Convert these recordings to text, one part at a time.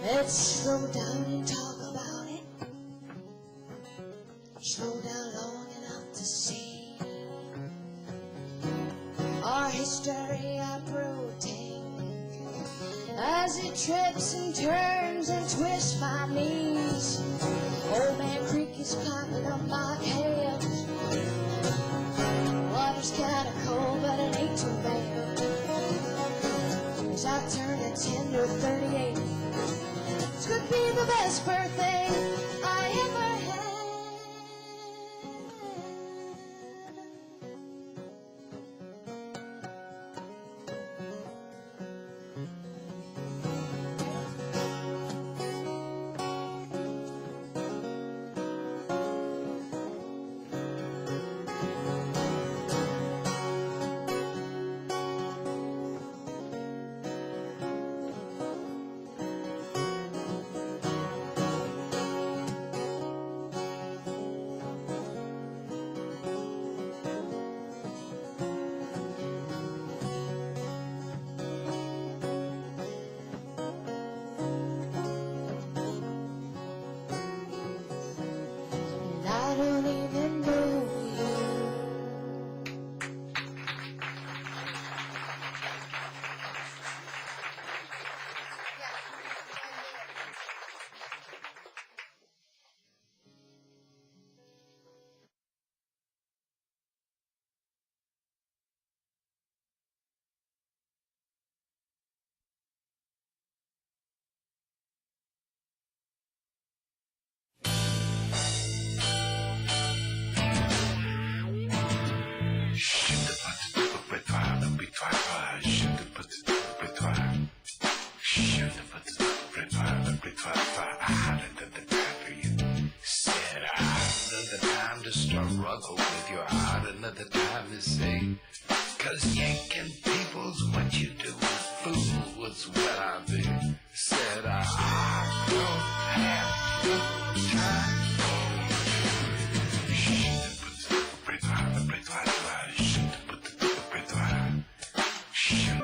Let's slow down and talk about it. Slow down long enough to see our history uprooting as it trips and turns and twists my knees. Old Man Creek is climbing up my calves. Water's kinda cold, but it ain't too bad. As I turn a 10 to 38, this could be the best birthday I ever had. I don't even know you. Another time to struggle with your heart, another time to say, 'cause yanking people's what you do, fool was what I be. Said I don't have no time for you. Shoot the put the break fire, break fire, shoot the put the break fire, shoot.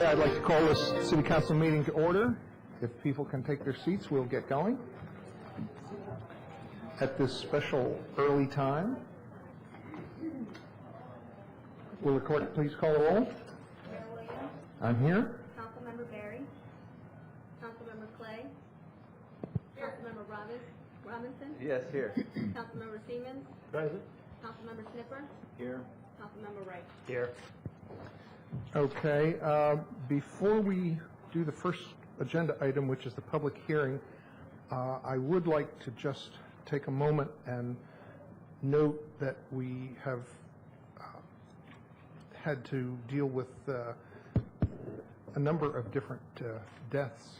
I'd like to call this City Council meeting to order. If people can take their seats, we'll get going. At this special early time, will the clerk please call the roll? Mayor Williams, I'm here. Councilmember Berry, Councilmember Clay, Councilmember Robinson, Yes, here. Councilmember Siemens, Present. Councilmember Snipper, Here. Councilmember Wright. Here. Okay, before we do the first agenda item, which is the public hearing, I would like to just take a moment and note that we have had to deal with a number of different deaths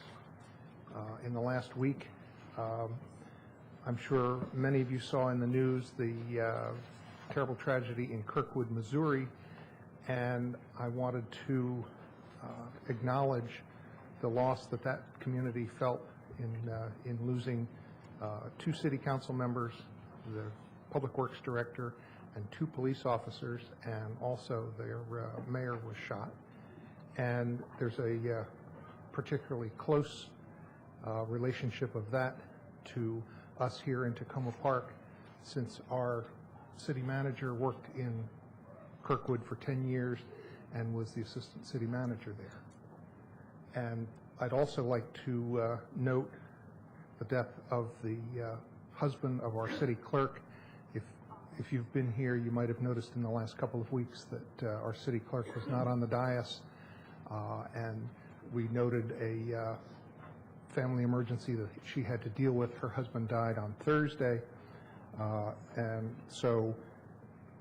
in the last week. I'm sure many of you saw in the news the terrible tragedy in Kirkwood, Missouri, and I wanted to acknowledge the loss that that community felt in losing 2 city council members, the public works director, and 2 police officers, and also their mayor was shot. And there's a particularly close relationship of that to us here in Tacoma Park, since our city manager worked in Kirkwood for 10 years and was the assistant city manager there. And I'd also like to note the death of the husband of our city clerk. If you've been here, you might have noticed in the last couple of weeks that our city clerk was not on the dais, and we noted a family emergency that she had to deal with. Her husband died on Thursday, and so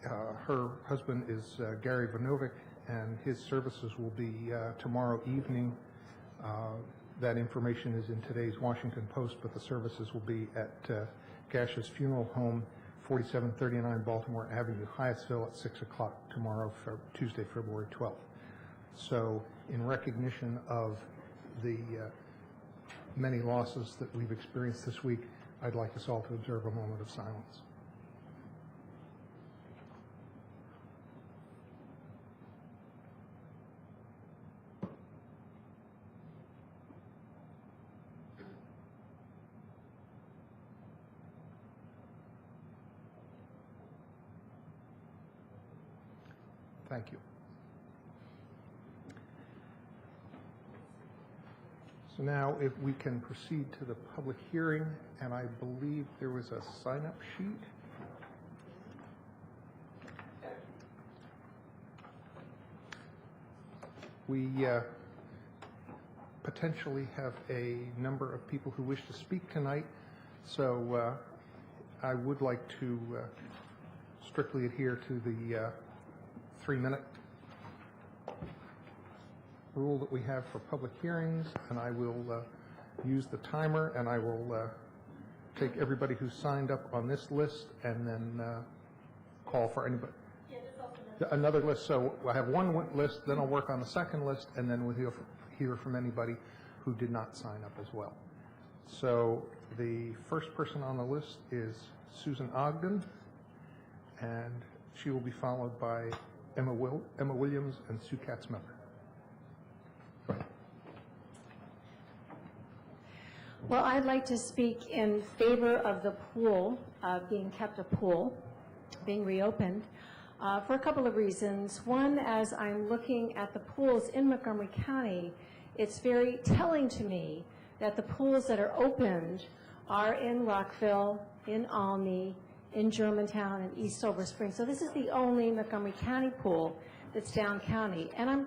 her husband is Gary Vanovic, and his services will be tomorrow evening. That information is in today's Washington Post, but the services will be at Gash's Funeral Home, 4739 Baltimore Avenue, Hyattsville, at 6 o'clock tomorrow, Tuesday, February 12th. So in recognition of the many losses that we've experienced this week, I'd like us all to observe a moment of silence. Thank you. So now if we can proceed to the public hearing, and I believe there was a sign-up sheet. We potentially have a number of people who wish to speak tonight, so I would like to strictly adhere to the 3-minute rule that we have for public hearings, and I will use the timer, and I will take everybody who signed up on this list and then call for anybody. Yeah, another list. So I have one list, then I'll work on the second list, and then we'll hear from anybody who did not sign up as well. So the first person on the list is Susan Ogden, and she will be followed by Emma Williams and Sue Katz-Miller. Go ahead. Well, I'd like to speak in favor of the pool, being kept a pool, being reopened, for a couple of reasons. One, as I'm looking at the pools in Montgomery County, it's very telling to me that the pools that are opened are in Rockville, in Almy, in Germantown, and East Silver Spring. So this is the only Montgomery County pool that's down county. And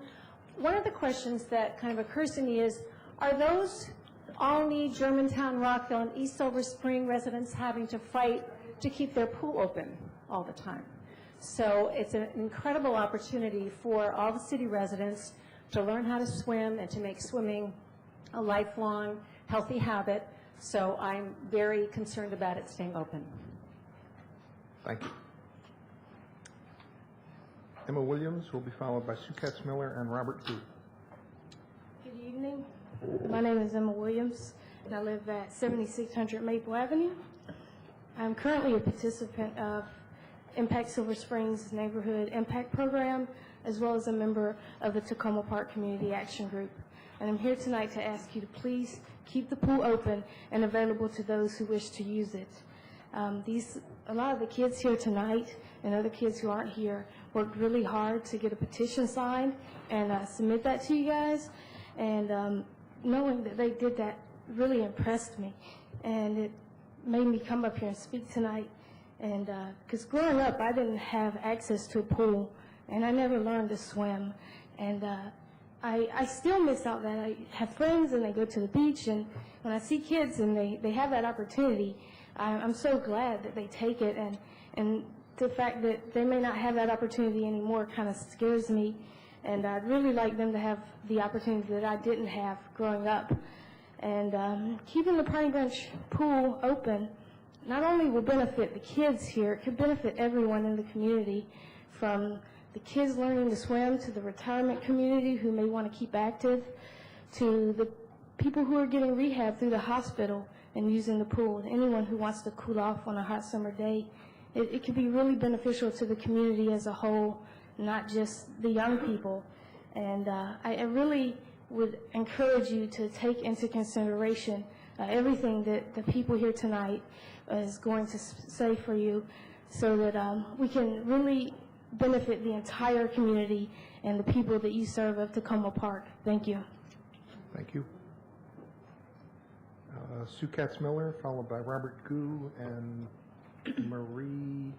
one of the questions that kind of occurs to me is, are those Almy, Germantown, Rockville, and East Silver Spring residents having to fight to keep their pool open all the time? So it's an incredible opportunity for all the city residents to learn how to swim and to make swimming a lifelong, healthy habit. So I'm very concerned about it staying open. Thank you. Emma Williams will be followed by Sue Katz-Miller and Robert Good. Good evening. My name is Emma Williams, and I live at 7600 Maple Avenue. I'm currently a participant of Impact Silver Springs Neighborhood Impact Program, as well as a member of the Tacoma Park Community Action Group. And I'm here tonight to ask you to please keep the pool open and available to those who wish to use it. A lot of the kids here tonight and other kids who aren't here worked really hard to get a petition signed and submit that to you guys. And knowing that they did that really impressed me. And it made me come up here and speak tonight. And because growing up, I didn't have access to a pool, and I never learned to swim. And I still miss out that I have friends and they go to the beach, and when I see kids and they have that opportunity, I'm so glad that they take it. And the fact that they may not have that opportunity anymore kind of scares me. And I'd really like them to have the opportunity that I didn't have growing up. And keeping the Piney Branch pool open not only will benefit the kids here, it could benefit everyone in the community, from the kids learning to swim to the retirement community who may want to keep active, to the people who are getting rehab through the hospital and using the pool, anyone who wants to cool off on a hot summer day. It could be really beneficial to the community as a whole, not just the young people. And I really would encourage you to take into consideration everything that the people here tonight is going to say for you, so that we can really benefit the entire community and the people that you serve of Tacoma Park. Thank you. Thank you. Sue Katz-Miller, followed by Robert Gu and Marie.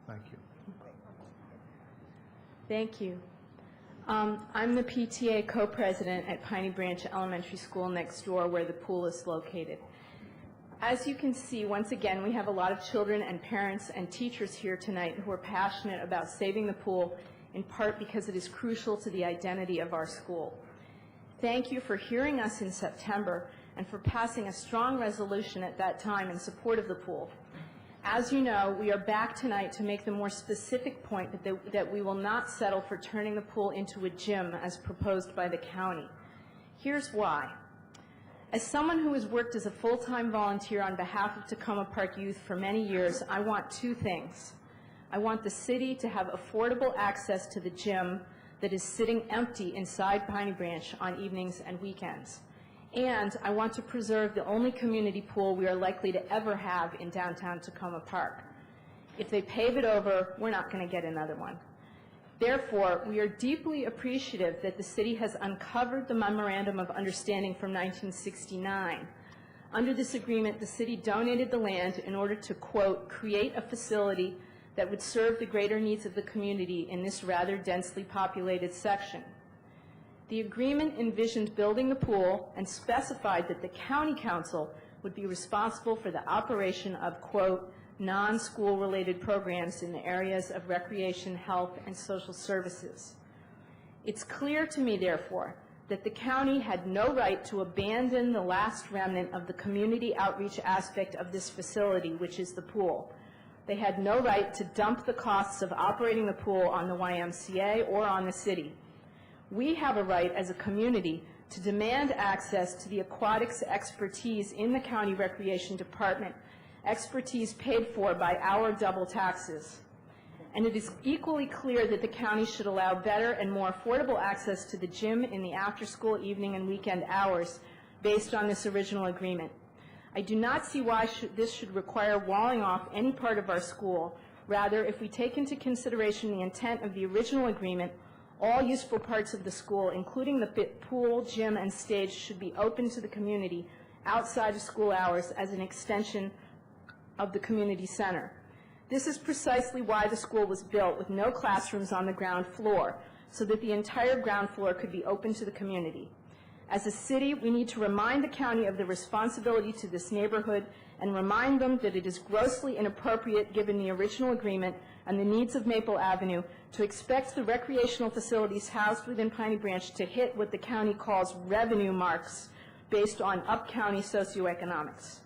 Thank you. Thank you. I'm the PTA co-president at Piney Branch Elementary School next door, where the pool is located. As you can see, once again, we have a lot of children and parents and teachers here tonight who are passionate about saving the pool, in part because it is crucial to the identity of our school. Thank you for hearing us in September and for passing a strong resolution at that time in support of the pool. As you know, we are back tonight to make the more specific point that we will not settle for turning the pool into a gym as proposed by the county. Here's why. As someone who has worked as a full-time volunteer on behalf of Tacoma Park Youth for many years, I want two things. I want the city to have affordable access to the gym that is sitting empty inside Piney Branch on evenings and weekends. And I want to preserve the only community pool we are likely to ever have in downtown Tacoma Park. If they pave it over, we're not going to get another one. Therefore, we are deeply appreciative that the city has uncovered the Memorandum of Understanding from 1969. Under this agreement, the city donated the land in order to, quote, create a facility that would serve the greater needs of the community in this rather densely populated section. The agreement envisioned building the pool and specified that the county council would be responsible for the operation of, quote, non-school related programs in the areas of recreation, health, and social services. It's clear to me, therefore, that the county had no right to abandon the last remnant of the community outreach aspect of this facility, which is the pool. They had no right to dump the costs of operating the pool on the YMCA or on the city. We have a right as a community to demand access to the aquatics expertise in the county recreation department, expertise paid for by our double taxes. And it is equally clear that the county should allow better and more affordable access to the gym in the after-school, evening, and weekend hours based on this original agreement. I do not see why this should require walling off any part of our school. Rather, if we take into consideration the intent of the original agreement, all useful parts of the school, including the pool, gym, and stage, should be open to the community outside of school hours as an extension of the community center. This is precisely why the school was built with no classrooms on the ground floor, so that the entire ground floor could be open to the community. As a city, we need to remind the county of the responsibility to this neighborhood and remind them that it is grossly inappropriate, given the original agreement and the needs of Maple Avenue, to expect the recreational facilities housed within Piney Branch to hit what the county calls revenue marks based on up-county socioeconomics.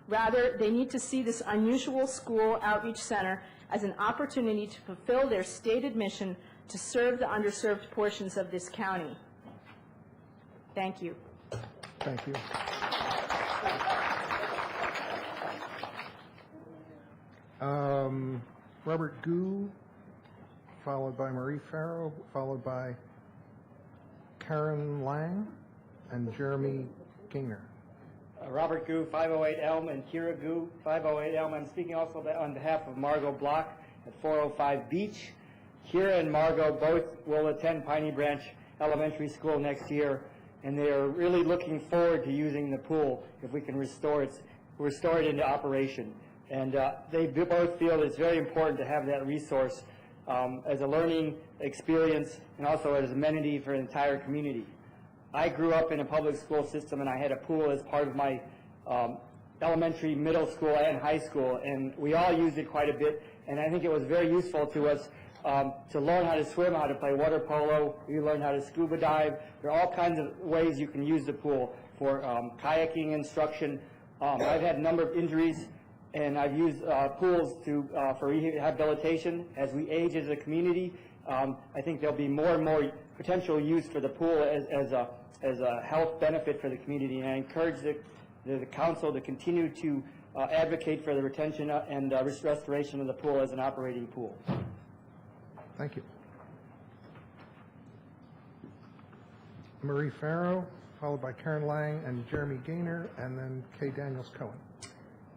Rather, they need to see this unusual school outreach center as an opportunity to fulfill their stated mission to serve the underserved portions of this county. Thank you. Thank you. Robert Gu, followed by Marie Farrow, followed by Karen Lang and Jeremy Gaynor. Robert Gu, 508 Elm, and Kira Gu, 508 Elm. I'm speaking also on behalf of Margot Block at 405 Beach. Kira and Margot both will attend Piney Branch Elementary School next year, and they are really looking forward to using the pool if we can restore it into operation. And they both feel it's very important to have that resource as a learning experience and also as an amenity for the entire community. I grew up in a public school system, and I had a pool as part of my elementary, middle school, and high school, and we all used it quite a bit, and I think it was very useful to us to learn how to swim, how to play water polo. We learned how to scuba dive. There are all kinds of ways you can use the pool for kayaking instruction. I've had a number of injuries, and I've used pools for rehabilitation. As we age as a community, I think there'll be more and more potential use for the pool as a health benefit for the community. And I encourage the council to continue to advocate for the retention and restoration of the pool as an operating pool. Thank you. Marie Farrow, followed by Karen Lang and Jeremy Gaynor, and then Kay Daniels Cohen.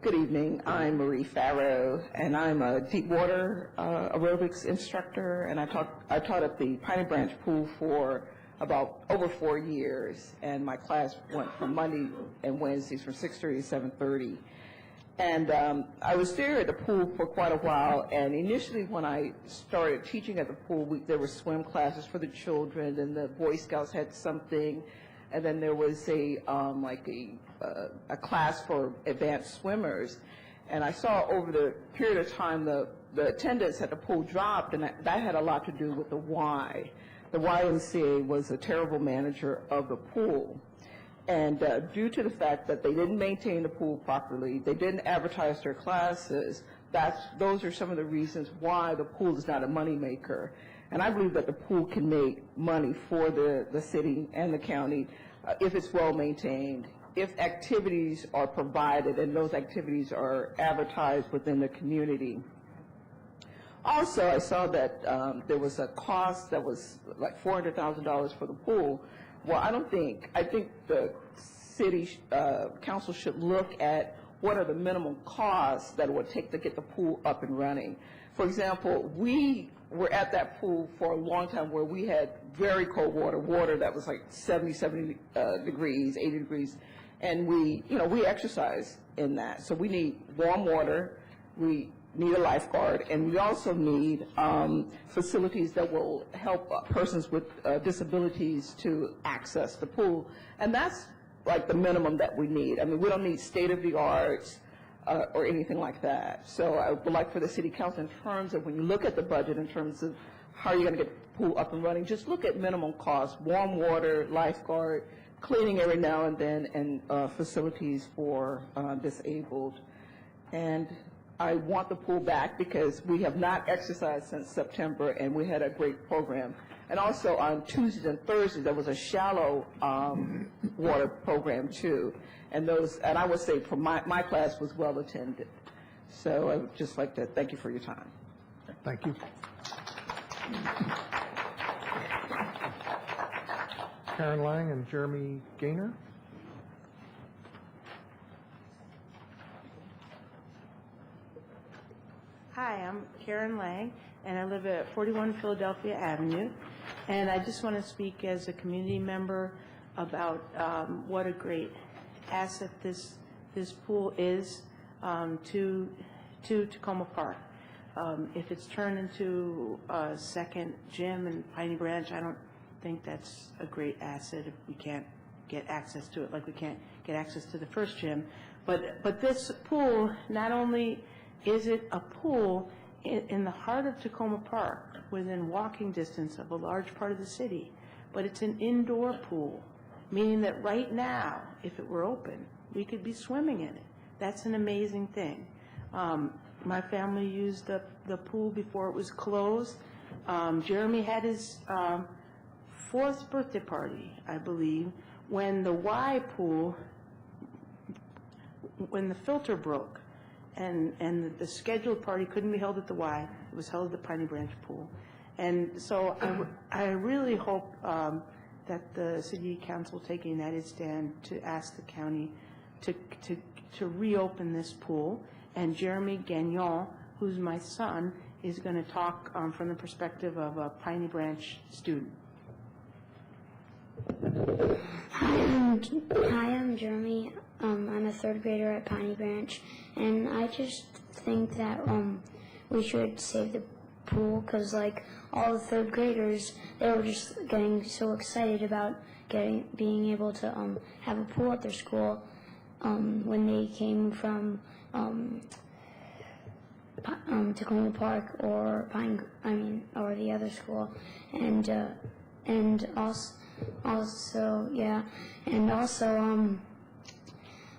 Good evening. I'm Marie Farrow, and I'm a deep water aerobics instructor, and I taught at the Piney Branch Pool for about over 4 years, and my class went from Monday and Wednesdays from 6:30 to 7:30. And I was there at the pool for quite a while, and initially when I started teaching at the pool, there were swim classes for the children, and the Boy Scouts had something, and then there was a class for advanced swimmers. And I saw over the period of time the attendance at the pool dropped, and that had a lot to do with the Y. The YMCA was a terrible manager of the pool. And due to the fact that they didn't maintain the pool properly, they didn't advertise their classes, those are some of the reasons why the pool is not a moneymaker. And I believe that the pool can make money for the city and the county if it's well maintained, if activities are provided and those activities are advertised within the community. Also, I saw that there was a cost that was like $400,000 for the pool. Well, I think the city council should look at what are the minimum costs that it would take to get the pool up and running. For example, we were at that pool for a long time where we had very cold water that was like 70 degrees, 80 degrees, and we exercise in that. So we need warm water, we need a lifeguard, and we also need facilities that will help persons with disabilities to access the pool. And that's like the minimum that we need. I mean, we don't need state-of-the-art or anything like that. So I would like for the city council, in terms of when you look at the budget, in terms of how you're going to get the pool up and running, just look at minimum costs: warm water, lifeguard, cleaning every now and then, and facilities for disabled. And I want the pool back because we have not exercised since September, and we had a great program. And also on Tuesdays and Thursdays, there was a shallow water program too. And I would say for my class was well attended. So I would just like to thank you for your time. Thank you. Karen Lang and Jeremy Gaynor. Hi, I'm Karen Lang, and I live at 41 Philadelphia Avenue. And I just want to speak as a community member about what a great asset this pool is to Tacoma Park. If it's turned into a second gym in Piney Branch, I don't think that's a great asset if we can't get access to it, like we can't get access to the first gym. But this pool, not only is it a pool in the heart of Tacoma Park, within walking distance of a large part of the city, but it's an indoor pool, meaning that right now, if it were open, we could be swimming in it. That's an amazing thing. My family used the pool before it was closed. Jeremy had his 4th birthday party, I believe, when the Y pool, when the filter broke. and the scheduled party couldn't be held at the Y. It was held at the Piney Branch Pool. And so I really hope that the City Council will take a united stand to ask the county to reopen this pool. And Jeremy Gagnon, who's my son, is going to talk from the perspective of a Piney Branch student. Hi, I'm Jeremy. I'm a third grader at Piney Branch, and I just think that we should save the pool because, like, all the third graders, they were just getting so excited about being able to have a pool at their school when they came from Tacoma Park or or the other school, and also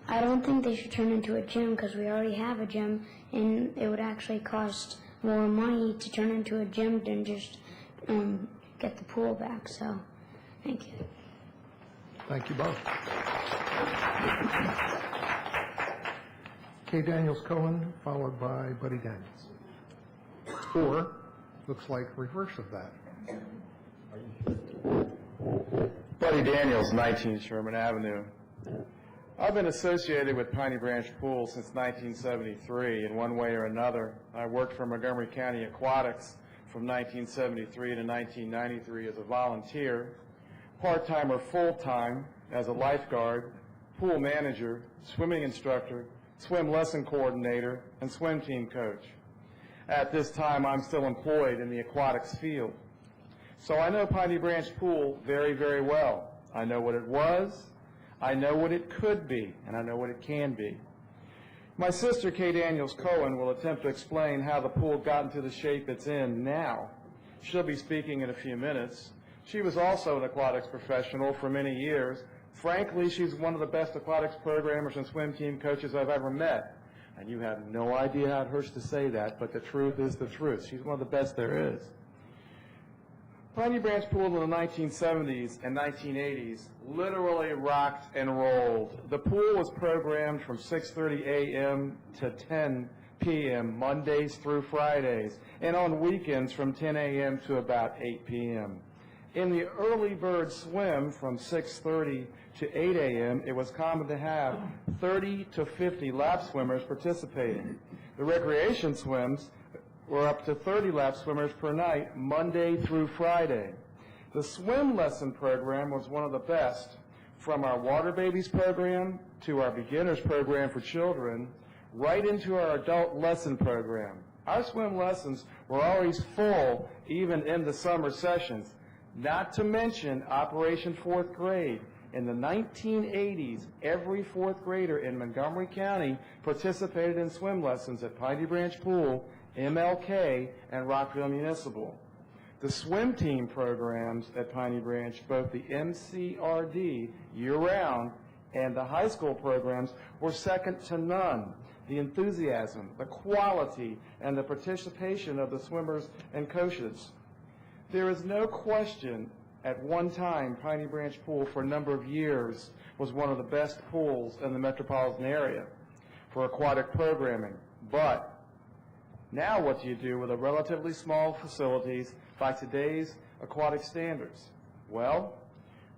I don't think they should turn into a gym because we already have a gym, and it would actually cost more money to turn into a gym than just get the pool back. So, thank you. Thank you both. Kay Daniels Cohen, followed by Buddy Daniels. Or, looks like reverse of that. Buddy Daniels, 19 Sherman Avenue. I've been associated with Piney Branch Pool since 1973 in one way or another. I worked for Montgomery County Aquatics from 1973 to 1993 as a volunteer, part-time or full-time as a lifeguard, pool manager, swimming instructor, swim lesson coordinator, and swim team coach. At this time, I'm still employed in the aquatics field. So I know Piney Branch Pool very, very well. I know what it was, I know what it could be, and I know what it can be. My sister, Kay Daniels Cohen, will attempt to explain how the pool got into the shape it's in now. She'll be speaking in a few minutes. She was also an aquatics professional for many years. Frankly, she's one of the best aquatics programmers and swim team coaches I've ever met. And you have no idea how it hurts to say that, but the truth is the truth. She's one of the best there is. Piney Branch Pool in the 1970s and 1980s literally rocked and rolled. The pool was programmed from 6:30 a.m. to 10 p.m. Mondays through Fridays, and on weekends from 10 a.m. to about 8 p.m. In the early bird swim from 6:30 to 8 a.m., it was common to have 30 to 50 lap swimmers participating. The recreation swims were up to 30 lap swimmers per night, Monday through Friday. The swim lesson program was one of the best, from our Water Babies program to our beginners program for children, right into our adult lesson program. Our swim lessons were always full, even in the summer sessions, not to mention Operation Fourth Grade. In the 1980s, every fourth grader in Montgomery County participated in swim lessons at Piney Branch Pool, MLK, and Rockville Municipal. The swim team programs at Piney Branch, both the MCRD year-round and the high school programs, were second to none. The enthusiasm, the quality, and the participation of the swimmers and coaches. There is no question at one time Piney Branch Pool for a number of years was one of the best pools in the metropolitan area for aquatic programming. But now what do you do with a relatively small facilities by today's aquatic standards? Well,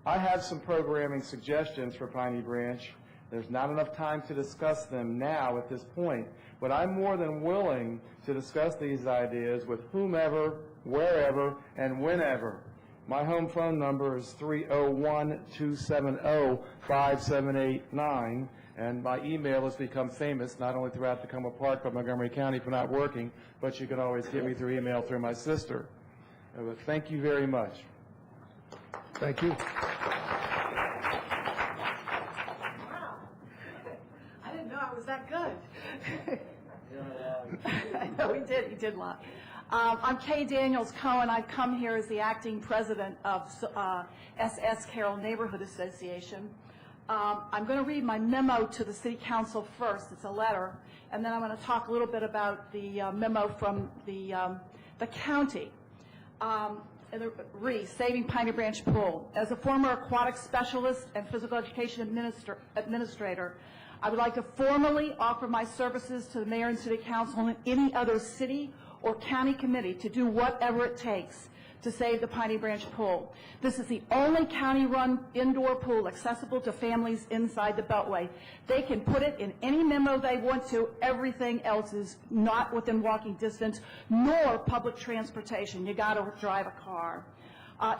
I have some programming suggestions for Piney Branch. There's not enough time to discuss them now at this point, but I'm more than willing to discuss these ideas with whomever, wherever, and whenever. My home phone number is 301-270-5789. And my email has become famous, not only throughout Tacoma Park, but Montgomery County for not working, but you can always get me through email through my sister. Thank you very much. Thank you. Wow. I didn't know I was that good. I know he did a lot. I'm Kay Daniels Cohen. I've come here as the acting president of SS Carroll Neighborhood Association. I'm going to read my memo to the City Council first. It's a letter, and then I'm going to talk a little bit about the memo from the county. And it reads, Saving Piney Branch Pool. As a former aquatic specialist and physical education administrator, I would like to formally offer my services to the mayor and city council and any other city or county committee to do whatever it takes to save the Piney Branch Pool. This is the only county-run indoor pool accessible to families inside the Beltway. They can put it in any memo they want to. Everything else is not within walking distance, nor public transportation. You got to drive a car.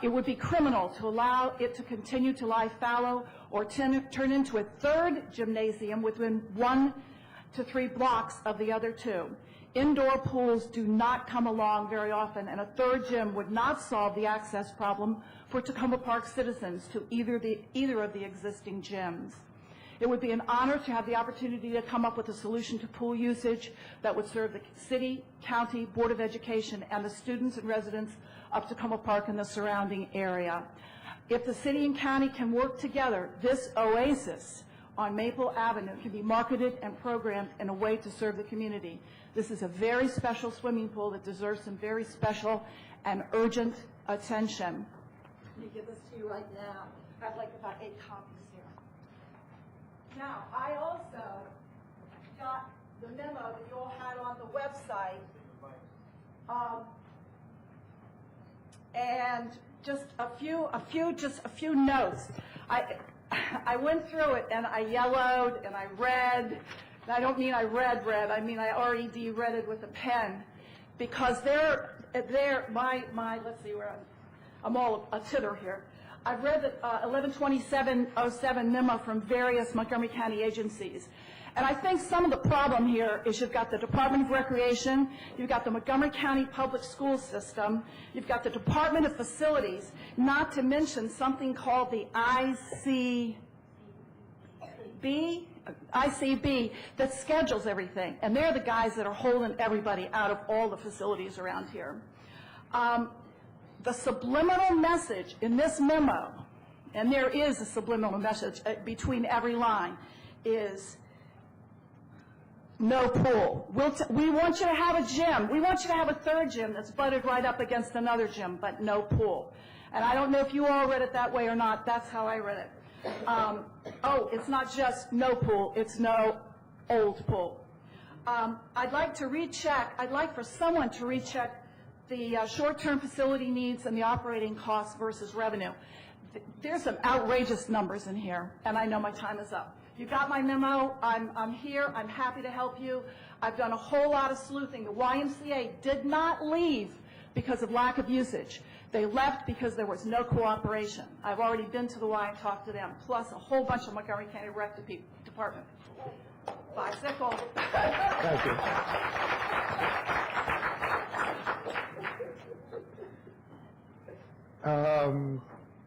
It would be criminal to allow it to continue to lie fallow or turn into a third gymnasium within 1 to 3 blocks of the other two. Indoor pools do not come along very often, and a third gym would not solve the access problem for Tacoma Park citizens to either of the existing gyms. It would be an honor to have the opportunity to come up with a solution to pool usage that would serve the city, county, Board of Education, and the students and residents of Tacoma Park and the surrounding area. If the city and county can work together, this oasis on Maple Avenue can be marketed and programmed in a way to serve the community. This is a very special swimming pool that deserves some very special and urgent attention. Let me give this to you right now. I have like about 8 copies here. Now, I also got the memo that you all had on the website, and just a few notes. I went through it and I yellowed and I read. And I don't mean I read, I mean I R-E-D read it with a pen, because they're let's see where I'm all a titter here. I've read the 112707 memo from various Montgomery County agencies. And I think some of the problem here is you've got the Department of Recreation, you've got the Montgomery County Public School System, you've got the Department of Facilities, not to mention something called the ICB that schedules everything. And they're the guys that are holding everybody out of all the facilities around here. The subliminal message in this memo, and there is a subliminal message between every line, is no pool. We want you to have a gym. We want you to have a third gym that's butted right up against another gym, but no pool. And I don't know if you all read it that way or not. That's how I read it. It's not just no pool. It's no old pool. I'd like for someone to recheck the short-term facility needs and the operating costs versus revenue. There's some outrageous numbers in here, and I know my time is up. You got my memo. I'm here. I'm happy to help you. I've done a whole lot of sleuthing. The YMCA did not leave because of lack of usage. They left because there was no cooperation. I've already been to the Y and talked to them, plus a whole bunch of Montgomery County Rec Department. Bicycle. Thank you.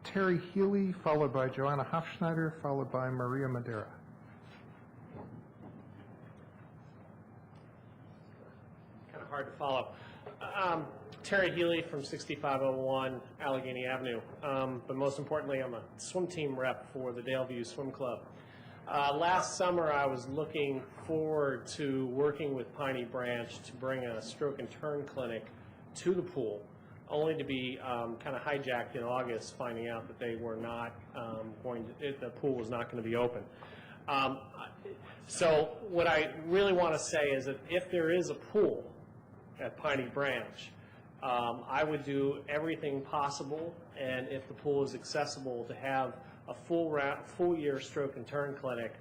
Terry Healy, followed by Joanna Hofschneider, followed by Maria Madera. Kind of hard to follow. Terry Healy from 6501 Allegheny Avenue. But most importantly, I'm a swim team rep for the Daleview Swim Club. Last summer, I was looking forward to working with Piney Branch to bring a stroke and turn clinic to the pool, only to be kind of hijacked in August, finding out that they were not the pool was not going to be open. So what I really want to say is that if there is a pool at Piney Branch, I would do everything possible, and if the pool is accessible, to have a full year stroke and turn clinic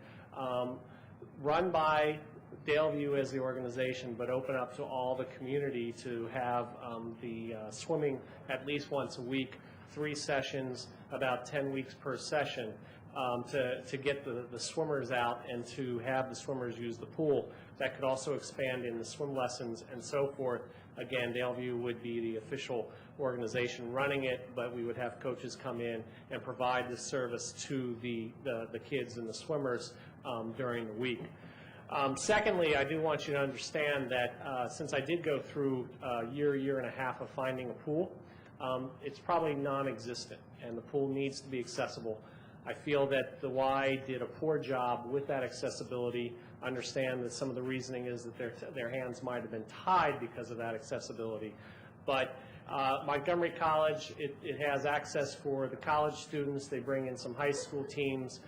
run by Daleview as the organization, but open up to all the community to have the swimming at least once a week, 3 sessions, about 10 weeks per session, to get the swimmers out and to have the swimmers use the pool. That could also expand in the swim lessons and so forth. Again, Daleview would be the official organization running it, but we would have coaches come in and provide this service to the kids and the swimmers during the week. Secondly, I do want you to understand that since I did go through a year and a half of finding a pool, it's probably non-existent, and the pool needs to be accessible. I feel that the Y did a poor job with that accessibility. Understand that some of the reasoning is that their hands might have been tied because of that accessibility. But Montgomery College, it has access for the college students. They bring in some high school teams,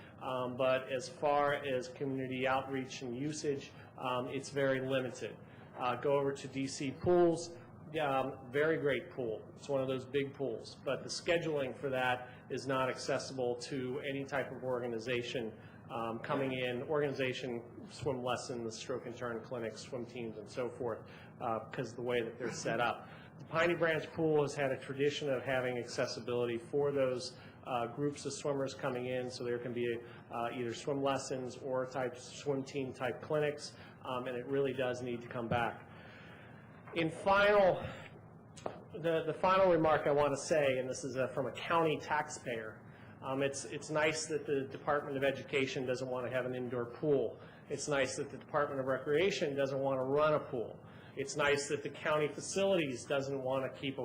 but as far as community outreach and usage, it's very limited. Go over to DC Pools, very great pool. It's one of those big pools, but the scheduling for that is not accessible to any type of organization coming in, swim lessons, stroke and turn clinics, swim teams, and so forth, because of the way that they're set up. The Piney Branch Pool has had a tradition of having accessibility for those groups of swimmers coming in, so there can be either swim lessons or swim team type clinics, and it really does need to come back. The final remark I want to say, and this is from a county taxpayer, it's nice that the Department of Education doesn't want to have an indoor pool. It's nice that the Department of Recreation doesn't want to run a pool. It's nice that the county facilities doesn't want to keep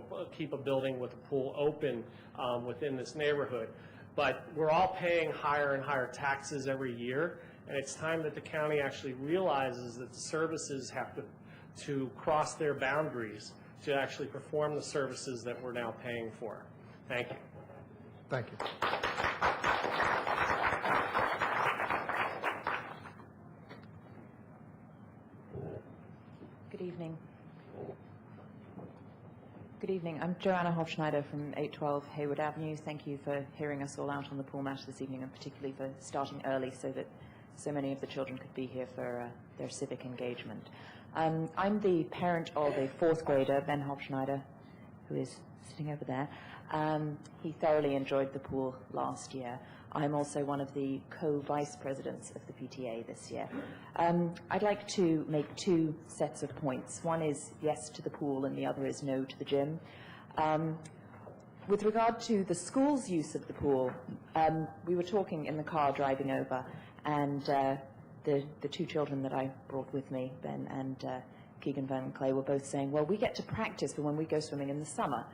a building with a pool open within this neighborhood. But we're all paying higher and higher taxes every year, and it's time that the county actually realizes that the services have to cross their boundaries to actually perform the services that we're now paying for. Thank you. Thank you. Good evening. Good evening. I'm Joanna Hofschneider from 812 Hayward Avenue. Thank you for hearing us all out on the pool matter this evening, and particularly for starting early so that so many of the children could be here for their civic engagement. I'm the parent of a fourth grader, Ben Hofschneider, who is sitting over there. He thoroughly enjoyed the pool last year. I'm also one of the co-vice presidents of the PTA this year. I'd like to make two sets of points. One is yes to the pool and the other is no to the gym. With regard to the school's use of the pool, we were talking in the car driving over, and the two children that I brought with me, Ben and Keegan Van Clay, were both saying, well, we get to practice for when we go swimming in the summer.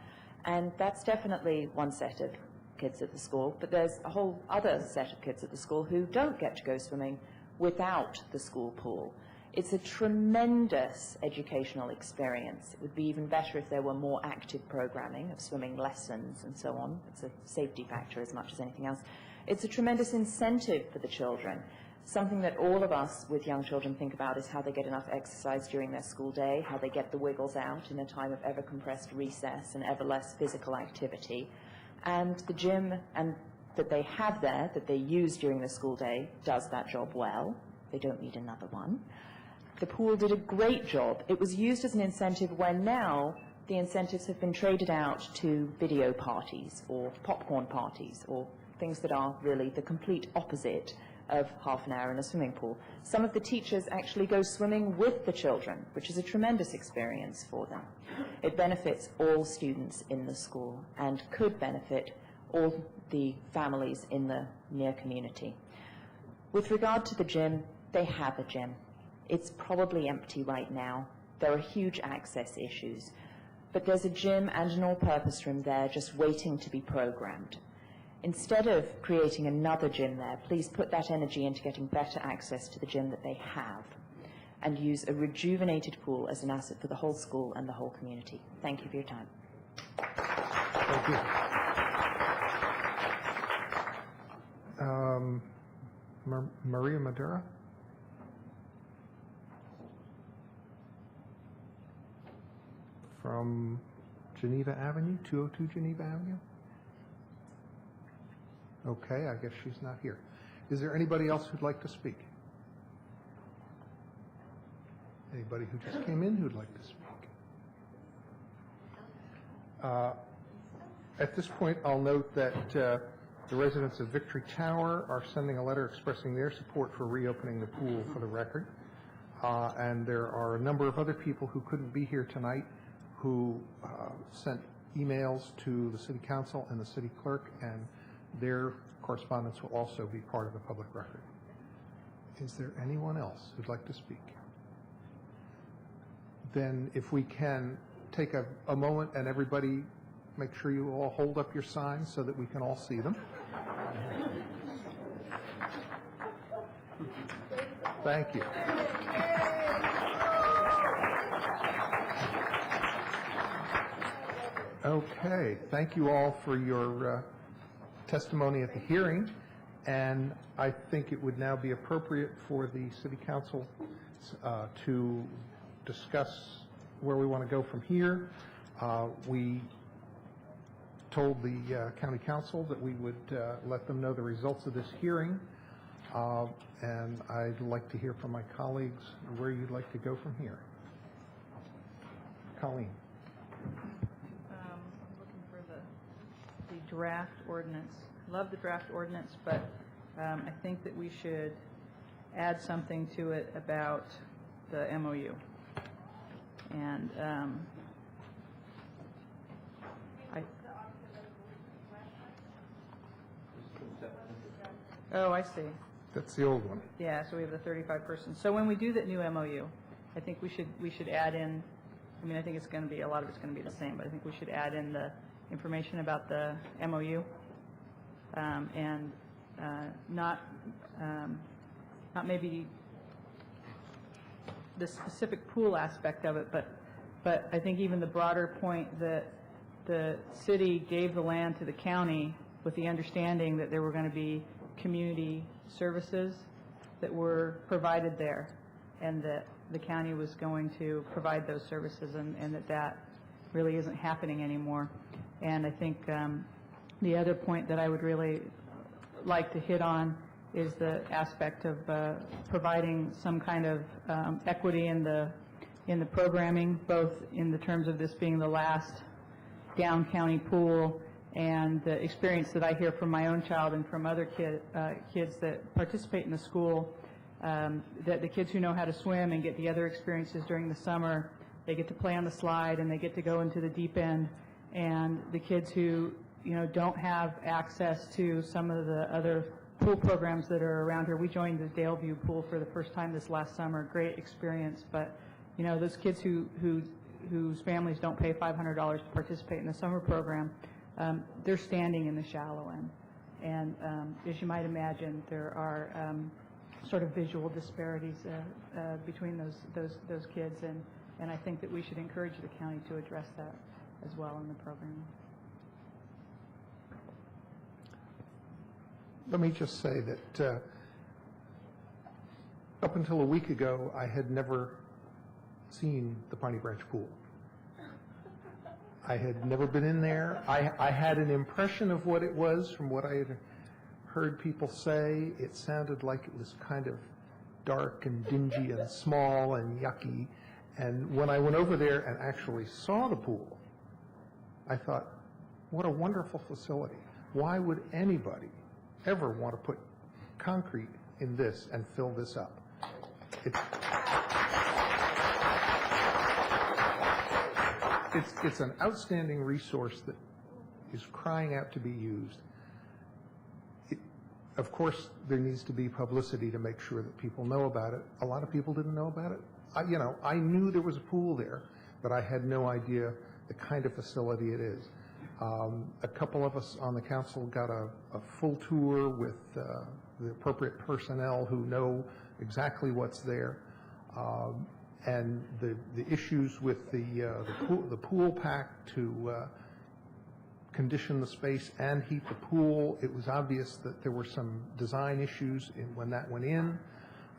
And that's definitely one set of kids at the school, but there's a whole other set of kids at the school who don't get to go swimming without the school pool. It's a tremendous educational experience. It would be even better if there were more active programming of swimming lessons and so on. It's a safety factor as much as anything else. It's a tremendous incentive for the children. Something that all of us with young children think about is how they get enough exercise during their school day, how they get the wiggles out in a time of ever-compressed recess and ever less physical activity. And the gym that they have there, that they use during the school day, does that job well. They don't need another one. The pool did a great job. It was used as an incentive when now the incentives have been traded out to video parties or popcorn parties or things that are really the complete opposite of half an hour in a swimming pool. Some of the teachers actually go swimming with the children, which is a tremendous experience for them. It benefits all students in the school and could benefit all the families in the near community. With regard to the gym, they have a gym. It's probably empty right now. There are huge access issues. But there's a gym and an all-purpose room there just waiting to be programmed. Instead of creating another gym there, please put that energy into getting better access to the gym that they have and use a rejuvenated pool as an asset for the whole school and the whole community. Thank you for your time. Thank you. Maria Madera? From Geneva Avenue, 202 Geneva Avenue? Okay, I guess she's not here. Is there anybody else who'd like to speak? Anybody who just came in who'd like to speak? At this point, I'll note that the residents of Victory Tower are sending a letter expressing their support for reopening the pool for the record. And there are a number of other people who couldn't be here tonight who sent emails to the City Council and the City Clerk, and their correspondence will also be part of the public record. Is there anyone else who'd like to speak? Then if we can take a moment and everybody make sure you all hold up your signs so that we can all see them. Thank you. Okay, thank you all for your testimony at the hearing, and I think it would now be appropriate for the City Council to discuss where we want to go from here. We told the County Council that we would let them know the results of this hearing, and I'd like to hear from my colleagues where you'd like to go from here. Colleen. I'm looking for the draft ordinance. Love the draft ordinance, but I think that we should add something to it about the MOU. And I see. That's the old one. Yeah, so we have the 35 persons. So when we do that new MOU, I think we should add in, I mean, I think it's going to be, a lot of it's going to be the same, but I think we should add in the information about the MOU, and not maybe the specific pool aspect of it, but I think even the broader point that the city gave the land to the county with the understanding that there were going to be community services that were provided there, and that the county was going to provide those services, and that really isn't happening anymore. And I think the other point that I would really like to hit on is the aspect of providing some kind of equity in the programming, both in the terms of this being the last down county pool, and the experience that I hear from my own child and from other kids that participate in the school, that the kids who know how to swim and get the other experiences during the summer, they get to play on the slide and they get to go into the deep end, and the kids who don't have access to some of the other pool programs that are around here. We joined the Daleview pool for the first time this last summer. Great experience, but those kids whose families don't pay $500 to participate in the summer program, they're standing in the shallow end. And as you might imagine, there are sort of visual disparities between those kids, and I think that we should encourage the county to address that as well in the program. Let me just say that up until a week ago, I had never seen the Piney Branch pool. I had never been in there. I had an impression of what it was from what I had heard people say. It sounded like it was kind of dark and dingy and small and yucky. And when I went over there and actually saw the pool, I thought, what a wonderful facility. Why would anybody ever want to put concrete in this and fill this up? It's an outstanding resource that is crying out to be used. Of course, there needs to be publicity to make sure that people know about it. A lot of people didn't know about it. I knew there was a pool there, but I had no idea the kind of facility it is. A couple of us on the council got a full tour with the appropriate personnel who know exactly what's there. And the issues with the pool pack to condition the space and heat the pool, it was obvious that there were some design issues when that went in,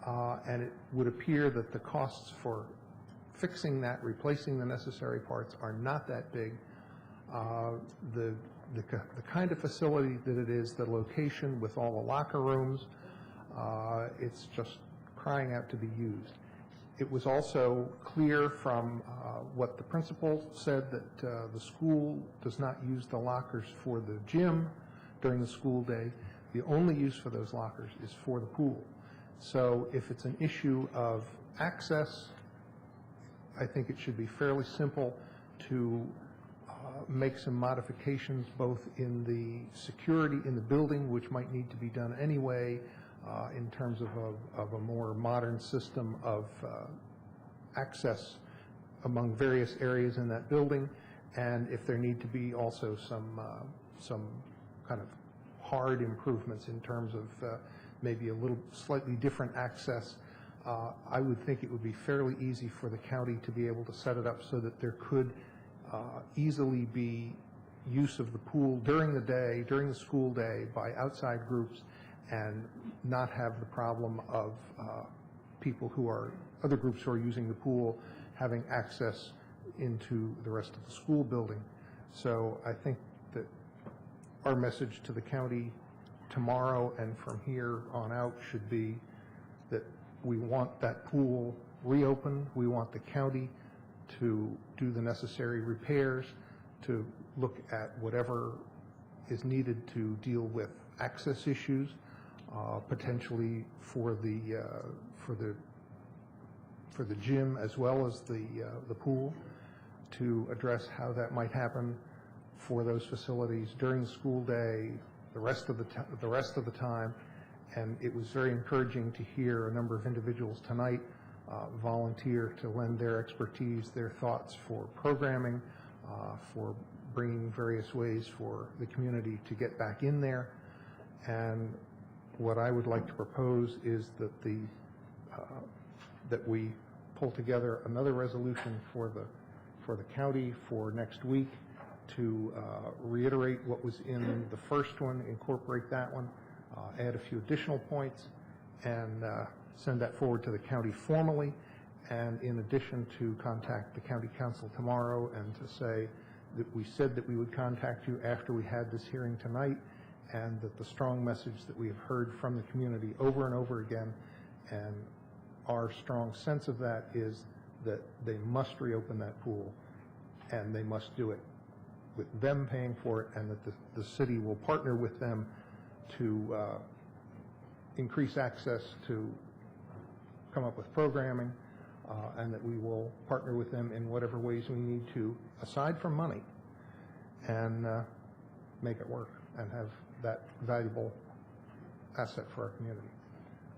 and it would appear that the costs for fixing that, replacing the necessary parts, are not that big. The kind of facility that it is, the location with all the locker rooms, it's just crying out to be used. It was also clear from what the principal said that the school does not use the lockers for the gym during the school day. The only use for those lockers is for the pool. So if it's an issue of access, I think it should be fairly simple to make some modifications both in the security in the building, which might need to be done anyway, in terms of a more modern system of access among various areas in that building, and if there need to be also some kind of hard improvements in terms of maybe a little slightly different access. I would think it would be fairly easy for the county to be able to set it up so that there could easily be use of the pool during the day, during the school day, by outside groups, and not have the problem of people who are, other groups who are using the pool having access into the rest of the school building. So I think that our message to the county tomorrow and from here on out should be that we want that pool reopened. We want the county to do the necessary repairs, to look at whatever is needed to deal with access issues, potentially for the gym as well as the pool, to address how that might happen for those facilities during the school day, the rest of the time. And it was very encouraging to hear a number of individuals tonight volunteer to lend their expertise, their thoughts for programming, for bringing various ways for the community to get back in there. And what I would like to propose is that that we pull together another resolution for the county for next week to reiterate what was in the first one, incorporate that one, add a few additional points, and send that forward to the county formally, and in addition to contact the county council tomorrow and to say that we said that we would contact you after we had this hearing tonight, and that the strong message that we have heard from the community over and over again, and our strong sense of that is that they must reopen that pool, and they must do it with them paying for it, and that the city will partner with them to increase access, to come up with programming, and that we will partner with them in whatever ways we need to, aside from money, and make it work and have that valuable asset for our community.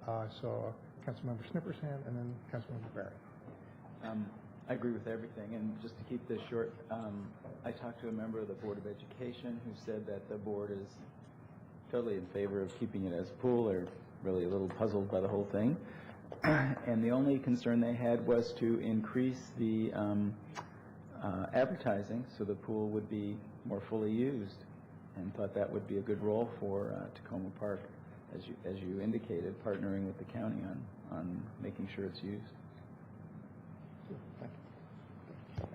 I saw Councilmember Snipper's hand, and then Councilmember Barry. I agree with everything, and just to keep this short, I talked to a member of the Board of Education who said that the board is totally in favor of keeping it as a pool. They're really a little puzzled by the whole thing. And the only concern they had was to increase the advertising so the pool would be more fully used, and thought that would be a good role for Tacoma Park, as you indicated, partnering with the county on making sure it's used.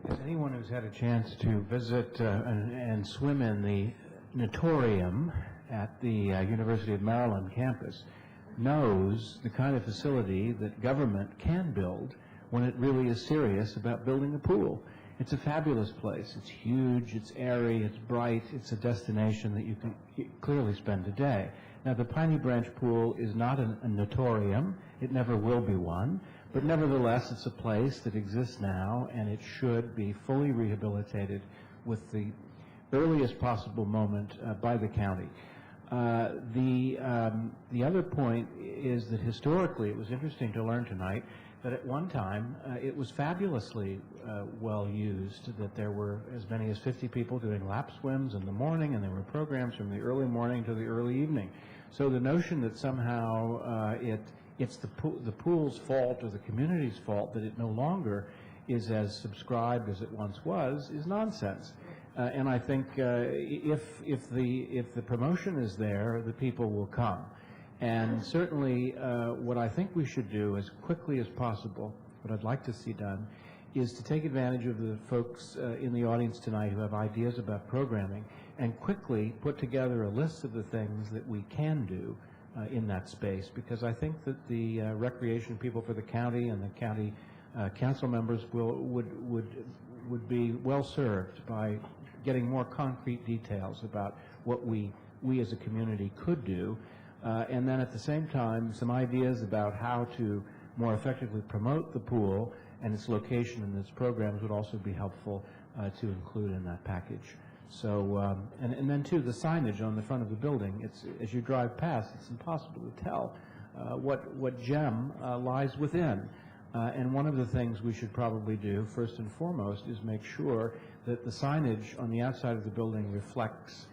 As anyone who's had a chance to visit and swim in the Natorium at the University of Maryland campus knows the kind of facility that government can build when it really is serious about building a pool. It's a fabulous place. It's huge, it's airy, it's bright, it's a destination that you can clearly spend a day. Now, the Piney Branch Pool is not a Natorium. It never will be one. But nevertheless, it's a place that exists now, and it should be fully rehabilitated with the earliest possible moment by the county. The other point is that historically, it was interesting to learn tonight that at one time it was fabulously well used, that there were as many as 50 people doing lap swims in the morning, and there were programs from the early morning to the early evening. So the notion that somehow it's the pool's fault or the community's fault that it no longer is as subscribed as it once was is nonsense. And I think if the promotion is there, the people will come. And certainly what I think we should do as quickly as possible, what I'd like to see done, is to take advantage of the folks in the audience tonight who have ideas about programming and quickly put together a list of the things that we can do in that space, because I think that the recreation people for the county and the county council members would be well served by getting more concrete details about what we as a community could do, and then at the same time some ideas about how to more effectively promote the pool and its location in its programs would also be helpful to include in that package. So, and then too, the signage on the front of the building, it's, as you drive past, it's impossible to tell what gem lies within. And one of the things we should probably do, first and foremost, is make sure that the signage on the outside of the building reflects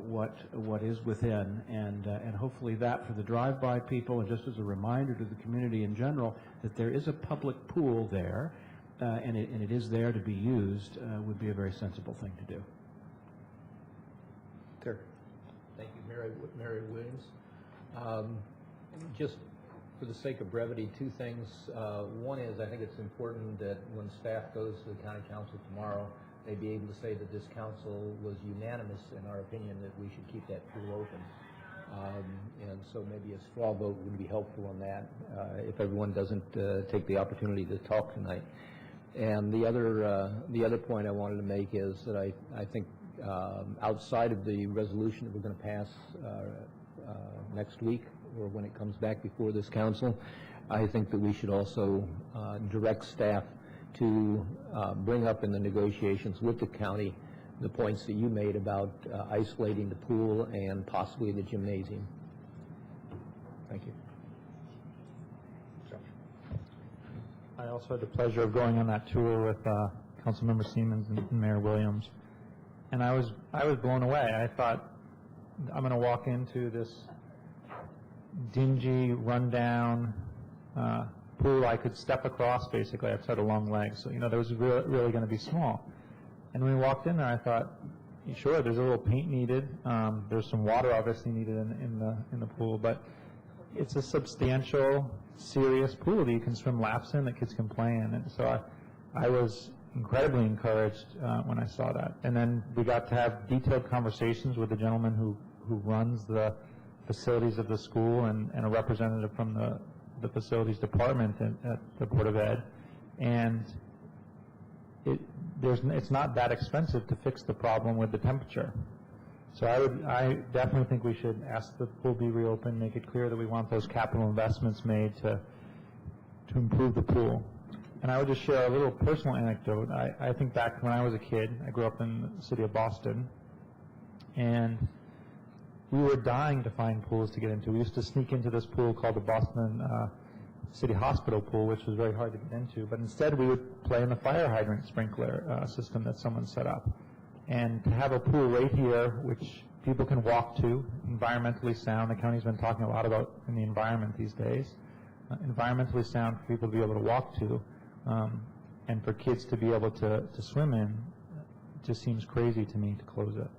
what is within, and hopefully that for the drive-by people, and just as a reminder to the community in general, that there is a public pool there, and it is there to be used, would be a very sensible thing to do. Terry. Thank you, Mary Williams. Just for the sake of brevity, two things. One is I think it's important that when staff goes to the county council tomorrow, they be able to say that this council was unanimous in our opinion that we should keep that pool open. And so maybe a straw vote would be helpful on that if everyone doesn't take the opportunity to talk tonight. And the other point I wanted to make is that I think outside of the resolution that we're going to pass next week or when it comes back before this council, I think that we should also direct staff to bring up in the negotiations with the county the points that you made about isolating the pool and possibly the gymnasium. Thank you. I also had the pleasure of going on that tour with Councilmember Siemens and Mayor Williams, and I was blown away. I thought, I'm going to walk into this dingy, rundown pool I could step across. Basically, I had a long legs, so there was really going to be small. And when we walked in there, I thought, sure, there's a little paint needed. There's some water obviously needed in the pool, but it's a substantial, serious pool that you can swim laps in, that kids can play in. And so I was incredibly encouraged when I saw that. And then we got to have detailed conversations with the gentleman who runs the facilities of the school and a representative from the facilities department at the Board of Ed. And it's not that expensive to fix the problem with the temperature. So I definitely think we should ask the pool be reopened, make it clear that we want those capital investments made to improve the pool. And I would just share a little personal anecdote. I think back when I was a kid, I grew up in the city of Boston, and we were dying to find pools to get into. We used to sneak into this pool called the Boston City Hospital pool, which was very hard to get into, but instead we would play in the fire hydrant sprinkler system that someone set up. And to have a pool right here, which people can walk to, environmentally sound, the county's been talking a lot about in the environment these days, environmentally sound for people to be able to walk to, and for kids to be able to swim in, just seems crazy to me to close it.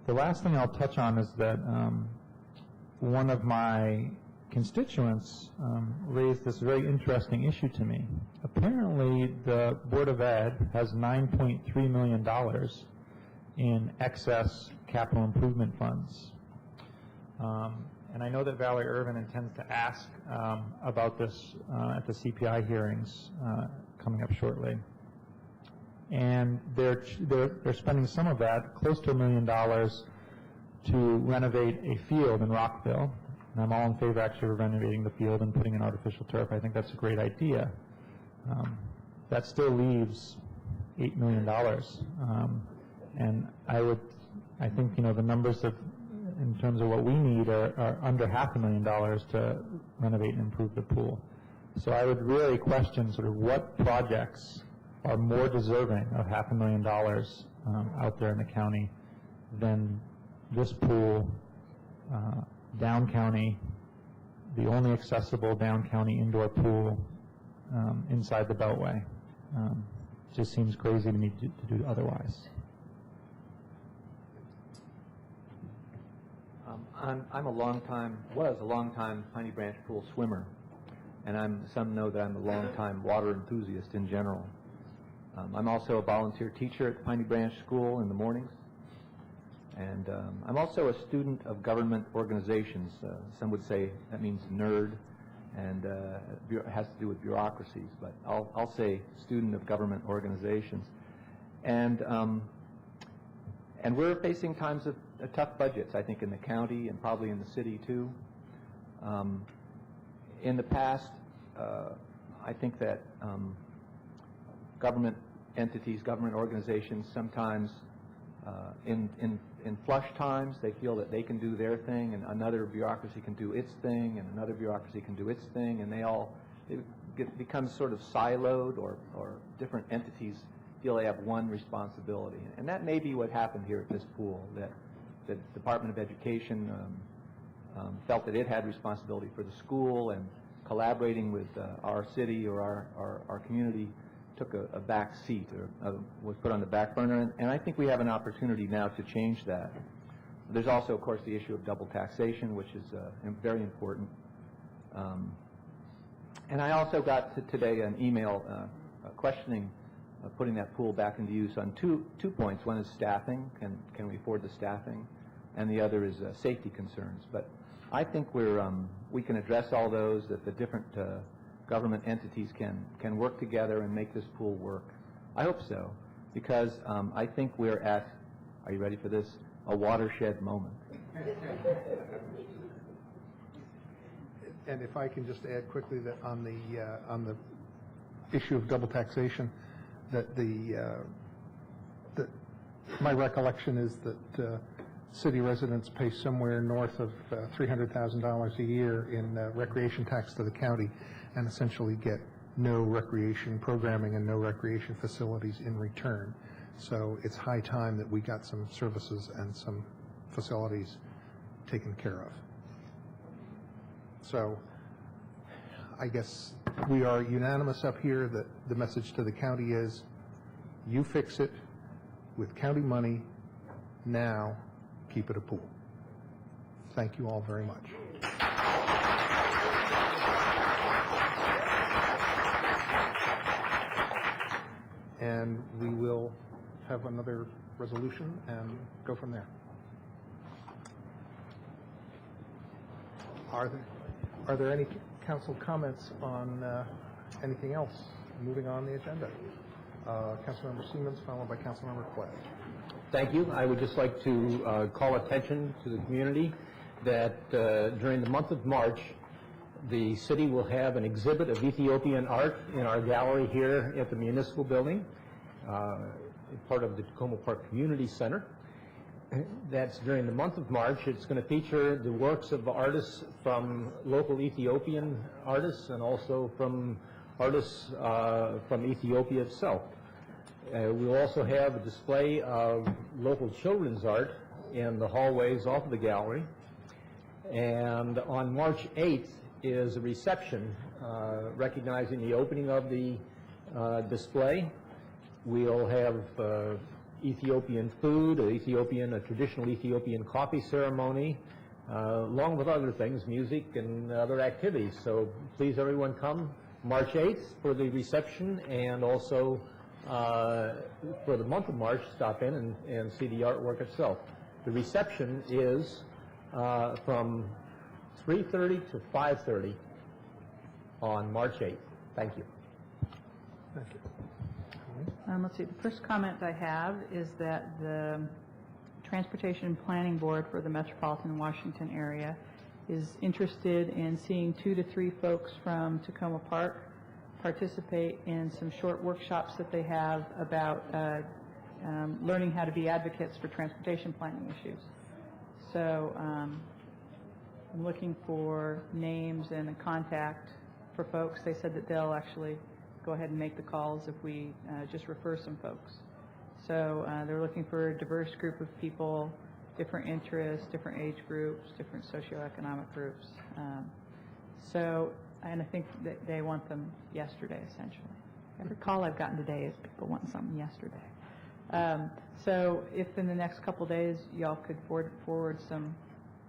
The last thing I'll touch on is that one of my constituents raised this very interesting issue to me. Apparently, the Board of Ed has $9.3 million in excess capital improvement funds. And I know that Valerie Irvin intends to ask about this at the CPI hearings coming up shortly. And they're spending some of that, close to $1 million, to renovate a field in Rockville. And I'm all in favor, actually, of renovating the field and putting in artificial turf. I think that's a great idea. That still leaves $8 million. And I think, the numbers in terms of what we need are under $500,000 to renovate and improve the pool. So I would really question sort of what projects are more deserving of $500,000 out there in the county than this pool, down county, the only accessible down county indoor pool inside the Beltway. Just seems crazy to me to do otherwise. I'm a long time Piney Branch pool swimmer, and some know that I'm a long time water enthusiast in general. I'm also a volunteer teacher at Piney Branch School in the mornings. And I'm also a student of government organizations. Some would say that means nerd, and it has to do with bureaucracies, but I'll say student of government organizations. And we're facing times of tough budgets, I think, in the county and probably in the city too. In the past, I think that government entities, government organizations, sometimes in flush times, they feel that they can do their thing, and another bureaucracy can do its thing, and another bureaucracy can do its thing, and it becomes sort of siloed, or different entities feel they have one responsibility. And that may be what happened here at this pool, that the Department of Education felt that it had responsibility for the school and collaborating with our city or our community took a back seat or was put on the back burner, and I think we have an opportunity now to change that. There's also, of course, the issue of double taxation, which is very important. And I also got today an email questioning putting that pool back into use on two points. One is staffing, can we afford the staffing? And the other is safety concerns. But I think we can address all those, that the different government entities can work together and make this pool work. I hope so, because I think we're at, are you ready for this, a watershed moment. And if I can just add quickly that on the issue of double taxation, that my recollection is that city residents pay somewhere north of $300,000 a year in recreation tax to the county, and essentially get no recreation programming and no recreation facilities in return. So it's high time that we got some services and some facilities taken care of. So I guess we are unanimous up here that the message to the county is, you fix it with county money now, keep it a pool. Thank you all very much. And we will have another resolution and go from there. Are there any council comments on anything else moving on the agenda? Councilmember Siemens, followed by Councilmember Clay. Thank you. I would just like to call attention to the community that during the month of March, the city will have an exhibit of Ethiopian art in our gallery here at the Municipal Building, part of the Tacoma Park Community Center. That's during the month of March. It's going to feature the works of artists from local Ethiopian artists and also from artists from Ethiopia itself. We'll also have a display of local children's art in the hallways off of the gallery. And on March 8th is a reception recognizing the opening of the display. We'll have Ethiopian food, a traditional Ethiopian coffee ceremony, along with other things, music and other activities. So please everyone come March 8th for the reception, and also for the month of March, stop in and see the artwork itself. The reception is from 3:30 to 5:30 on March 8th. Thank you. Thank you. Let's see, the first comment I have is that the Transportation Planning Board for the Metropolitan Washington area is interested in seeing 2 to 3 folks from Tacoma Park participate in some short workshops that they have about learning how to be advocates for transportation planning issues. So I'm looking for names and a contact for folks. They said that they'll actually go ahead and make the calls if we just refer some folks. So they're looking for a diverse group of people, different interests, different age groups, different socioeconomic groups. And I think that they want them yesterday, essentially. Every call I've gotten today is people want something yesterday. So if in the next couple days y'all could forward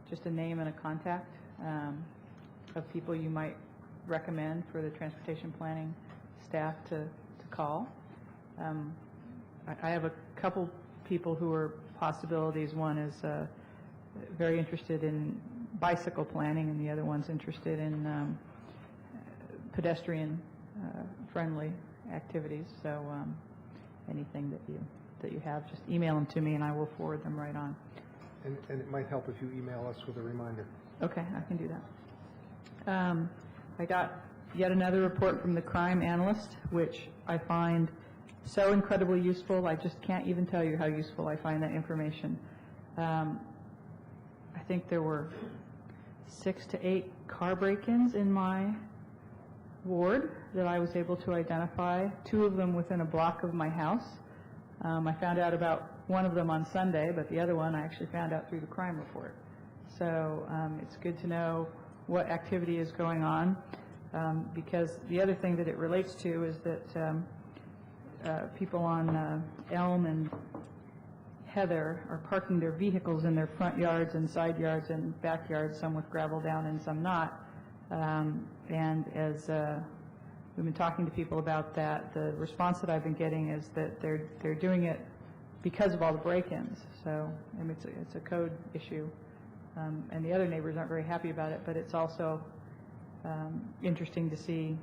just a name and a contact of people you might recommend for the transportation planning staff to call. I have a couple people who are possibilities. One is very interested in bicycle planning, and the other one's interested in pedestrian friendly activities. So anything that you have, just email them to me and I will forward them right on. And it might help if you email us with a reminder. Okay, I can do that. I got yet another report from the crime analyst, which I find so incredibly useful. I just can't even tell you how useful I find that information. I think there were 6 to 8 car break-ins in my ward that I was able to identify, 2 of them within a block of my house. I found out about one of them on Sunday, but the other one I actually found out through the crime report. So it's good to know what activity is going on. because the other thing that it relates to is that people on Elm and Heather are parking their vehicles in their front yards and side yards and backyards, some with gravel down and some not. And as we've been talking to people about that, the response that I've been getting is that they're doing it because of all the break-ins. So I mean, it's a code issue, and the other neighbors aren't very happy about it. But it's also interesting to see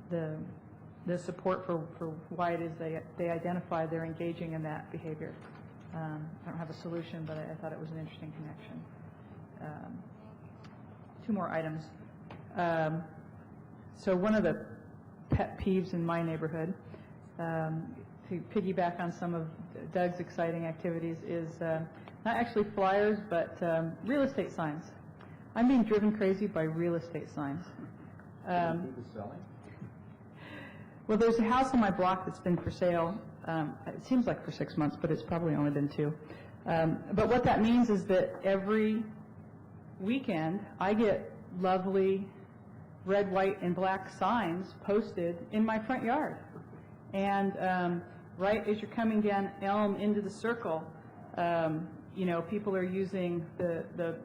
the support for why it is they identify they're engaging in that behavior. I don't have a solution, but I thought it was an interesting connection. Two more items. So one of the pet peeves in my neighborhood, to piggyback on some of Doug's exciting activities, is not actually flyers, but real estate signs. I'm being driven crazy by real estate signs. Well, there's a house on my block that's been for sale. It seems like for 6 months, but it's probably only been 2. But what that means is that every weekend I get lovely red, white, and black signs posted in my front yard. And right as you're coming down Elm into the circle, you know, people are using the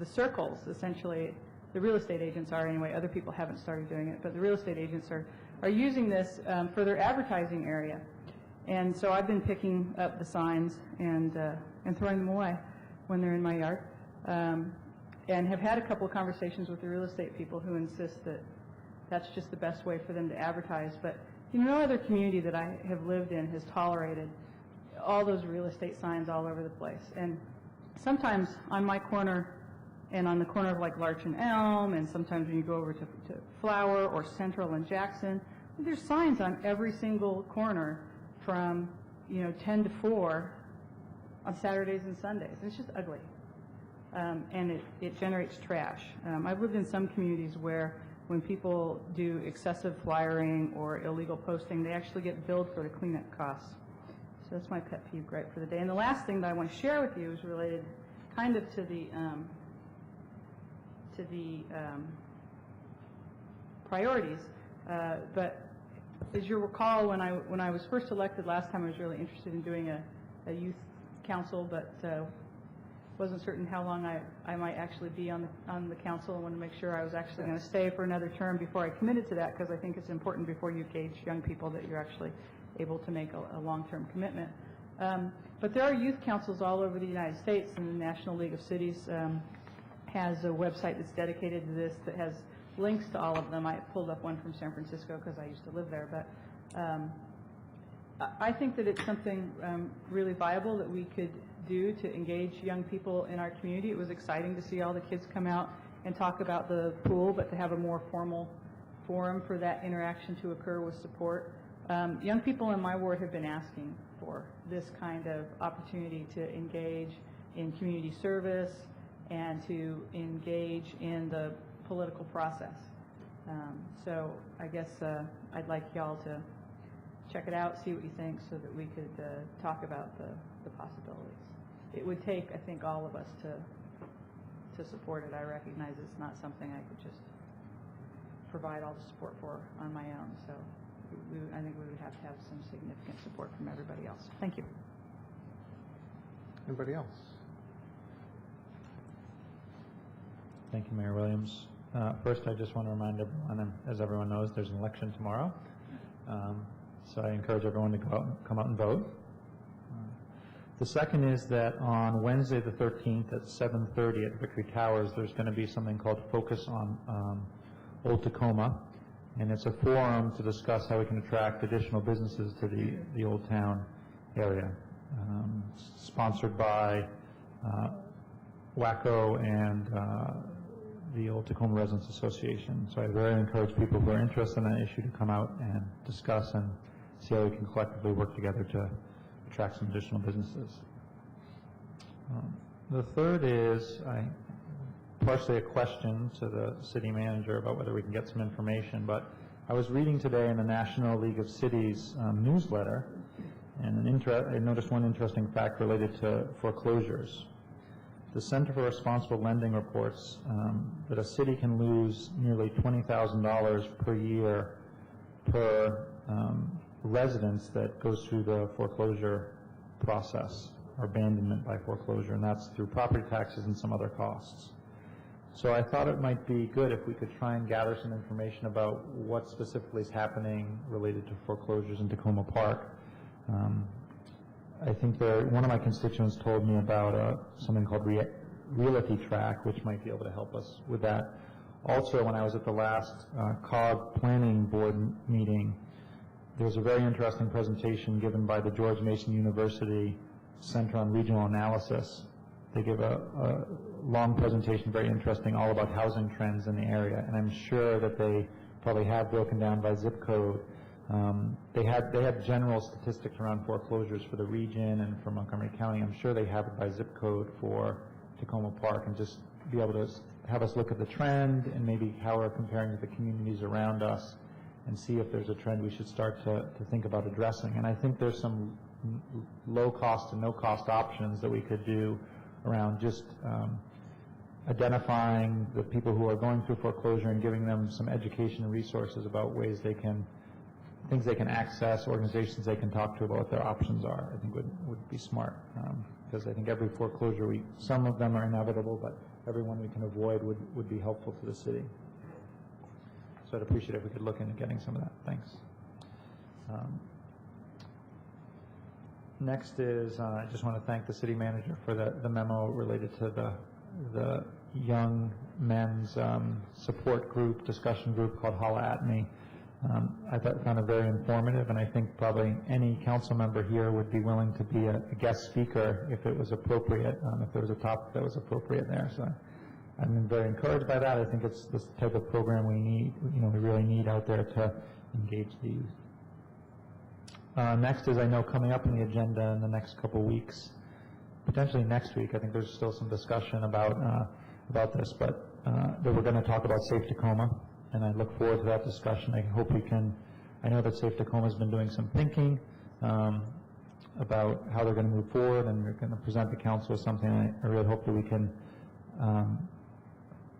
circles, essentially. The real estate agents are anyway. Other people haven't started doing it, but the real estate agents are using this for their advertising area. And so I've been picking up the signs and throwing them away when they're in my yard. And have had a couple of conversations with the real estate people who insist that that's just the best way for them to advertise. But you know, no other community that I have lived in has tolerated all those real estate signs all over the place. And sometimes on my corner and on the corner of like Larch and Elm, and sometimes when you go over to Flower or Central and Jackson, there's signs on every single corner from, you know, 10 to 4 on Saturdays and Sundays. And it's just ugly. And it generates trash. I've lived in some communities where when people do excessive flyering or illegal posting, they actually get billed for the cleanup costs. So that's my pet peeve gripe for the day. And the last thing that I want to share with you is related kind of to the priorities. But as you recall, when I was first elected last time, I was really interested in doing a youth council, but wasn't certain how long I might actually be on the council. I wanted to make sure I was actually going to stay for another term before I committed to that, because I think it's important before you gauge young people that you're actually able to make a long-term commitment. But there are youth councils all over the United States, and the National League of Cities has a website that's dedicated to this that has links to all of them. I pulled up one from San Francisco because I used to live there, but I think that it's something really viable that we could do to engage young people in our community. It was exciting to see all the kids come out and talk about the pool, but to have a more formal forum for that interaction to occur with support. Young people in my ward have been asking for this kind of opportunity to engage in community service and to engage in the political process. So I guess I'd like y'all to check it out, see what you think, so that we could talk about the possibilities. It would take, I think, all of us to support it. I recognize it's not something I could just provide all the support for on my own. So I think we would have to have some significant support from everybody else. Thank you. Anybody else? Thank you, Mayor Williams. First, I just want to remind everyone, as everyone knows, there's an election tomorrow. So I encourage everyone to come out and vote. The second is that on Wednesday the 13th at 7:30 at Victory Towers, there's going to be something called Focus on Old Tacoma, and it's a forum to discuss how we can attract additional businesses to the Old Town area. Sponsored by WACO and the Old Tacoma Residents Association. So I very encourage people who are interested in that issue to come out and discuss and see how we can collectively work together to attract some additional businesses. The third is partially a question to the city manager about whether we can get some information, but I was reading today in the National League of Cities newsletter, and I noticed one interesting fact related to foreclosures. the Center for Responsible Lending reports that a city can lose nearly $20,000 per year per residence that goes through the foreclosure process or abandonment by foreclosure, and that's through property taxes and some other costs. So I thought it might be good if we could try and gather some information about what specifically is happening related to foreclosures in Tacoma Park. I think one of my constituents told me about something called Realty Track, which might be able to help us with that. Also, when I was at the last COG Planning Board meeting, there was a very interesting presentation given by the George Mason University Center on Regional Analysis. They gave a long presentation, very interesting, all about housing trends in the area, and I'm sure that they probably have broken down by zip code. They had general statistics around foreclosures for the region and for Montgomery County. I'm sure they have it by zip code for Tacoma Park, and just be able to have us look at the trend and maybe how we're comparing to the communities around us and see if there's a trend we should start to think about addressing. And I think there's some low-cost and no-cost options that we could do around just identifying the people who are going through foreclosure and giving them some education and resources about ways they can, things they can access, organizations they can talk to about what their options are. I think would be smart, because I think every foreclosure, some of them are inevitable, but every one we can avoid would be helpful to the city. So I'd appreciate if we could look into getting some of that. Thanks. Next is, I just want to thank the city manager for the memo related to the young men's support group, discussion group called Holla At Me. I found it very informative, and I think probably any council member here would be willing to be a guest speaker if it was appropriate, if there was a topic that was appropriate there. So I'm very encouraged by that. I think it's this type of program we need, we really need out there to engage the youth. Next is, I know coming up in the agenda in the next couple weeks, potentially next week, I think there's still some discussion about this, but that we're going to talk about Safe Tacoma, and I look forward to that discussion. I hope we can, I know that Safe Tacoma has been doing some thinking about how they're going to move forward, and they're going to present the council with something. I really hope that we can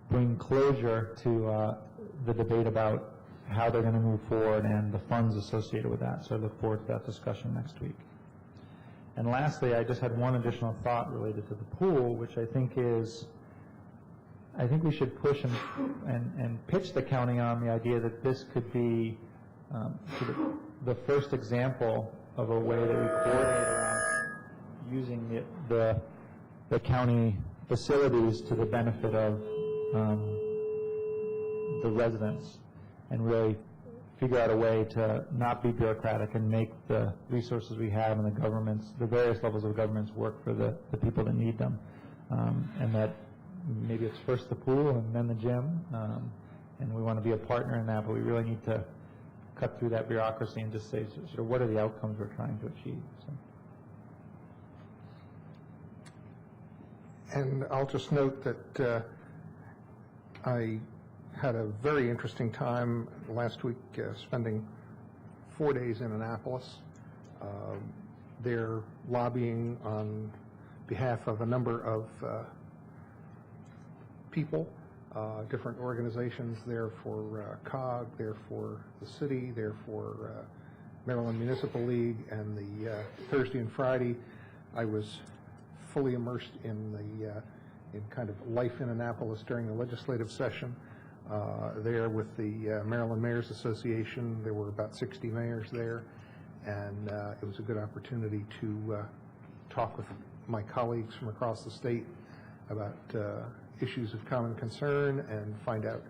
bring closure to the debate about how they're going to move forward and the funds associated with that. So I look forward to that discussion next week. And lastly, I just had one additional thought related to the pool, which I think we should push and pitch the county on the idea that this could be sort of the first example of a way that we coordinate around using the county facilities to the benefit of the residents, and really figure out a way to not be bureaucratic and make the resources we have and the various levels of governments work for the people that need them. And that maybe it's first the pool and then the gym, and we want to be a partner in that, but we really need to cut through that bureaucracy and just say sort of what are the outcomes we're trying to achieve. So. And I'll just note that I had a very interesting time last week spending 4 days in Annapolis. They're lobbying on behalf of a number of people, different organizations. They're for COG, they're for the city, they're for Maryland Municipal League, and the Thursday and Friday I was fully immersed in in kind of life in Annapolis during the legislative session. There with the Maryland Mayors Association. There were about 60 mayors there, and it was a good opportunity to talk with my colleagues from across the state about issues of common concern and find out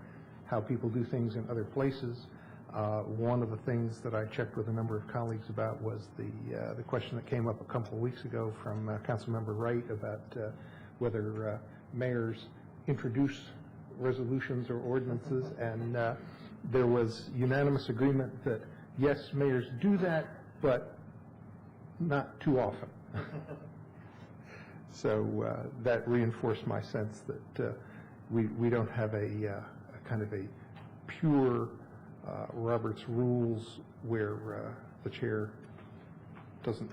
how people do things in other places. One of the things that I checked with a number of colleagues about was the question that came up a couple of weeks ago from Councilmember Wright about whether mayors introduce resolutions or ordinances, and there was unanimous agreement that yes, mayors do that, but not too often. So that reinforced my sense that we don't have a kind of a pure Robert's rules where the chair doesn't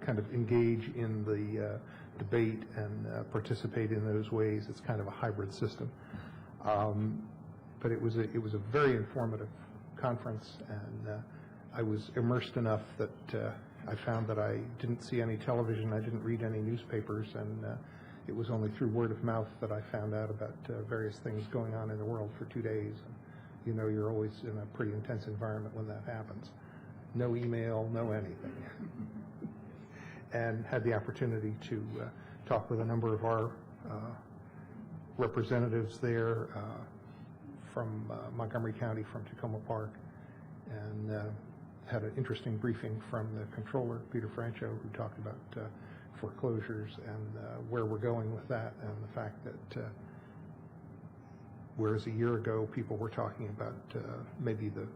kind of engage in the debate and participate in those ways. It's kind of a hybrid system. But it was a very informative conference, and I was immersed enough that I found that I didn't see any television, I didn't read any newspapers, and it was only through word of mouth that I found out about various things going on in the world for 2 days. And, you know, you're always in a pretty intense environment when that happens. No email, no anything. And had the opportunity to talk with a number of our representatives there from Montgomery County, from Tacoma Park, and had an interesting briefing from the controller, Peter Francho, who talked about foreclosures and where we're going with that, and the fact that whereas a year ago people were talking about maybe the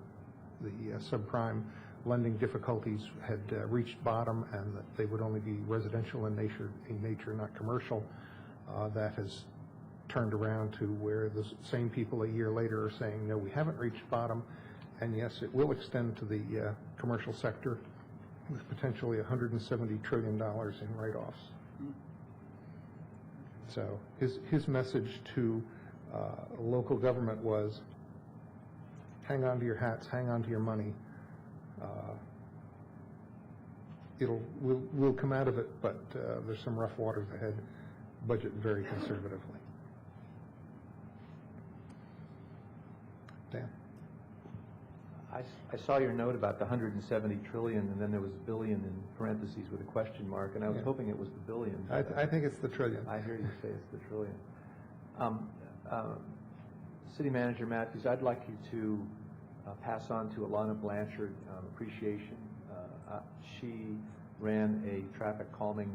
subprime lending difficulties had reached bottom and that they would only be residential in nature, not commercial, that has turned around to where the same people a year later are saying, no, we haven't reached bottom, and yes, it will extend to the commercial sector with potentially $170 trillion in write-offs. So his message to local government was, hang on to your hats, hang on to your money. We'll come out of it, but there's some rough waters ahead. Budget very conservatively. Dan? I saw your note about the 170 trillion, and then there was billion in parentheses with a question mark, and I was hoping it was the billion. I think it's the trillion. I hear you say it's the trillion. City Manager Matthews, I'd like you to pass on to Alana Blanchard appreciation. She ran a traffic calming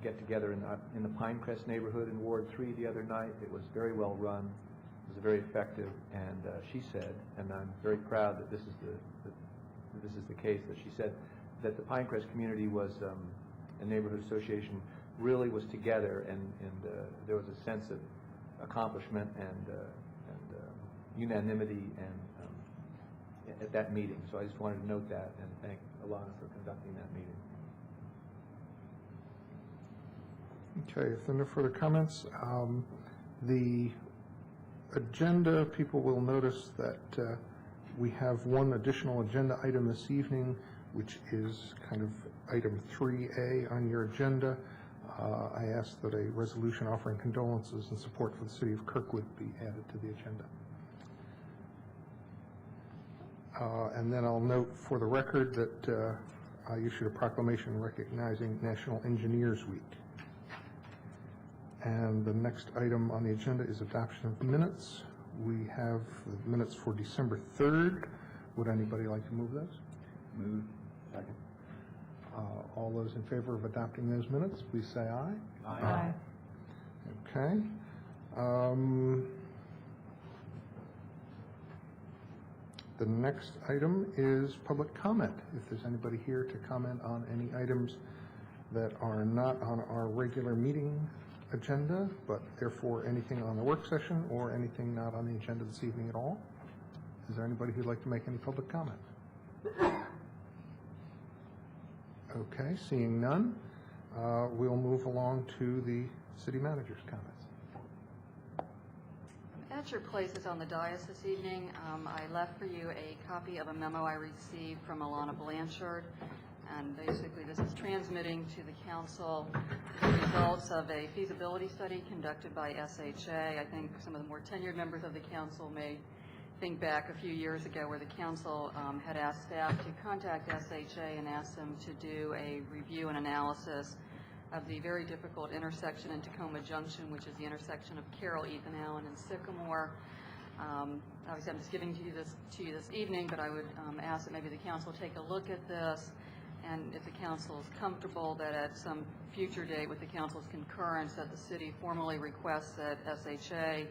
get-together in the Pinecrest neighborhood in Ward 3 the other night. It was very well run. It was very effective, and she said, and I'm very proud that this is the case, that she said that the Pinecrest community was a neighborhood association really was together, and there was a sense of accomplishment and unanimity and at that meeting. So I just wanted to note that and thank Alana for conducting that meeting. Okay, if there are no further comments, the agenda, people will notice that we have one additional agenda item this evening, which is kind of item 3A on your agenda. I ask that a resolution offering condolences and support for the city of Kirkwood be added to the agenda. And then I'll note for the record that I issued a proclamation recognizing National Engineers Week. And the next item on the agenda is adoption of minutes. We have the minutes for December 3rd. Would anybody like to move those? Move. Second. All those in favor of adopting those minutes, please say aye. Aye. Okay. The next item is public comment. If there's anybody here to comment on any items that are not on our regular meeting agenda, but therefore anything on the work session or anything not on the agenda this evening at all, is there anybody who'd like to make any public comment? Okay, seeing none, we'll move along to the city manager's comments. At your places on the dais this evening, I left for you a copy of a memo I received from Alana Blanchard, and basically this is transmitting to the council the results of a feasibility study conducted by SHA. I think some of the more tenured members of the council may think back a few years ago where the council had asked staff to contact SHA and ask them to do a review and analysis of the very difficult intersection in Tacoma Junction, which is the intersection of Carroll, Ethan Allen, and Sycamore. Obviously, I'm just giving to you this evening, but I would ask that maybe the council take a look at this, and if the council is comfortable that at some future date with the council's concurrence that the city formally requests that SHA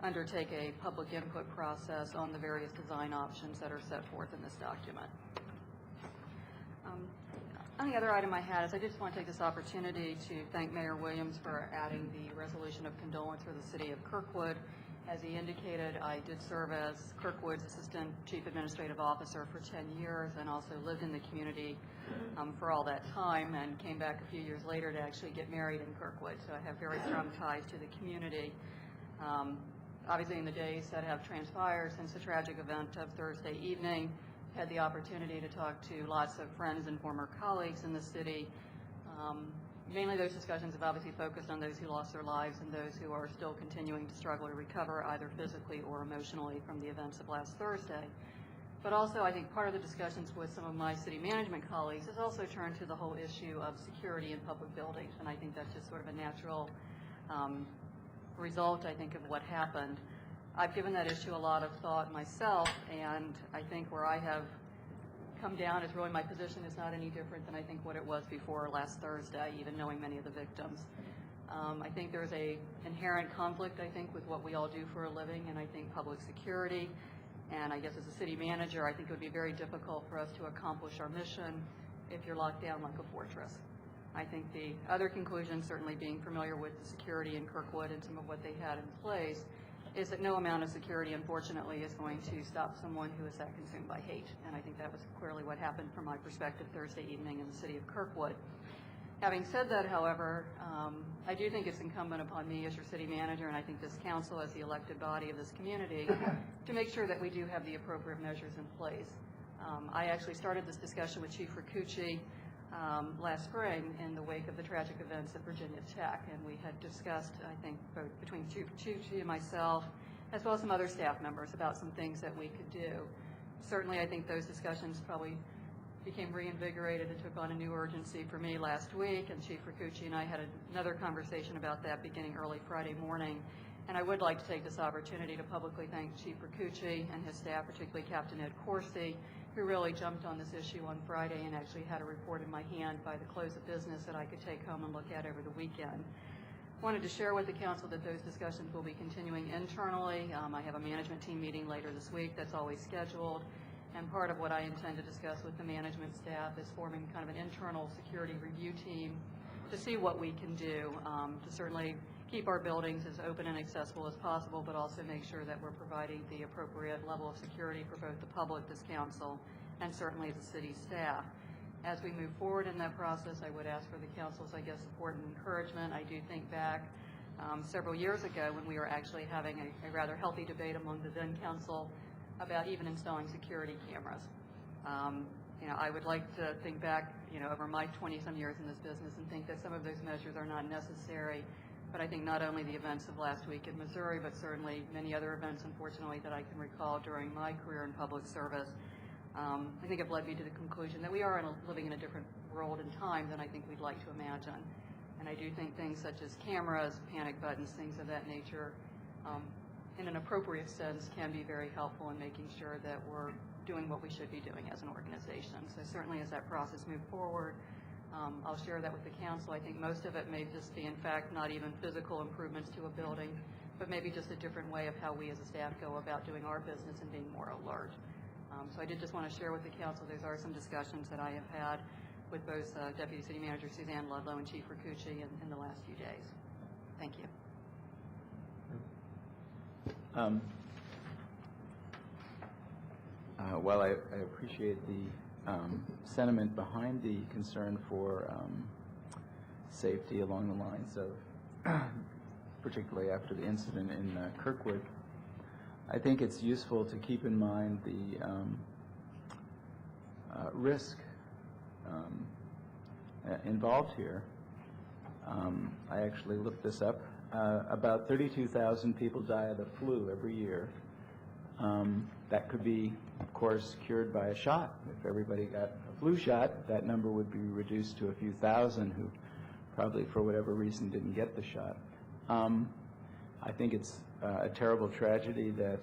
undertake a public input process on the various design options that are set forth in this document. The other item I had is I just want to take this opportunity to thank Mayor Williams for adding the resolution of condolence for the city of Kirkwood As he indicated, I did serve as Kirkwood's Assistant Chief Administrative Officer for 10 years and also lived in the community for all that time and came back a few years later to actually get married in Kirkwood. So I have very strong ties to the community. Obviously, in the days that have transpired since the tragic event of Thursday evening, had the opportunity to talk to lots of friends and former colleagues in the city. Mainly those discussions have obviously focused on those who lost their lives and those who are still continuing to struggle to recover either physically or emotionally from the events of last Thursday. But also I think part of the discussions with some of my city management colleagues has also turned to the whole issue of security in public buildings, and I think that's just sort of a natural result, I think, of what happened. I've given that issue a lot of thought myself, and I think where I have come down is really my position is not any different than I think what it was before last Thursday, even knowing many of the victims. I think there's a inherent conflict, I think, with what we all do for a living, and I think public security, and I guess as a city manager, I think it would be very difficult for us to accomplish our mission if you're locked down like a fortress. I think the other conclusion, certainly being familiar with the security in Kirkwood and some of what they had in place, is that no amount of security, unfortunately, is going to stop someone who is that consumed by hate. And I think that was clearly what happened from my perspective Thursday evening in the city of Kirkwood. Having said that, however, I do think it's incumbent upon me as your city manager, and I think this council as the elected body of this community, to make sure that we do have the appropriate measures in place. I actually started this discussion with Chief Ricucci last spring in the wake of the tragic events at Virginia Tech, and we had discussed, I think, both between Chief Ricucci and myself, as well as some other staff members, about some things that we could do. Certainly, I think those discussions probably became reinvigorated and took on a new urgency for me last week, and Chief Ricucci and I had another conversation about that beginning early Friday morning. And I would like to take this opportunity to publicly thank Chief Ricucci and his staff, particularly Captain Ed Corsi, who really jumped on this issue on Friday and actually had a report in my hand by the close of business that I could take home and look at over the weekend. Wanted to share with the council that those discussions will be continuing internally. I have a management team meeting later this week that's always scheduled, and part of what I intend to discuss with the management staff is forming kind of an internal security review team to see what we can do to certainly keep our buildings as open and accessible as possible, but also make sure that we're providing the appropriate level of security for both the public, this council, and certainly the city staff. As we move forward in that process, I would ask for the council's, I guess, support and encouragement. I do think back several years ago when we were actually having a rather healthy debate among the then council about even installing security cameras. I would like to think back, over my 20-some years in this business and think that some of those measures are not necessary. But I think not only the events of last week in Missouri, but certainly many other events, unfortunately, that I can recall during my career in public service, I think have led me to the conclusion that we are living in a different world and time than I think we'd like to imagine. And I do think things such as cameras, panic buttons, things of that nature, in an appropriate sense, can be very helpful in making sure that we're doing what we should be doing as an organization. So certainly as that process moves forward, I'll share that with the council. I think most of it may just be, in fact, not even physical improvements to a building, but maybe just a different way of how we as a staff go about doing our business and being more alert. So I did just want to share with the council, those are some discussions that I have had with both Deputy City Manager Suzanne Ludlow and Chief Ricucci in the last few days. Thank you. Well, I appreciate the sentiment behind the concern for safety along the lines of, particularly after the incident in Kirkwood. I think it's useful to keep in mind the risk involved here. I actually looked this up. About 32,000 people die of the flu every year. That could be, of course, cured by a shot. If everybody got a flu shot, that number would be reduced to a few thousand who probably, for whatever reason, didn't get the shot. I think it's a terrible tragedy that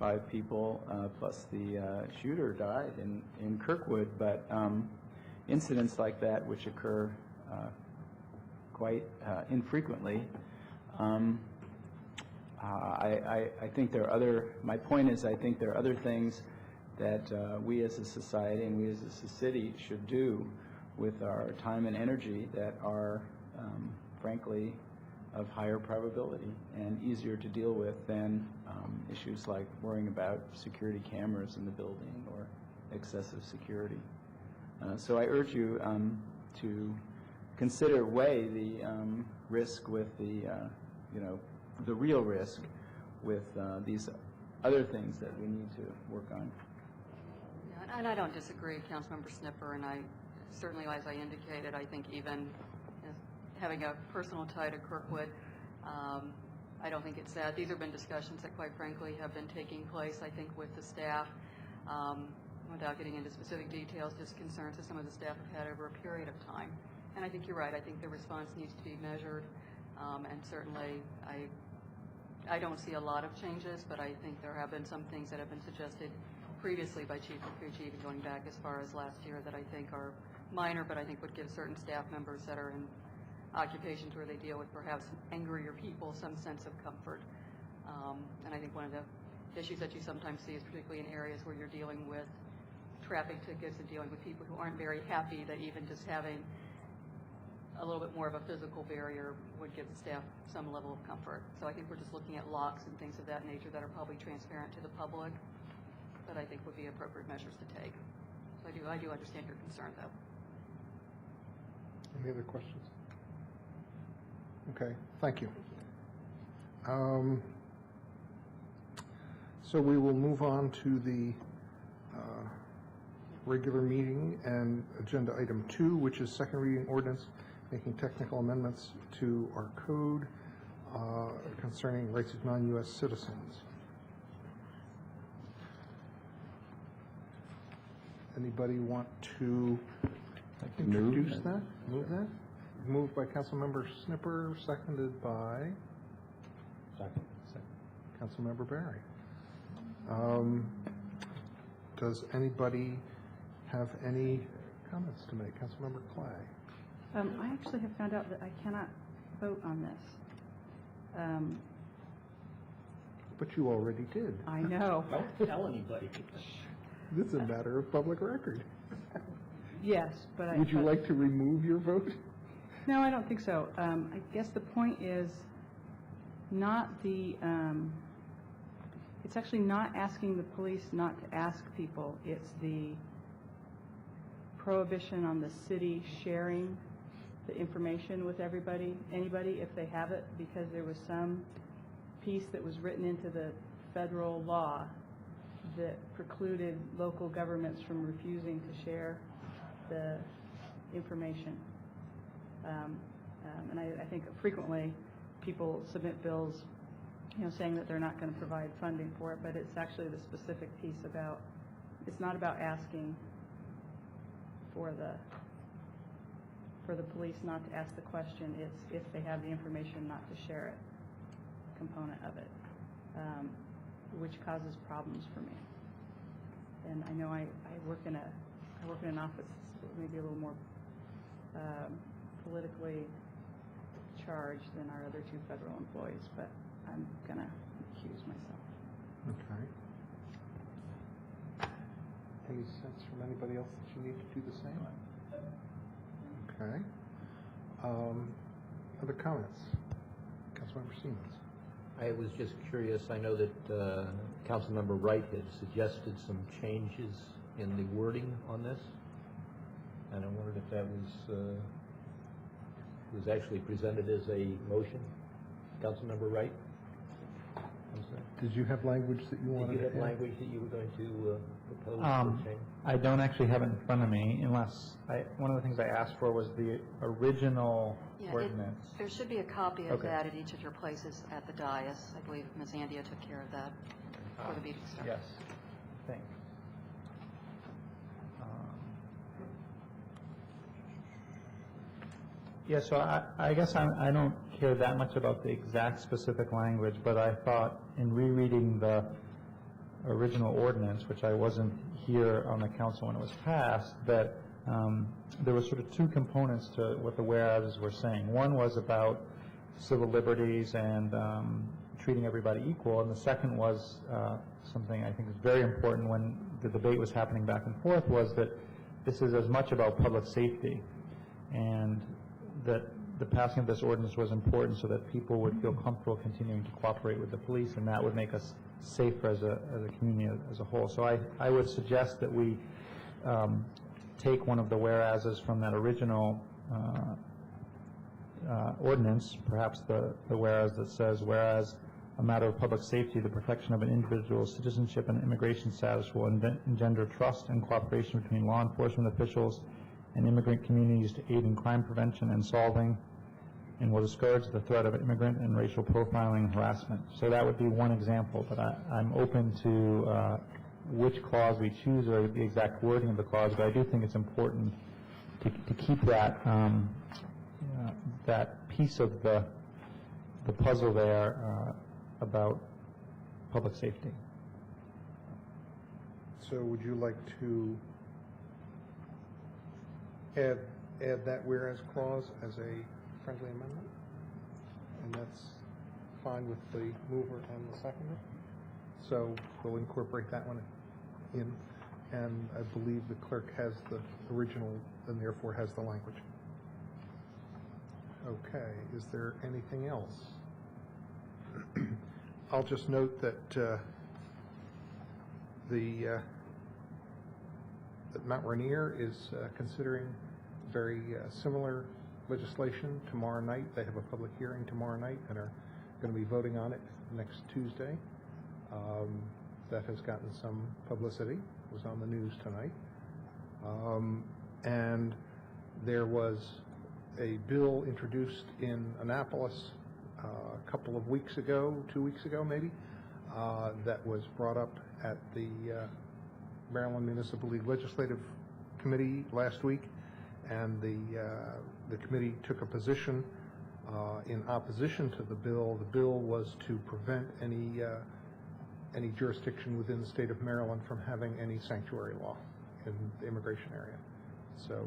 5 people plus the shooter died in Kirkwood, but incidents like that, which occur quite infrequently, I think there are other, my point is I think there are other things that we as a society and we as a city should do with our time and energy that are, frankly, of higher probability and easier to deal with than issues like worrying about security cameras in the building or excessive security. So I urge you to weigh the risk with the real risk with these other things that we need to work on. Yeah, and I don't disagree, Councilmember Snipper, and I certainly, as I indicated, I think even as having a personal tie to Kirkwood, I don't think it's sad. These have been discussions that, quite frankly, have been taking place, I think, with the staff. Without getting into specific details, just concerns that some of the staff have had over a period of time. And I think you're right. I think the response needs to be measured. And certainly, I don't see a lot of changes, but I think there have been some things that have been suggested previously by Chief Kikuchi, even going back as far as last year, that I think are minor, but I think would give certain staff members that are in occupations where they deal with perhaps angrier people some sense of comfort. And I think one of the issues that you sometimes see is particularly in areas where you're dealing with traffic tickets and dealing with people who aren't very happy, that even just having a little bit more of a physical barrier would give the staff some level of comfort. So I think we're just looking at locks and things of that nature that are probably transparent to the public, but I think would be appropriate measures to take. So I do understand your concern, though. Any other questions? Okay, thank you. So we will move on to the regular meeting and agenda item 2, which is second reading ordinance making technical amendments to our code concerning rights of non-U.S. citizens. Anybody want to introduce that? Move that? Moved by Councilmember Snipper, seconded by Councilmember Barry. Does anybody have any comments to make? Councilmember Clay. I actually have found out that I cannot vote on this. But you already did. I know. Don't tell anybody. This is a matter of public record. Yes, but Would you like to remove your vote? No, I don't think so. I guess the point is not the, it's actually not asking the police not to ask people. It's the prohibition on the city sharing the information with anybody, if they have it, because there was some piece that was written into the federal law that precluded local governments from refusing to share the information. And I think frequently people submit bills, saying that they're not going to provide funding for it, but it's actually the specific piece about, it's not about asking for the police not to ask the question, it's if they have the information not to share it component of it, which causes problems for me. And I know I work in an office that's maybe a little more politically charged than our other 2 federal employees, but I'm going to accuse myself. Okay. Any sense from anybody else that you need to do the same? Okay. Other comments? Councilmember Siemens. I was just curious. I know that Councilmember Wright had suggested some changes in the wording on this, and I wondered if that was actually presented as a motion. Councilmember Wright? I'm sorry. Did you have language that you wanted to add? Did you have language that you were going to propose for change? I don't actually have it in front of me, unless one of the things I asked for was the original ordinance. There should be a copy of that at each of your places at the dais. I believe Ms. Andia took care of that before the meeting started. Yes, thanks. Yeah, so I guess I don't care that much about the exact specific language, but I thought in rereading the original ordinance, which I wasn't here on the council when it was passed, that there was sort of 2 components to what the whereases were saying. One was about civil liberties and treating everybody equal, and the second was something I think is very important when the debate was happening back and forth, was that this is as much about public safety, and that the passing of this ordinance was important so that people would feel comfortable continuing to cooperate with the police, and that would make us safer as a community as a whole. So I would suggest that we take one of the whereases from that original ordinance, perhaps the whereas that says, whereas a matter of public safety, the protection of an individual's citizenship and immigration status will engender trust and cooperation between law enforcement officials and immigrant communities to aid in crime prevention and solving, and will discourage the threat of immigrant and racial profiling and harassment. So that would be one example, but I'm open to which clause we choose or the exact wording of the clause, but I do think it's important to keep that that piece of the puzzle there about public safety. So would you like to add that whereas clause as a friendly amendment? And that's fine with the mover and the seconder? So we'll incorporate that one in, and I believe the clerk has the original and therefore has the language. Okay, is there anything else? I'll just note that that Mount Rainier is considering very similar legislation tomorrow night. They have a public hearing tomorrow night and are going to be voting on it next Tuesday. That has gotten some publicity. It was on the news tonight. And there was a bill introduced in Annapolis a couple of weeks ago, 2 weeks ago maybe, that was brought up at the Maryland Municipal League Legislative Committee last week, and the committee took a position in opposition to the bill. The bill was to prevent any jurisdiction within the state of Maryland from having any sanctuary law in the immigration area. So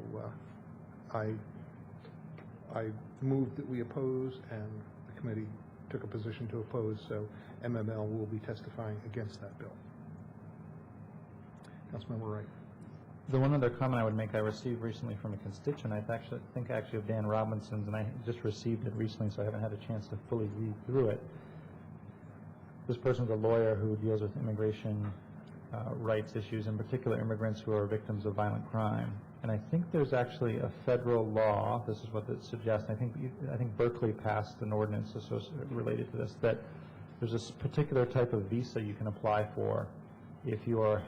I moved that we oppose, and the committee took a position to oppose, so MML will be testifying against that bill. Councilmember Wright. The one other comment I would make, I received recently from a constituent, I think actually of Dan Robinson's, and I just received it recently, so I haven't had a chance to fully read through it. This person's a lawyer who deals with immigration rights issues, in particular immigrants who are victims of violent crime. And I think there's actually a federal law, this is what it suggests, I think Berkeley passed an ordinance related to this, that there's this particular type of visa you can apply for if you are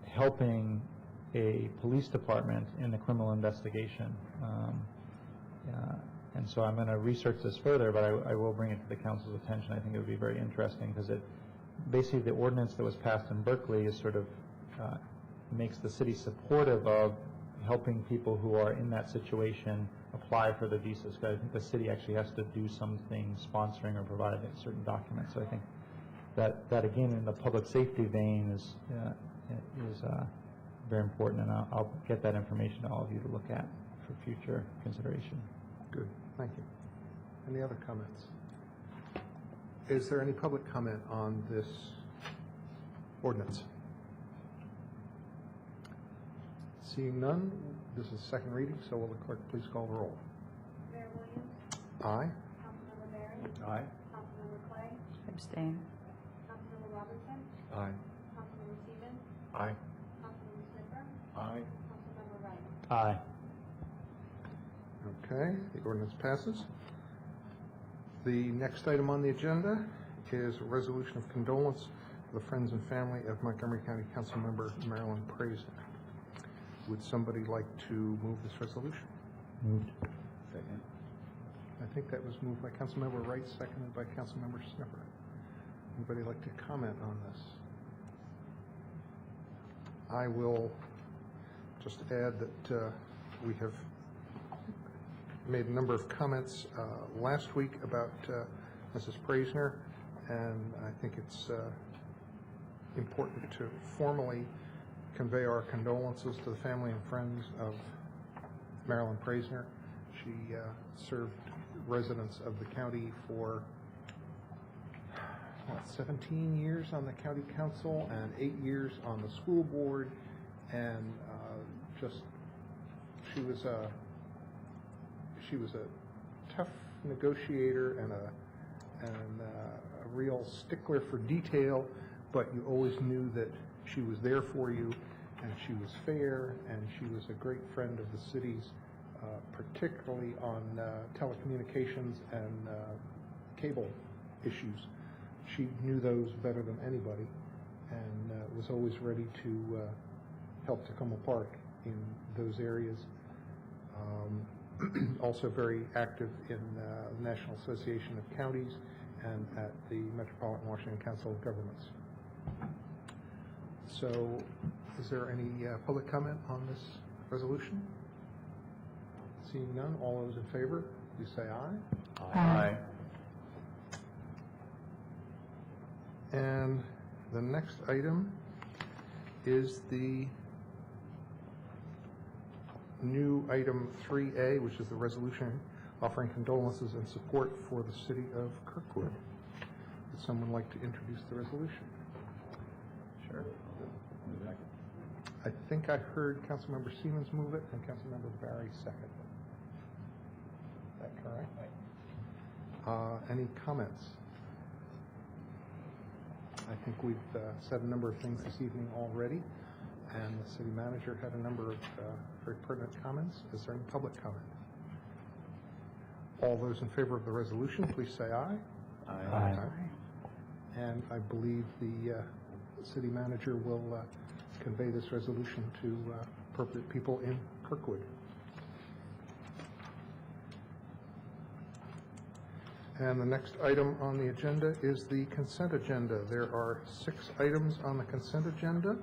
helping a police department in a criminal investigation. And so I'm going to research this further, but I will bring it to the council's attention. I think it would be very interesting because it basically the ordinance that was passed in Berkeley is sort of makes the city supportive of helping people who are in that situation apply for the visas. Because I think the city actually has to do something sponsoring or providing certain documents. So I think that again in the public safety vein is very important, and I'll get that information to all of you to look at for future consideration. Good, thank you. Any other comments? Is there any public comment on this ordinance? Seeing none, this is second reading, so will the clerk please call the roll? Mayor Williams? Aye. Councilmember Barry? Aye. Councilmember Clay? Abstain. Councilmember Robinson? Aye. Councilmember Stevens? Aye. Councilmember Sniffer? Aye. Councilmember Wright? Aye. Okay, the ordinance passes. The next item on the agenda is a resolution of condolence for the friends and family of Montgomery County Councilmember Marilyn Praisner. Would somebody like to move this resolution? Moved. Second. I think that was moved by Councilmember Wright, seconded by Councilmember Sniffer. Anybody like to comment on this? I will just add that we have made a number of comments last week about Mrs. Praisner, and I think it's important to formally convey our condolences to the family and friends of Marilyn Praisner. She served residents of the county for 17 years on the county council and 8 years on the school board, and she was a tough negotiator and a real stickler for detail, but you always knew that she was there for you, and she was fair, and she was a great friend of the city's, particularly on telecommunications and cable issues. She knew those better than anybody, and was always ready to help Tacoma Park in those areas. Also very active in the National Association of Counties and at the Metropolitan Washington Council of Governments. So, is there any public comment on this resolution? Seeing none, all those in favor, please say aye. Aye. And the next item is the new item 3A, which is the resolution offering condolences and support for the city of Kirkwood. Would someone like to introduce the resolution? Sure. I think I heard Councilmember Siemens move it and Councilmember Barry second. Is that correct? Any comments? I think we've said a number of things this evening already, and the city manager had a number of very pertinent comments. Is there any public comment? All those in favor of the resolution, please say aye. Aye. And I believe the city manager will convey this resolution to appropriate people in Kirkwood. And the next item on the agenda is the consent agenda. There are 6 items on the consent agenda.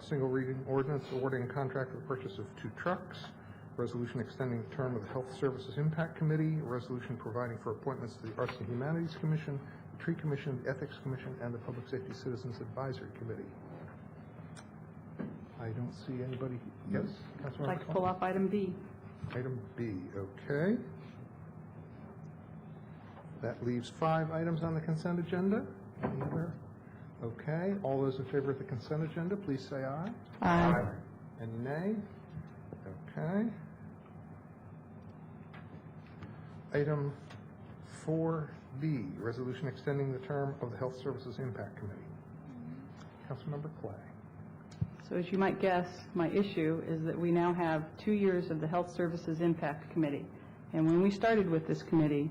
Single reading ordinance awarding a contract for the purchase of 2 trucks, resolution extending the term of the Health Services Impact Committee, a resolution providing for appointments to the Arts and Humanities Commission, the Tree Commission, the Ethics Commission, and the Public Safety Citizens Advisory Committee. I don't see anybody. Yes, Councilmember? I'd like to pull off item B. Item B, okay. That leaves 5 items on the consent agenda. Any other? Okay, all those in favor of the consent agenda, please say aye. Aye. Any nay? Okay. Item 4B, resolution extending the term of the Health Services Impact Committee. Councilmember Clay. So as you might guess, my issue is that we now have 2 years of the Health Services Impact Committee. And when we started with this committee,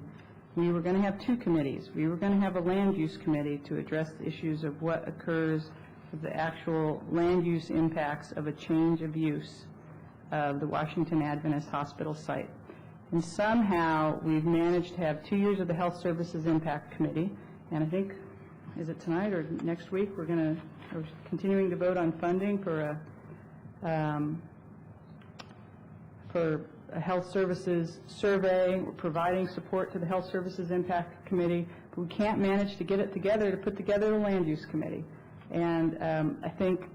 we were going to have 2 committees. We were going to have a land use committee to address the issues of what occurs with the actual land use impacts of a change of use of the Washington Adventist Hospital site. And somehow we've managed to have 2 years of the Health Services Impact Committee, and I think, is it tonight or next week, we're continuing to vote on funding for a health services survey. We're providing support to the Health Services Impact Committee, but we can't manage to get it together to put together the Land Use Committee. And I think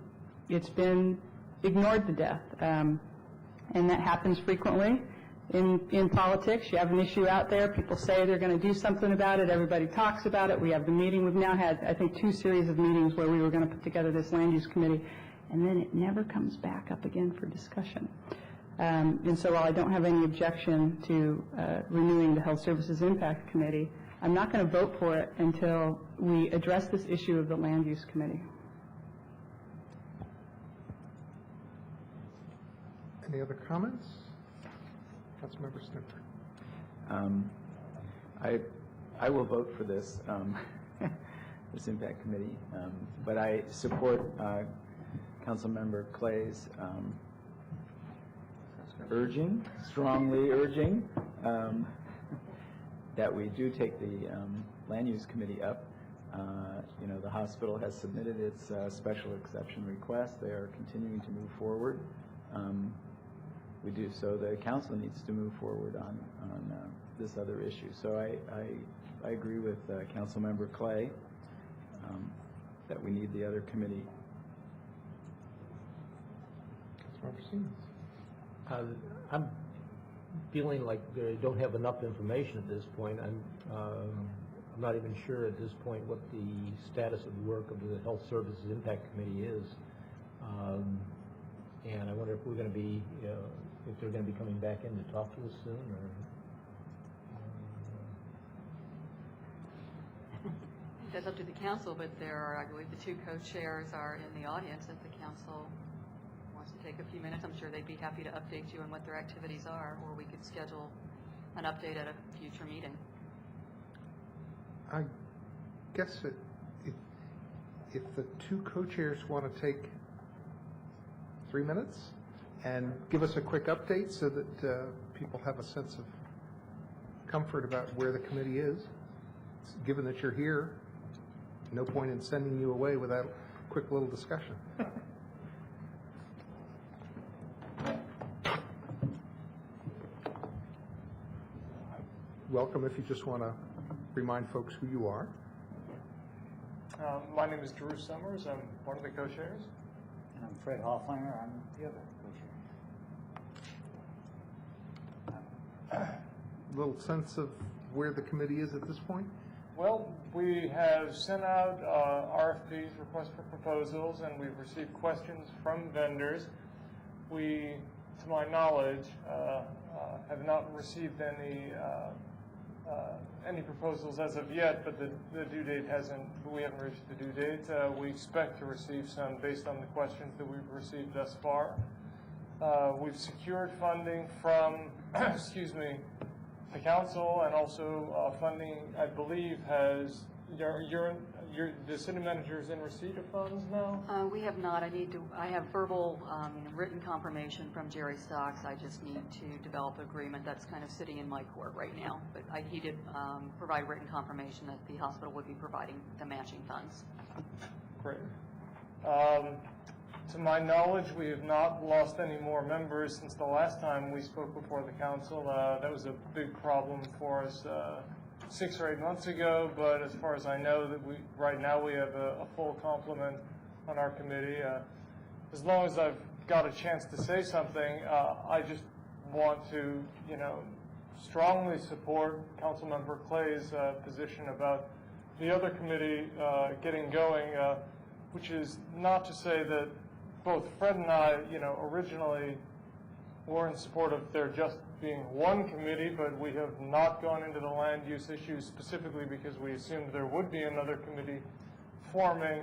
it's been ignored to death. And that happens frequently in politics. You have an issue out there, people say they're going to do something about it, everybody talks about it. We have the meeting. We've now had, I think, 2 series of meetings where we were going to put together this Land Use Committee, and then it never comes back up again for discussion. And so while I don't have any objection to renewing the Health Services Impact Committee, I'm not going to vote for it until we address this issue of the Land Use Committee. Any other comments? Councilmember Snifter. I will vote for this this Impact Committee, but I support Councilmember Clay's strongly urging that we do take the Land Use Committee up. The hospital has submitted its special exception request. They are continuing to move forward. We do so. The council needs to move forward on this other issue. So I agree with Councilmember Clay that we need the other committee. Councilmember Siemens. I'm feeling like they don't have enough information at this point. I'm not even sure at this point what the status of the work of the Health Services Impact Committee is. And I wonder if we're going to be, if they're going to be coming back in to talk to us soon, or that's up to the council, but there are, I believe, the two co-chairs are in the audience. If the council wants to take a few minutes, I'm sure they'd be happy to update you on what their activities are, or we could schedule an update at a future meeting. I guess if the two co-chairs want to take 3 minutes and give us a quick update so that people have a sense of comfort about where the committee is, given that you're here, no point in sending you away without a quick little discussion. Welcome if you just want to remind folks who you are. My name is Drew Summers. I'm one of the co-chairs. And I'm Fred Hofflanger. I'm the other co-chair. Little sense of where the committee is at this point? Well, we have sent out RFPs, requests for proposals, and we've received questions from vendors. We, to my knowledge, have not received any proposals as of yet, but the due date hasn't, we haven't reached the due date. We expect to receive some based on the questions that we've received thus far. We've secured funding from, excuse me, the council, and also funding, I believe, has, the city manager is in receipt of funds now? We have not. I have verbal written confirmation from Jerry Stocks. I just need to develop an agreement that's kind of sitting in my court right now. But he did provide written confirmation that the hospital would be providing the matching funds. Great. To my knowledge, we have not lost any more members since the last time we spoke before the council. That was a big problem for us 6 or 8 months ago, but as far as I know, that right now we have a full complement on our committee. As long as I've got a chance to say something, I just want to, strongly support Councilmember Clay's position about the other committee getting going, which is not to say that both Fred and I, originally were in support of there just being one committee, but we have not gone into the land use issues specifically because we assumed there would be another committee forming,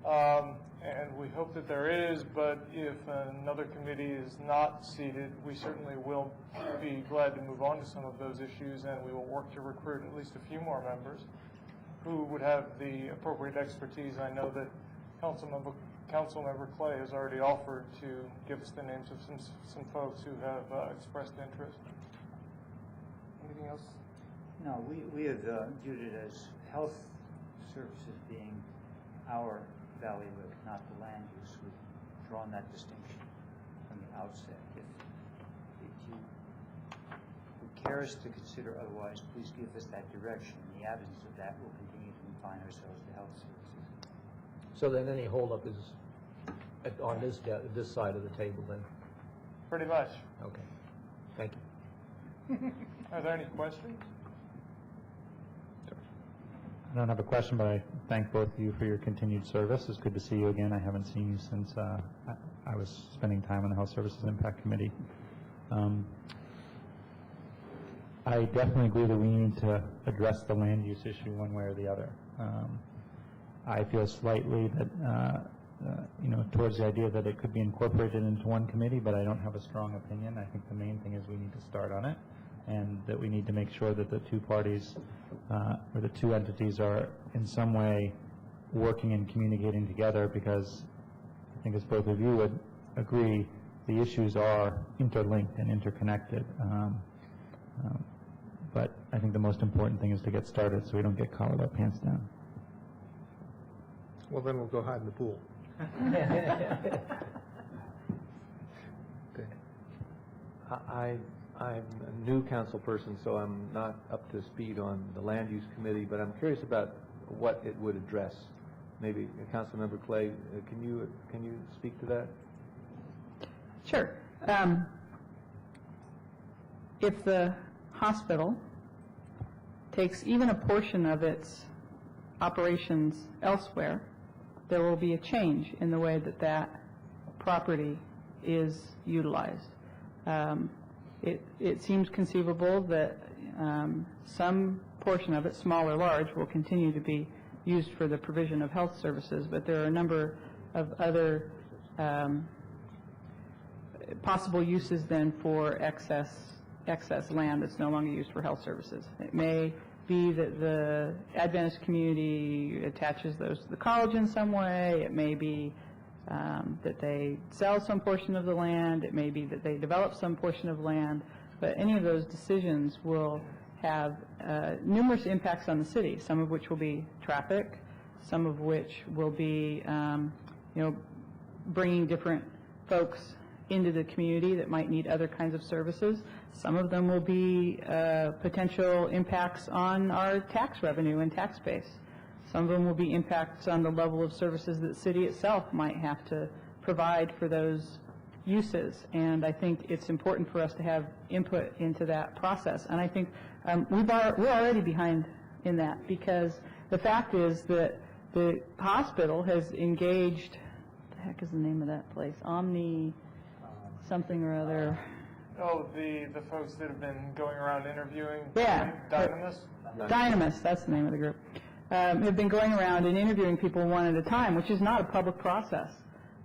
and we hope that there is, but if another committee is not seated, we certainly will be glad to move on to some of those issues, and we will work to recruit at least a few more members who would have the appropriate expertise. I know that Councilmember Clay has already offered to give us the names of some folks who have expressed interest. Anything else? No, we have viewed it as health services being our bailiwick, not the land use. We've drawn that distinction from the outset. If you would care us to consider otherwise, please give us that direction. In the absence of that, we'll continue to confine ourselves to health services. So then any holdup is on this side of the table then? Pretty much. Okay. Thank you. Are there any questions? I don't have a question, but I thank both of you for your continued service. It's good to see you again. I haven't seen you since I was spending time on the Health Services Impact Committee. I definitely agree that we need to address the land use issue one way or the other. I feel slightly that, towards the idea that it could be incorporated into one committee, but I don't have a strong opinion. I think the main thing is we need to start on it, and that we need to make sure that the two parties or the two entities are in some way working and communicating together, because I think, as both of you would agree, the issues are interlinked and interconnected. But I think the most important thing is to get started so we don't get caught with our pants down. Well, then we'll go hide in the pool. I'm a new council person, so I'm not up to speed on the land use committee, but I'm curious about what it would address. Maybe Councilmember Clay, can you speak to that? Sure. If the hospital takes even a portion of its operations elsewhere, there will be a change in the way that that property is utilized. It seems conceivable that some portion of it, small or large, will continue to be used for the provision of health services, but there are a number of other possible uses then for excess land that's no longer used for health services. It may be that the Adventist community attaches those to the college in some way. It may be that they sell some portion of the land. It may be that they develop some portion of land. But any of those decisions will have numerous impacts on the city, some of which will be traffic, some of which will be, bringing different folks into the community that might need other kinds of services. Some of them will be potential impacts on our tax revenue and tax base. Some of them will be impacts on the level of services that the city itself might have to provide for those uses. And I think it's important for us to have input into that process. And I think we're already behind in that, because the fact is that the hospital has engaged, what the heck is the name of that place? Omni something or other. Oh, the folks that have been going around interviewing? Yeah. Dynamis? Dynamis, that's the name of the group. Have been going around and interviewing people one at a time, which is not a public process.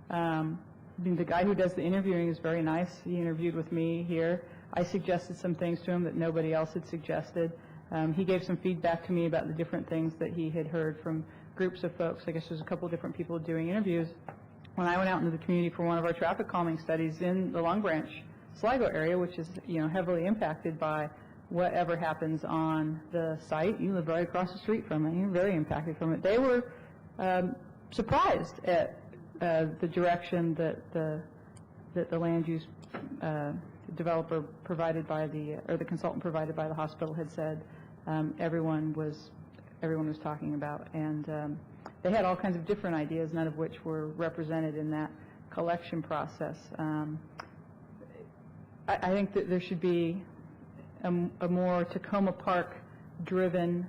The guy who does the interviewing is very nice. He interviewed with me here. I suggested some things to him that nobody else had suggested. He gave some feedback to me about the different things that he had heard from groups of folks. I guess there's a couple of different people doing interviews. When I went out into the community for one of our traffic calming studies in the Long Branch, Sligo area, which is heavily impacted by whatever happens on the site. You live right across the street from it. You're very impacted from it. They were surprised at the direction that the land use developer provided by the consultant provided by the hospital had said everyone was talking about, and they had all kinds of different ideas, none of which were represented in that collection process. I think that there should be a more Tacoma Park-driven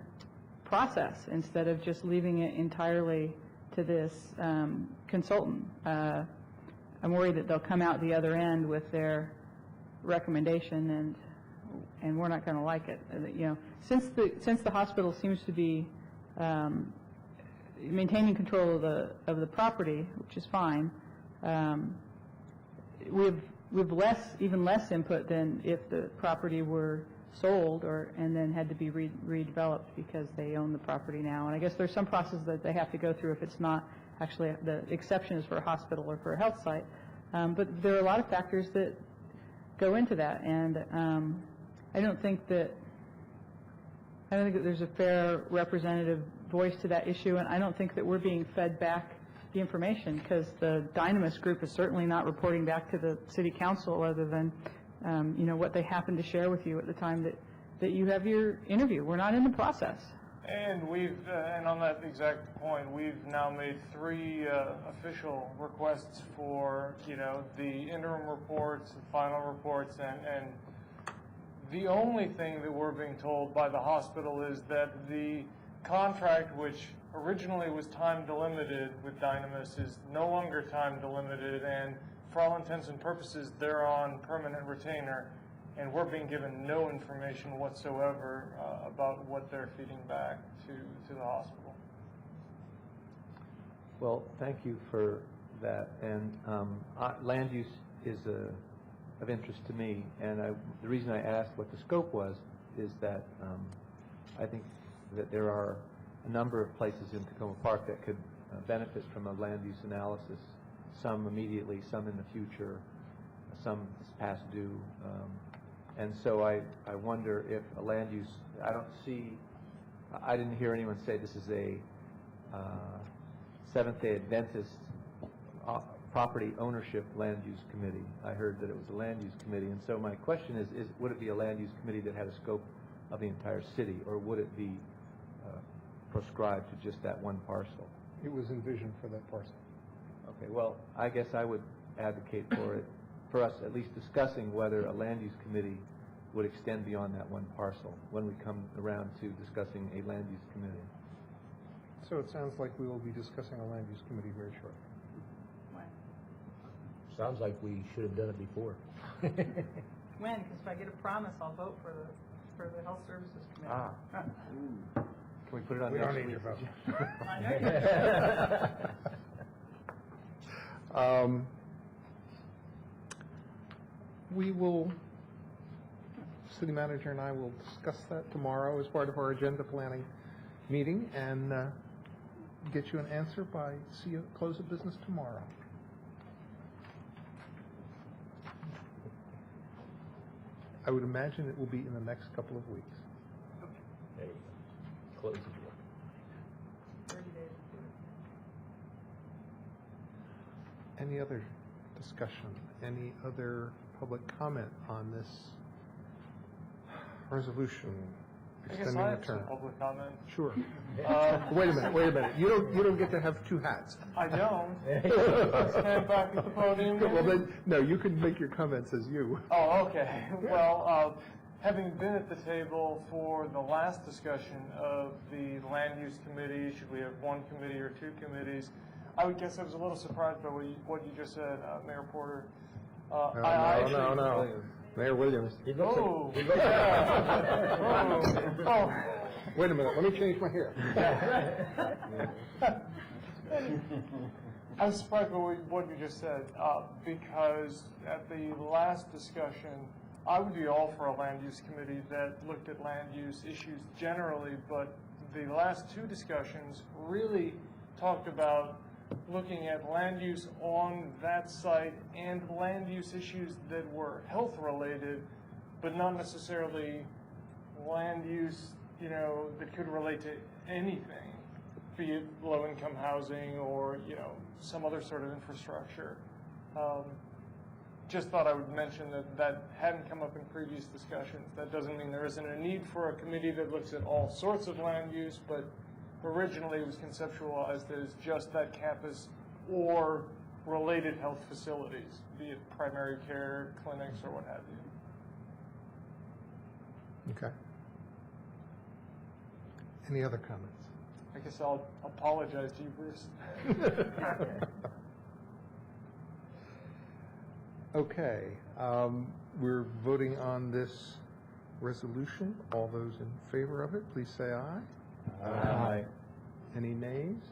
process instead of just leaving it entirely to this consultant. I'm worried that they'll come out the other end with their recommendation, and we're not going to like it. Since the hospital seems to be maintaining control of the property, which is fine, we've even less input than if the property were sold and then had to be redeveloped because they own the property now. And I guess there's some process that they have to go through if it's not actually the exception is for a hospital or for a health site. But there are a lot of factors that go into that, and I don't think that there's a fair representative voice to that issue, and I don't think that we're being fed back the information, because the Dynamis group is certainly not reporting back to the city council other than what they happen to share with you at the time that you have your interview. We're not in the process. And and on that exact point, we've now made 3 official requests for, the interim reports, the final reports, and the only thing that we're being told by the hospital is that the contract, which originally was time delimited with Dynamis, is no longer time delimited, and for all intents and purposes, they're on permanent retainer, and we're being given no information whatsoever about what they're feeding back to the hospital. Well, thank you for that. And land use is of interest to me, and the reason I asked what the scope was is that I think that there are a number of places in Tacoma Park that could benefit from a land use analysis, some immediately, some in the future, some past due. And so I wonder if a land use, I didn't hear anyone say this is a Seventh-day Adventist property ownership land use committee. I heard that it was a land use committee. And so my question is would it be a land use committee that had a scope of the entire city, or would it be proscribed to just that one parcel? It was envisioned for that parcel. Okay, well, I guess I would advocate for us at least discussing whether a land use committee would extend beyond that one parcel when we come around to discussing a land use committee. So it sounds like we will be discussing a land use committee very shortly. Sounds like we should have done it before. When? Because if I get a promise, I'll vote for the Health Services Committee. Can we put it on We next don't need week? your vote. We will, city manager and I will discuss that tomorrow as part of our agenda planning meeting and get you an answer by close of business tomorrow. I would imagine it will be in the next couple of weeks. There you go. Close the deal. Any other discussion? Any other public comment on this resolution I guess extending I the have some term? public comment. Sure. Wait a minute. You don't get to have two hats. I don't. Stand back at the podium. Well, then, no, you can make your comments as you. Oh, okay. Well, having been at the table for the last discussion of the land use committee, should we have one committee or two committees, I would guess I was a little surprised by what you just said, Mayor Porter. No. Mayor Williams. Oh. Wait a minute, let me change my hair. I was surprised by what you just said, because at the last discussion, I would be all for a land use committee that looked at land use issues generally, but the last two discussions really talked about looking at land use on that site and land use issues that were health related, but not necessarily land use, that could relate to anything, be it low-income housing or, some other sort of infrastructure. Just thought I would mention that hadn't come up in previous discussions. That doesn't mean there isn't a need for a committee that looks at all sorts of land use, but originally it was conceptualized as just that campus or related health facilities, be it primary care, clinics, or what have you. Okay. Any other comments? I guess I'll apologize to you, Bruce. Okay, we're voting on this resolution. All those in favor of it, please say aye. Aye. Any nays?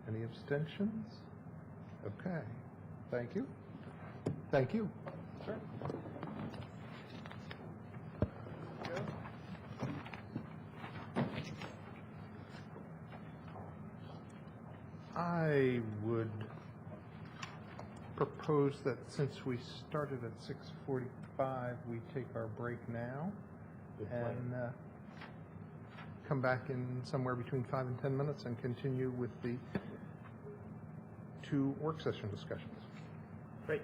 Any abstentions? Okay, thank you. Thank you. Sure. I would propose that since we started at 6:45, we take our break now and come back in somewhere between 5 and 10 minutes and continue with the two work session discussions. Great.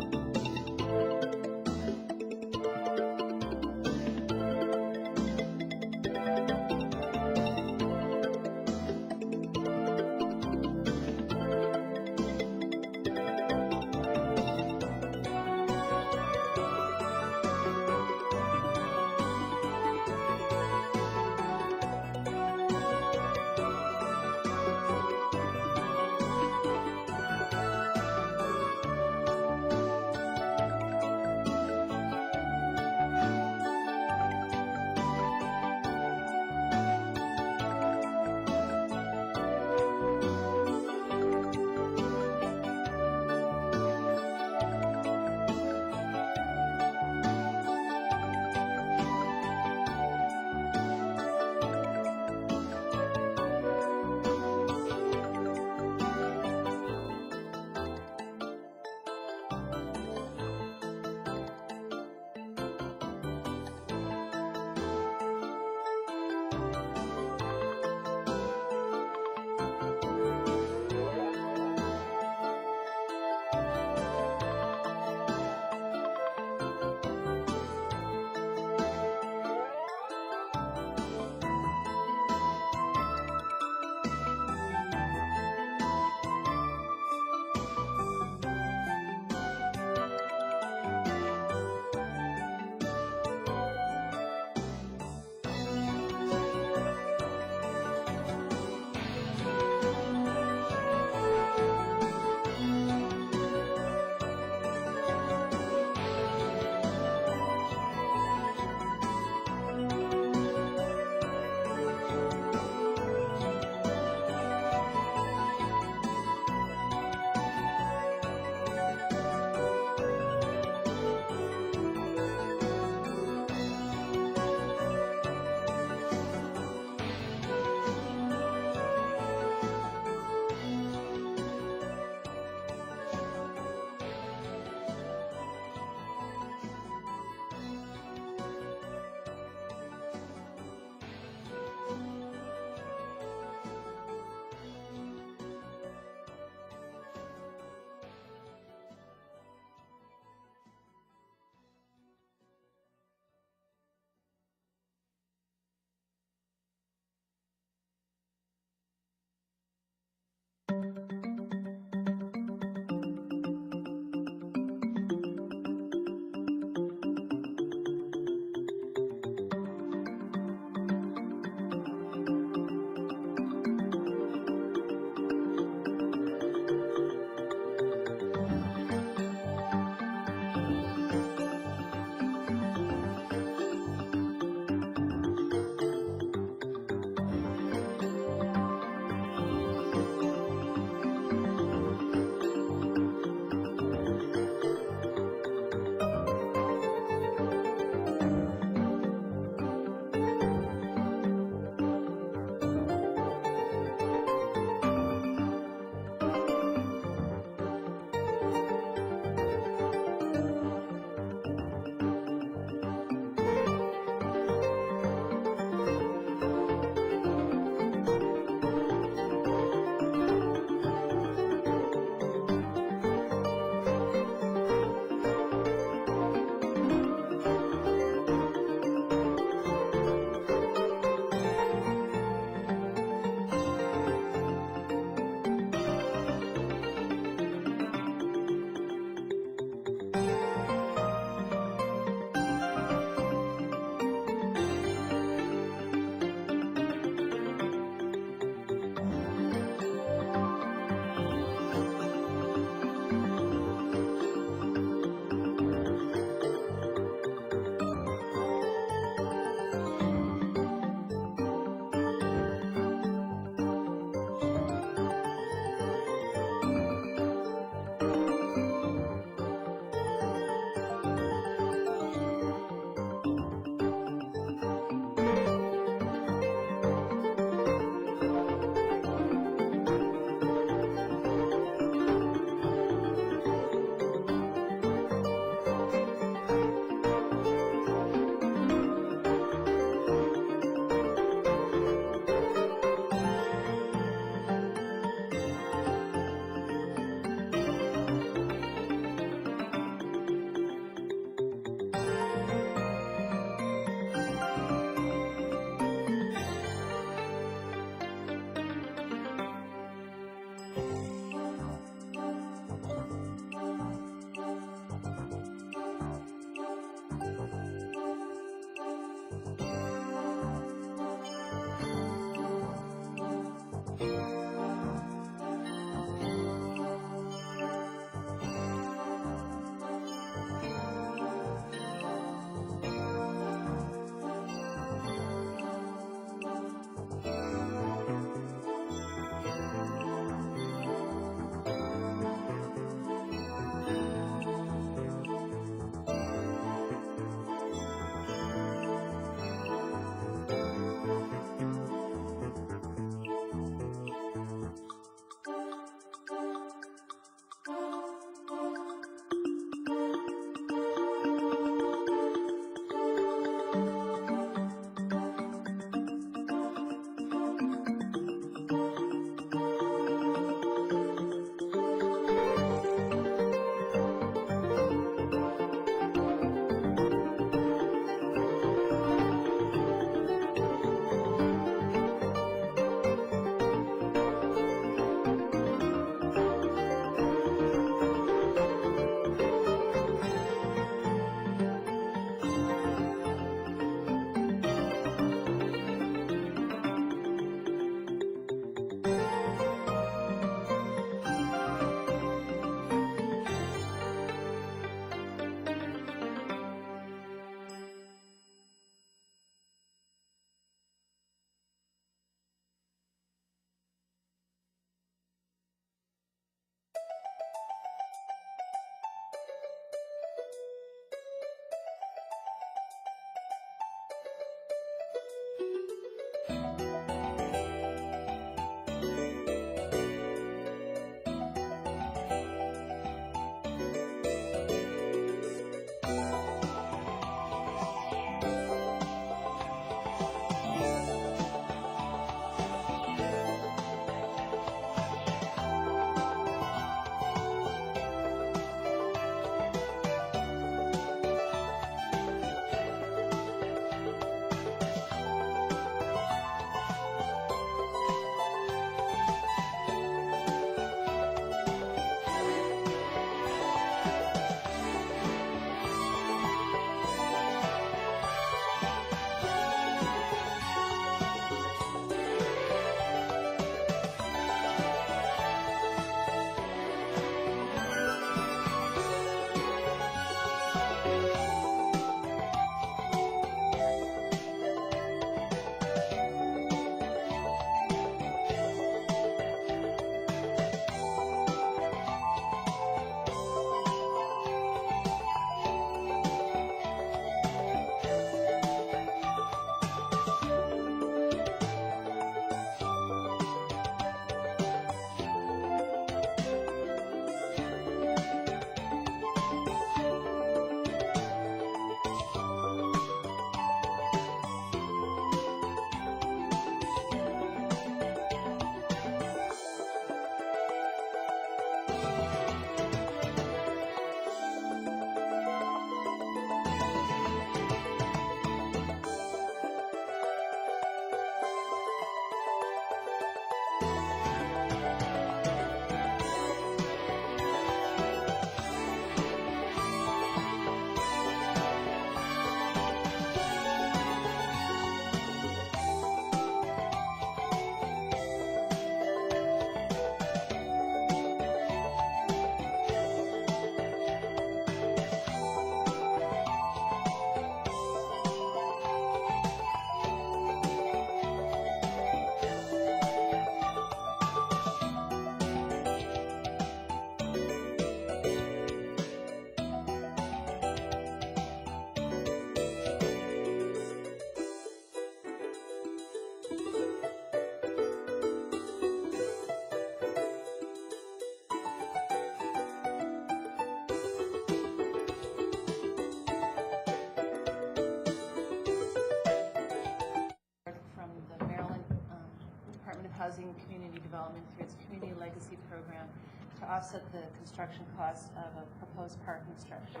offset the construction cost of a proposed parking structure.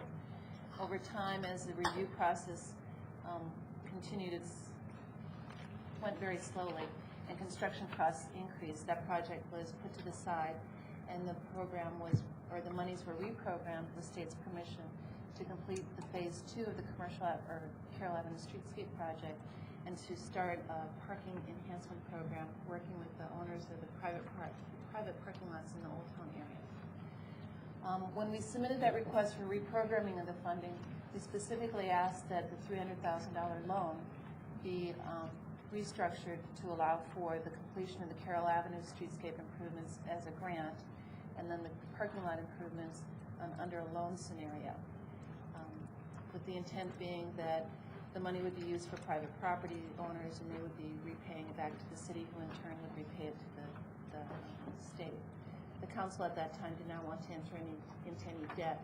Over time, as the review process continued, went very slowly, and construction costs increased. That project was put to the side, and the program was, or the monies were reprogrammed with the state's permission to complete the phase 2 of the Carroll Avenue Streetscape project, and to start a parking enhancement program working with the owners of the private parking lots in the Old Town area. When we submitted that request for reprogramming of the funding, we specifically asked that the $300,000 loan be restructured to allow for the completion of the Carroll Avenue streetscape improvements as a grant, and then the parking lot improvements under a loan scenario, with the intent being that the money would be used for private property owners, and they would be repaying it back to the city, who in turn would repay it to the state. The council at that time did not want to enter into any debt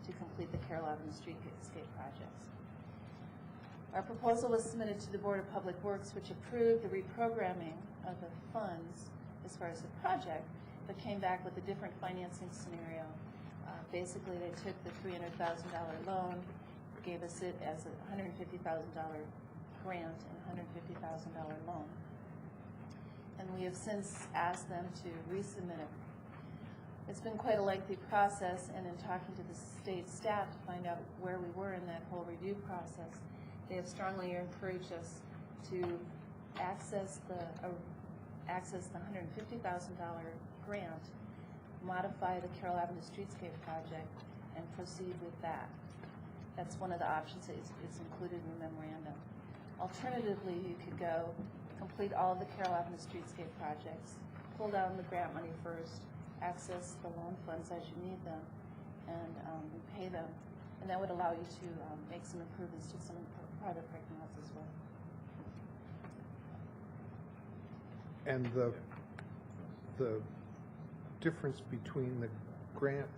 to complete the Carroll Avenue streetscape projects. Our proposal was submitted to the Board of Public Works, which approved the reprogramming of the funds as far as the project, but came back with a different financing scenario. Basically, they took the $300,000 loan, gave us it as a $150,000 grant and $150,000 loan. And we have since asked them to resubmit it. It's been quite a lengthy process, and in talking to the state staff to find out where we were in that whole review process, they have strongly encouraged us to access the $150,000 grant, modify the Carroll Avenue streetscape project, and proceed with that. That's one of the options that is included in the memorandum. Alternatively, you could go complete all of the Carroll Avenue streetscape projects, pull down the grant money first, access the loan funds as you need them, and repay them. And that would allow you to make some improvements to some private parking lots as well. And the difference between the grant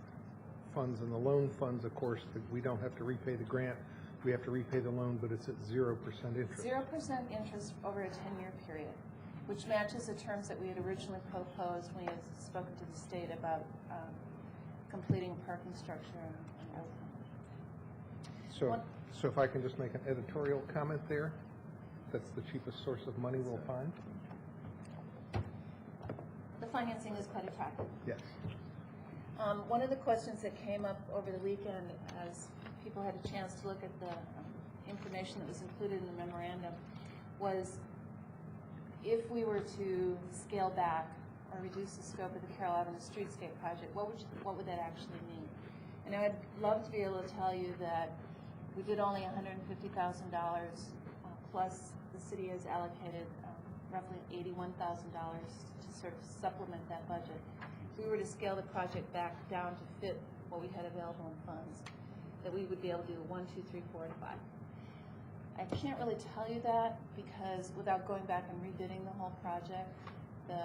funds and the loan funds, of course, that we don't have to repay the grant, we have to repay the loan, but it's at 0% interest. 0% interest over a 10-year period, which matches the terms that we had originally proposed when we had spoken to the state about completing parking structure and So if I can just make an editorial comment there, that's the cheapest source of money we'll find? the financing is quite attractive. Yes. One of the questions that came up over the weekend, as people had a chance to look at the information that was included in the memorandum, was if we were to scale back or reduce the scope of the Carroll Avenue streetscape project, what would that actually mean? And I'd love to be able to tell you that we did only $150,000, plus the city has allocated roughly $81,000 to sort of supplement that budget. If we were to scale the project back down to fit what we had available in funds, that we would be able to do 1, 2, 3, 4, and 5. I can't really tell you that because without going back and rebidding the whole project, the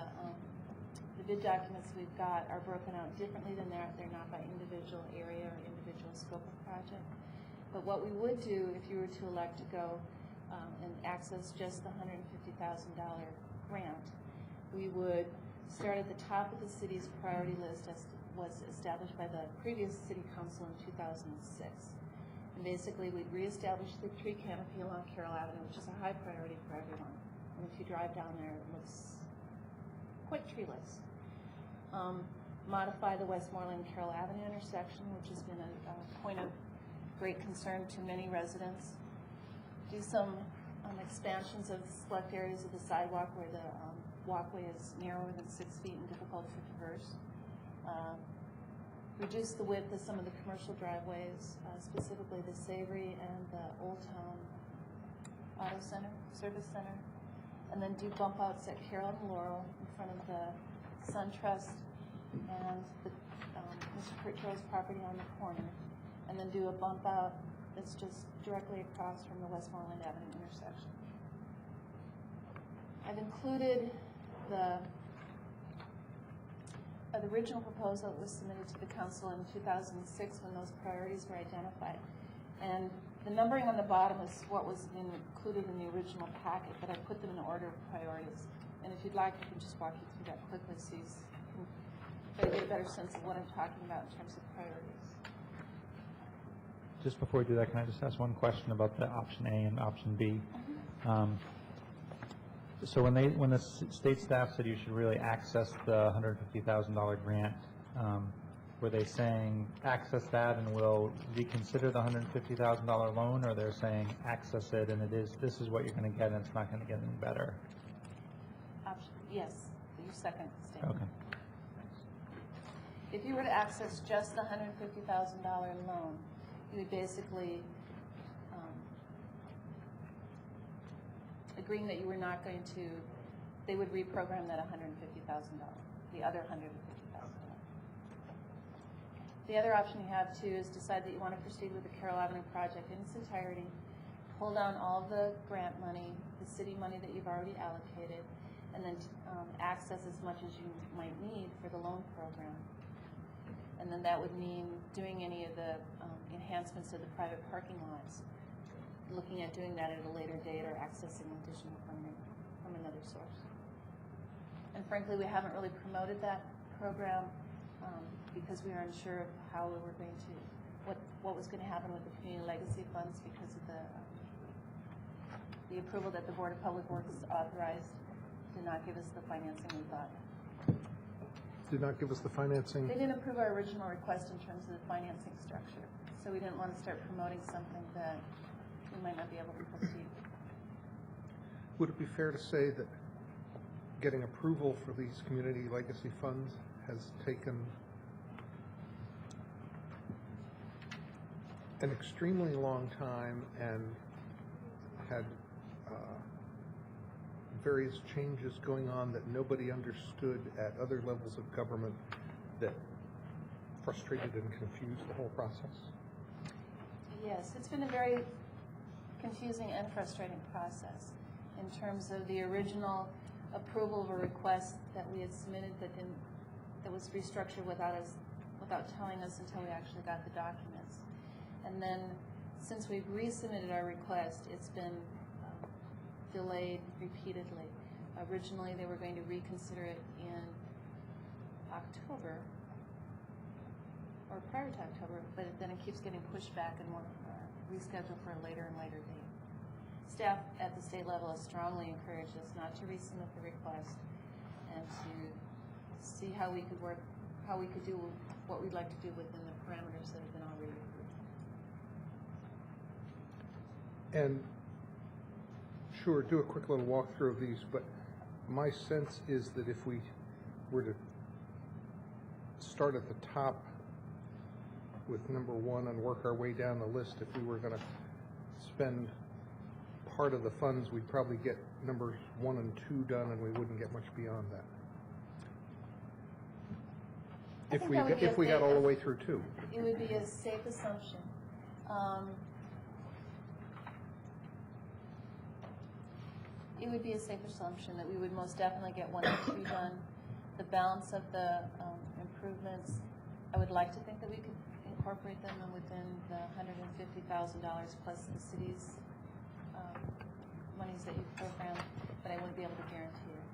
bid documents we've got are broken out differently than they're not by individual area or individual scope of project. But what we would do if you were to elect to go and access just the $150,000 grant, we would start at the top of the city's priority list as was established by the previous city council in 2006. And basically, we'd reestablish the tree canopy along Carroll Avenue, which is a high priority for everyone. And if you drive down there, it looks quite treeless. Modify the Westmoreland-Carroll Avenue intersection, which has been a point of great concern to many residents. Do some expansions of select areas of the sidewalk where the walkway is narrower than 6 feet and difficult to traverse. Reduce the width of some of the commercial driveways, specifically the Savory and the Old Town Auto Center, Service Center, and then do bump outs at Carroll and Laurel in front of the SunTrust and the, Mr. Kurt Joe's property on the corner, and then do a bump out that's just directly across from the Westmoreland Avenue intersection. I've included the original proposal that was submitted to the council in 2006 when those priorities were identified. And the numbering on the bottom is what was included in the original packet, but I put them in order of priorities. And if you'd like, I can just walk you through that quickly so you can try to get a better sense of what I'm talking about in terms of priorities. Just before we do that, can I just ask one question about the option A and option B? So when the state staff said you should really access the $150,000 grant, were they saying access that and we'll reconsider the $150,000 loan, or they're saying access it and this is what you're going to get and it's not going to get any better? Option, yes, your second statement. Okay. If you were to access just the $150,000 loan, you would basically agreeing that you were not going to, they would reprogram that $150,000, the other $150,000. The other option you have too is decide that you want to proceed with the Carroll Avenue project in its entirety, pull down all the grant money, the city money that you've already allocated, and then access as much as you might need for the loan program. And then that would mean doing any of the enhancements of the private parking lots, looking at doing that at a later date or accessing additional funding from another source. And frankly, we haven't really promoted that program because we were unsure of how we were going to, what was going to happen with the community legacy funds because of the approval that the Board of Public Works authorized did not give us the financing we thought. Did not give us the financing? They didn't approve our original request in terms of the financing structure, so we didn't want to start promoting something that we might not be able to proceed. Would it be fair to say that getting approval for these community legacy funds has taken an extremely long time and had various changes going on that nobody understood at other levels of government that frustrated and confused the whole process? Yes, it's been a very confusing and frustrating process in terms of the original approval of a request that we had submitted that was restructured without telling us until we actually got the documents. And then since we've resubmitted our request, it's been delayed repeatedly. Originally, they were going to reconsider it in October, or prior to October, but then it keeps getting pushed back and rescheduled for a later and later date. Staff at the state level has strongly encouraged us not to resubmit the request and to see how we could work, how we could do what we'd like to do within the parameters that have been already approved. And sure, do a quick little walkthrough of these, but my sense is that if we were to start at the top with number one and work our way down the list, if we were going to spend part of the funds, we'd probably get numbers 1 and 2 done, and we wouldn't get much beyond that. If we got all the way through 2. It would be a safe assumption. It would be a safe assumption that we would most definitely get 1 and 2 done. The balance of the improvements, I would like to think that we could incorporate them within the $150,000 plus the city's monies that you've programmed, but I wouldn't be able to guarantee it.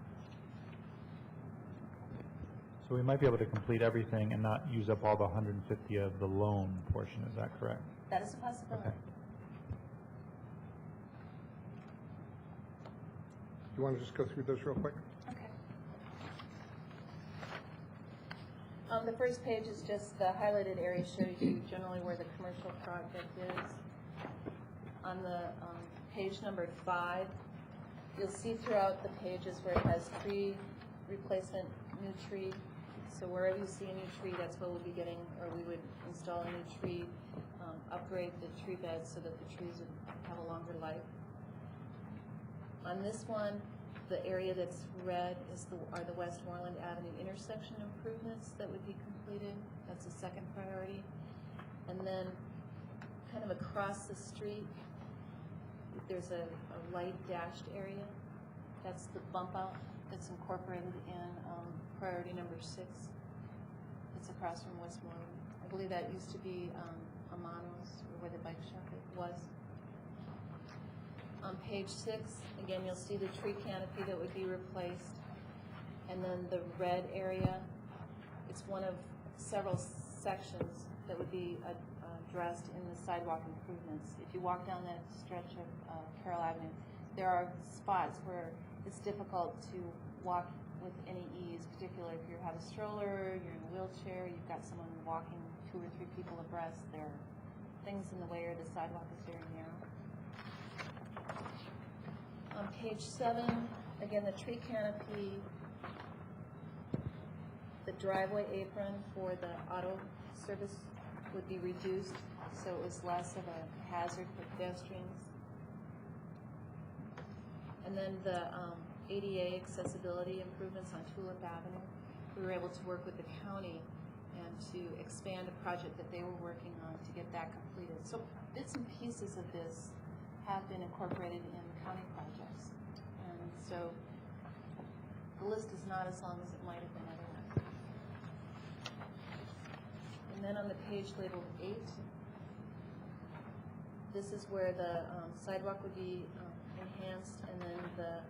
So we might be able to complete everything and not use up all the 150 of the loan portion, is that correct? That is a possibility. Okay. You want to just go through those real quick? Okay. The first page is just the highlighted area shows you generally where the commercial project is. On the page number 5, you'll see throughout the pages where it has tree replacement, new tree. So wherever you see a new tree, that's what we'll be getting, or we would install a new tree, upgrade the tree beds so that the trees would have a longer life. On this one, the area that's red are the Westmoreland Avenue intersection improvements that would be completed. That's the second priority. And then kind of across the street, there's a light dashed area. That's the bump out that's incorporated in priority number 6. It's across from Westmoreland. I believe that used to be Amano's, or where the bike shop was. On page 6, again, you'll see the tree canopy that would be replaced. And then the red area It's one of several sections that would be addressed in the sidewalk improvements. If you walk down that stretch of Carroll Avenue, there are spots where it's difficult to walk with any ease, particularly if you have a stroller, you're in a wheelchair, you've got someone walking 2 or 3 people abreast. There are things in the way, or the sidewalk is very narrow. On page 7, again, the tree canopy, the driveway apron for the auto service would be reduced, so it was less of a hazard for pedestrians. And then the ADA accessibility improvements on Tulip Avenue, we were able to work with the county and to expand a project that they were working on to get that completed. So bits and pieces of this have been incorporated in county projects. And so the list is not as long as it might have been otherwise. And then on the page labeled 8, this is where the sidewalk would be enhanced, and then the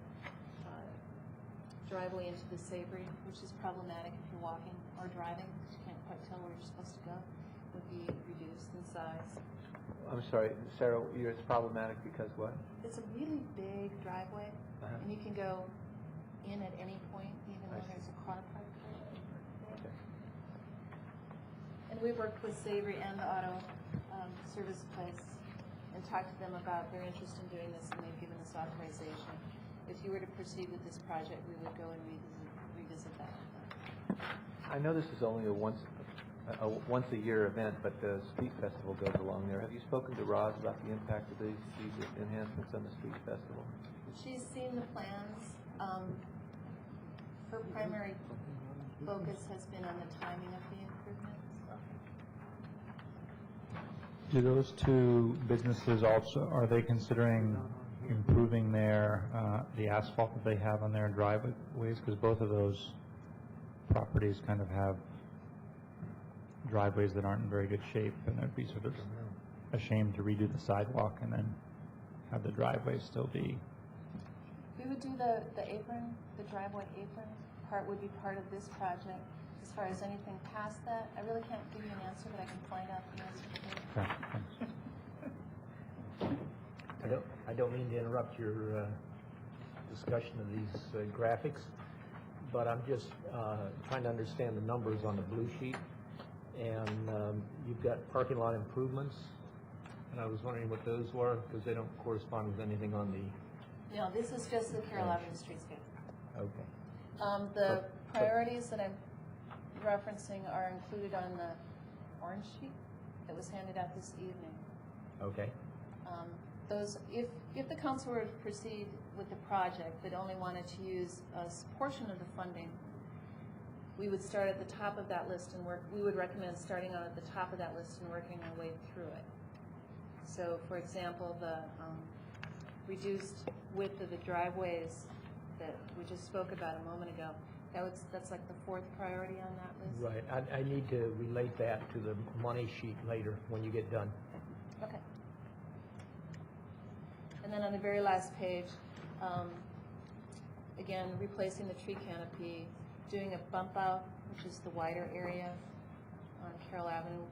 driveway into the Savory, which is problematic if you're walking or driving, because you can't quite tell where you're supposed to go, would be reduced in size. I'm sorry, Sarah, it's problematic because what? It's a really big driveway, Uh-huh. and you can go in at any point, even when there's a car parked there. Okay. And we worked with Savory and the auto service place and talked to them about their interest in doing this, and they've given us authorization. If you were to proceed with this project, we would go and revisit that. I know this is only a once a year event, but the street festival goes along there. Have you spoken to Roz about the impact of these enhancements on the street festival? She's seen the plans. Her primary focus has been on the timing of the improvements. Do those two businesses also, are they considering improving the asphalt that they have on their driveways? Because both of those properties kind of have driveways that aren't in very good shape, and it'd be sort of a shame to redo the sidewalk and then have the driveway still be. We would do the apron, the driveway apron part would be part of this project. As far as anything past that, I really can't give you an answer, but I can find out the answer for you. Okay, thanks. I don't mean to interrupt your discussion of these graphics, but I'm just trying to understand the numbers on the blue sheet. And you've got parking lot improvements, and I was wondering what those were, because they don't correspond with anything on the... No, this is just the Carroll Avenue streetscape. Okay. The priorities that I'm referencing are included on the orange sheet that was handed out this evening. Okay. Those, if the council were to proceed with the project but only wanted to use a portion of the funding, we would start at the top of that list and work. We would recommend starting out at the top of that list and working our way through it. So, for example, the reduced width of the driveways that we just spoke about a moment ago, that's like the 4th priority on that list. Right. I need to relate that to the money sheet later when you get done. Okay. And then on the very last page, again, replacing the tree canopy, doing a bump out, which is the wider area on Carroll Avenue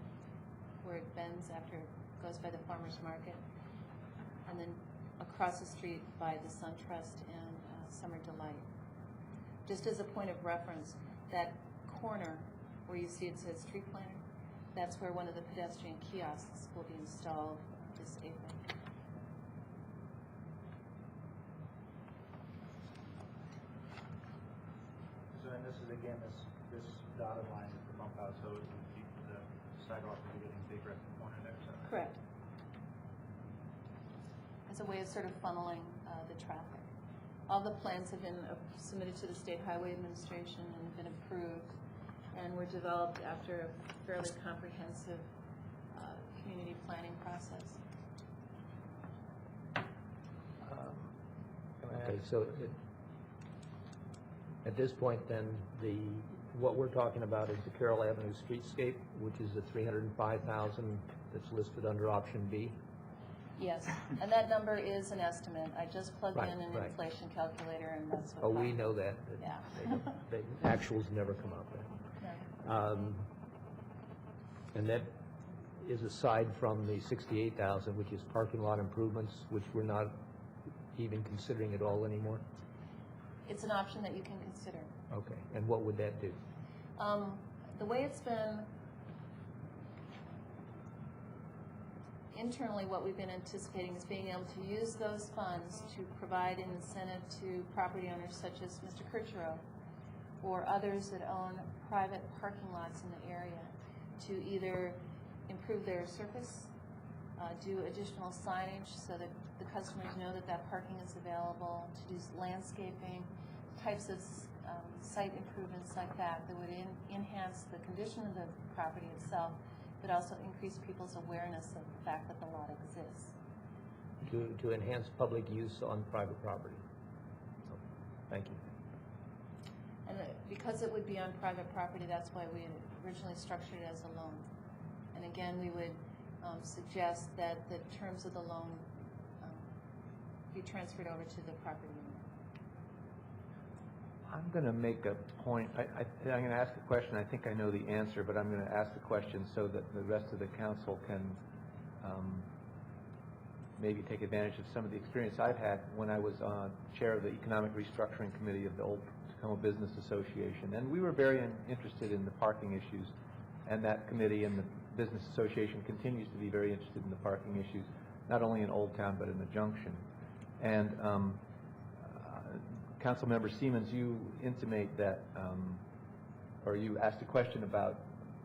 where it bends after it goes by the farmer's market, and then across the street by the SunTrust and Summer Delight. Just as a point of reference, that corner where you see it says tree planter, that's where one of the pedestrian kiosks will be installed this April. So, and this is again, this dotted line is the bump out, so the sidewalk will be getting bigger at the corner there, so. Correct. As a way of sort of funneling the traffic. All the plans have been submitted to the State Highway Administration and have been approved, and were developed after a fairly comprehensive community planning process. Okay, so at this point then, what we're talking about is the Carroll Avenue streetscape, which is the $305,000 that's listed under option B. Yes, and that number is an estimate. I just plugged Right, in an right. inflation calculator, and that's what. Oh, we know that. Yeah. The actuals never come out there. And that is aside from the 68,000, which is parking lot improvements, which we're not even considering at all anymore? It's an option that you can consider. Okay, and what would that do? The way it's been internally, what we've been anticipating is being able to use those funds to provide an incentive to property owners such as Mr. Kirchero or others that own private parking lots in the area to either improve their surface, do additional signage so that the customers know that that parking is available, to do landscaping, types of site improvements like that that would enhance the condition of the property itself, but also increase people's awareness of the fact that the lot exists. To enhance public use on private property. Thank you. And because it would be on private property, that's why we originally structured it as a loan. And again, we would suggest that the terms of the loan be transferred over to the property owner. I'm going to make a point. I'm going to ask a question. I think I know the answer, but I'm going to ask the question so that the rest of the council can maybe take advantage of some of the experience I've had when I was chair of the Economic Restructuring Committee of the Old Tacoma Business Association. And we were very interested in the parking issues, and that committee and the Business Association continues to be very interested in the parking issues, not only in Old Town, but in the Junction. And Councilmember Siemens, you intimate that, or you asked a question about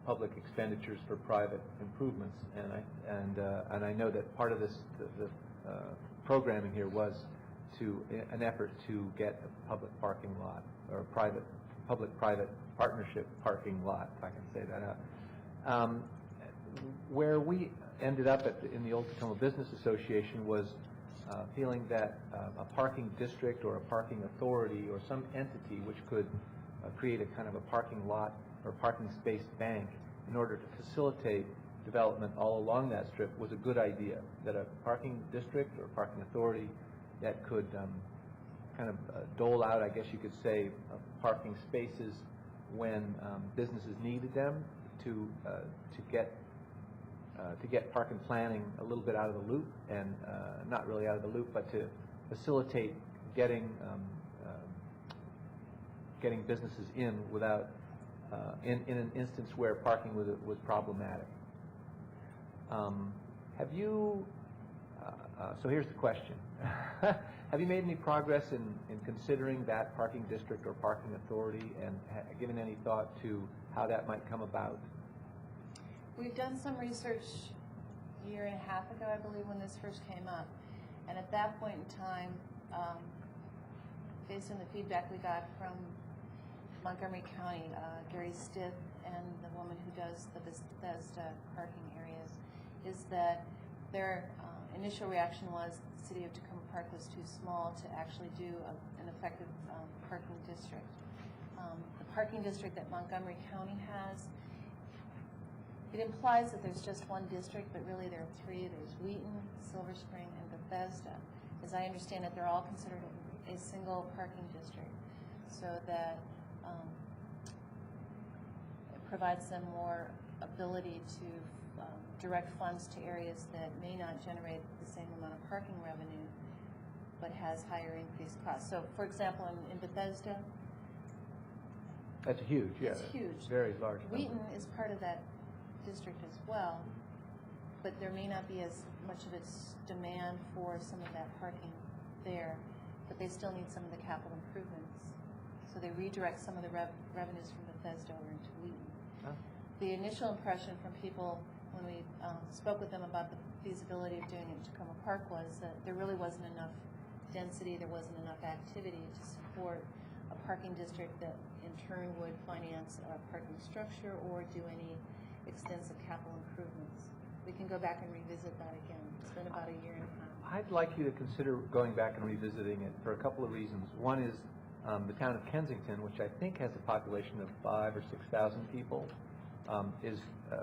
public expenditures for private improvements, and I know that part of this the programming here was an effort to get a public parking lot or a public-private partnership parking lot, if I can say that out. Where we ended up in the Old Tacoma Business Association was feeling that a parking district or a parking authority or some entity which could create a kind of a parking lot or parking space bank in order to facilitate development all along that strip was a good idea, that a parking district or parking authority that could kind of dole out, I guess you could say, parking spaces when businesses needed them to get parking planning a little bit out of the loop, and not really out of the loop, but to facilitate getting businesses in without in an instance where parking was problematic. Have you? So here's the question: have you made any progress in considering that parking district or parking authority, and given any thought to how that might come about? We've done some research a year and a half ago, I believe, when this first came up. And at that point in time, based on the feedback we got from Montgomery County, Gary Stith and the woman who does the Bethesda parking areas, is that their initial reaction was the city of Tacoma Park was too small to actually do an effective parking district. The parking district that Montgomery County has, it implies that there's just one district, but really there are three. There's Wheaton, Silver Spring, and Bethesda. As I understand it, they're all considered a single parking district, so that it provides them more ability to direct funds to areas that may not generate the same amount of parking revenue, but has higher increased costs. So, for example, in Bethesda, That's huge, yeah. it's huge. Very large number. Wheaton is part of that district as well, but there may not be as much of its demand for some of that parking there, but they still need some of the capital improvements. So they redirect some of the revenues from Bethesda over into Wheaton. Huh? The initial impression from people when we spoke with them about the feasibility of doing it in Tacoma Park was that there really wasn't enough density, there wasn't enough activity to support a parking district that in turn would finance a parking structure or do any extensive capital improvements. We can go back and revisit that again. It's been about a year and a half. I'd like you to consider going back and revisiting it for a couple of reasons. One is the town of Kensington, which I think has a population of 5,000 or 6,000 people, is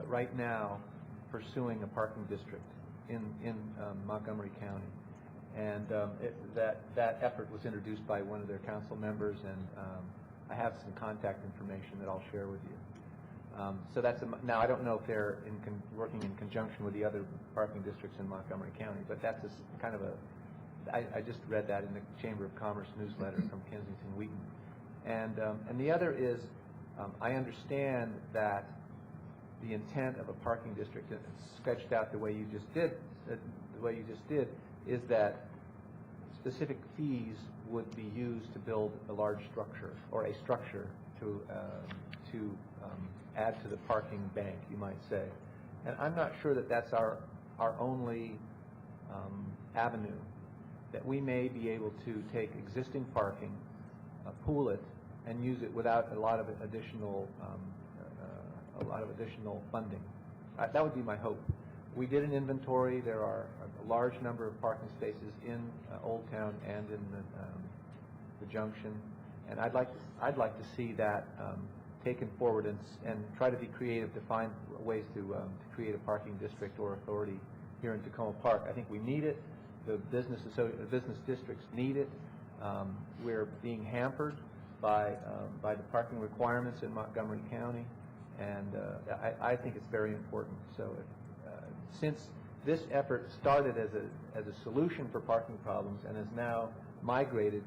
right now pursuing a parking district in Montgomery County. And that effort was introduced by one of their council members, and I have some contact information that I'll share with you. So that's, now I don't know if they're working in conjunction with the other parking districts in Montgomery County, but that's kind of I just read that in the Chamber of Commerce newsletter from Kensington Wheaton. And the other is, I understand that the intent of a parking district, sketched out the way you just did, is that specific fees would be used to build a large structure or a structure to add to the parking bank, you might say. And I'm not sure that that's our only avenue, that we may be able to take existing parking, pool it, and use it without a lot of additional funding. That would be my hope. We did an inventory. There are a large number of parking spaces in Old Town and in the Junction, and I'd like to see that taken forward and try to be creative to find ways to create a parking district or authority here in Tacoma Park. I think we need it. The business districts need it. We're being hampered by the parking requirements in Montgomery County, and I think it's very important. So since this effort started as a solution for parking problems and has now migrated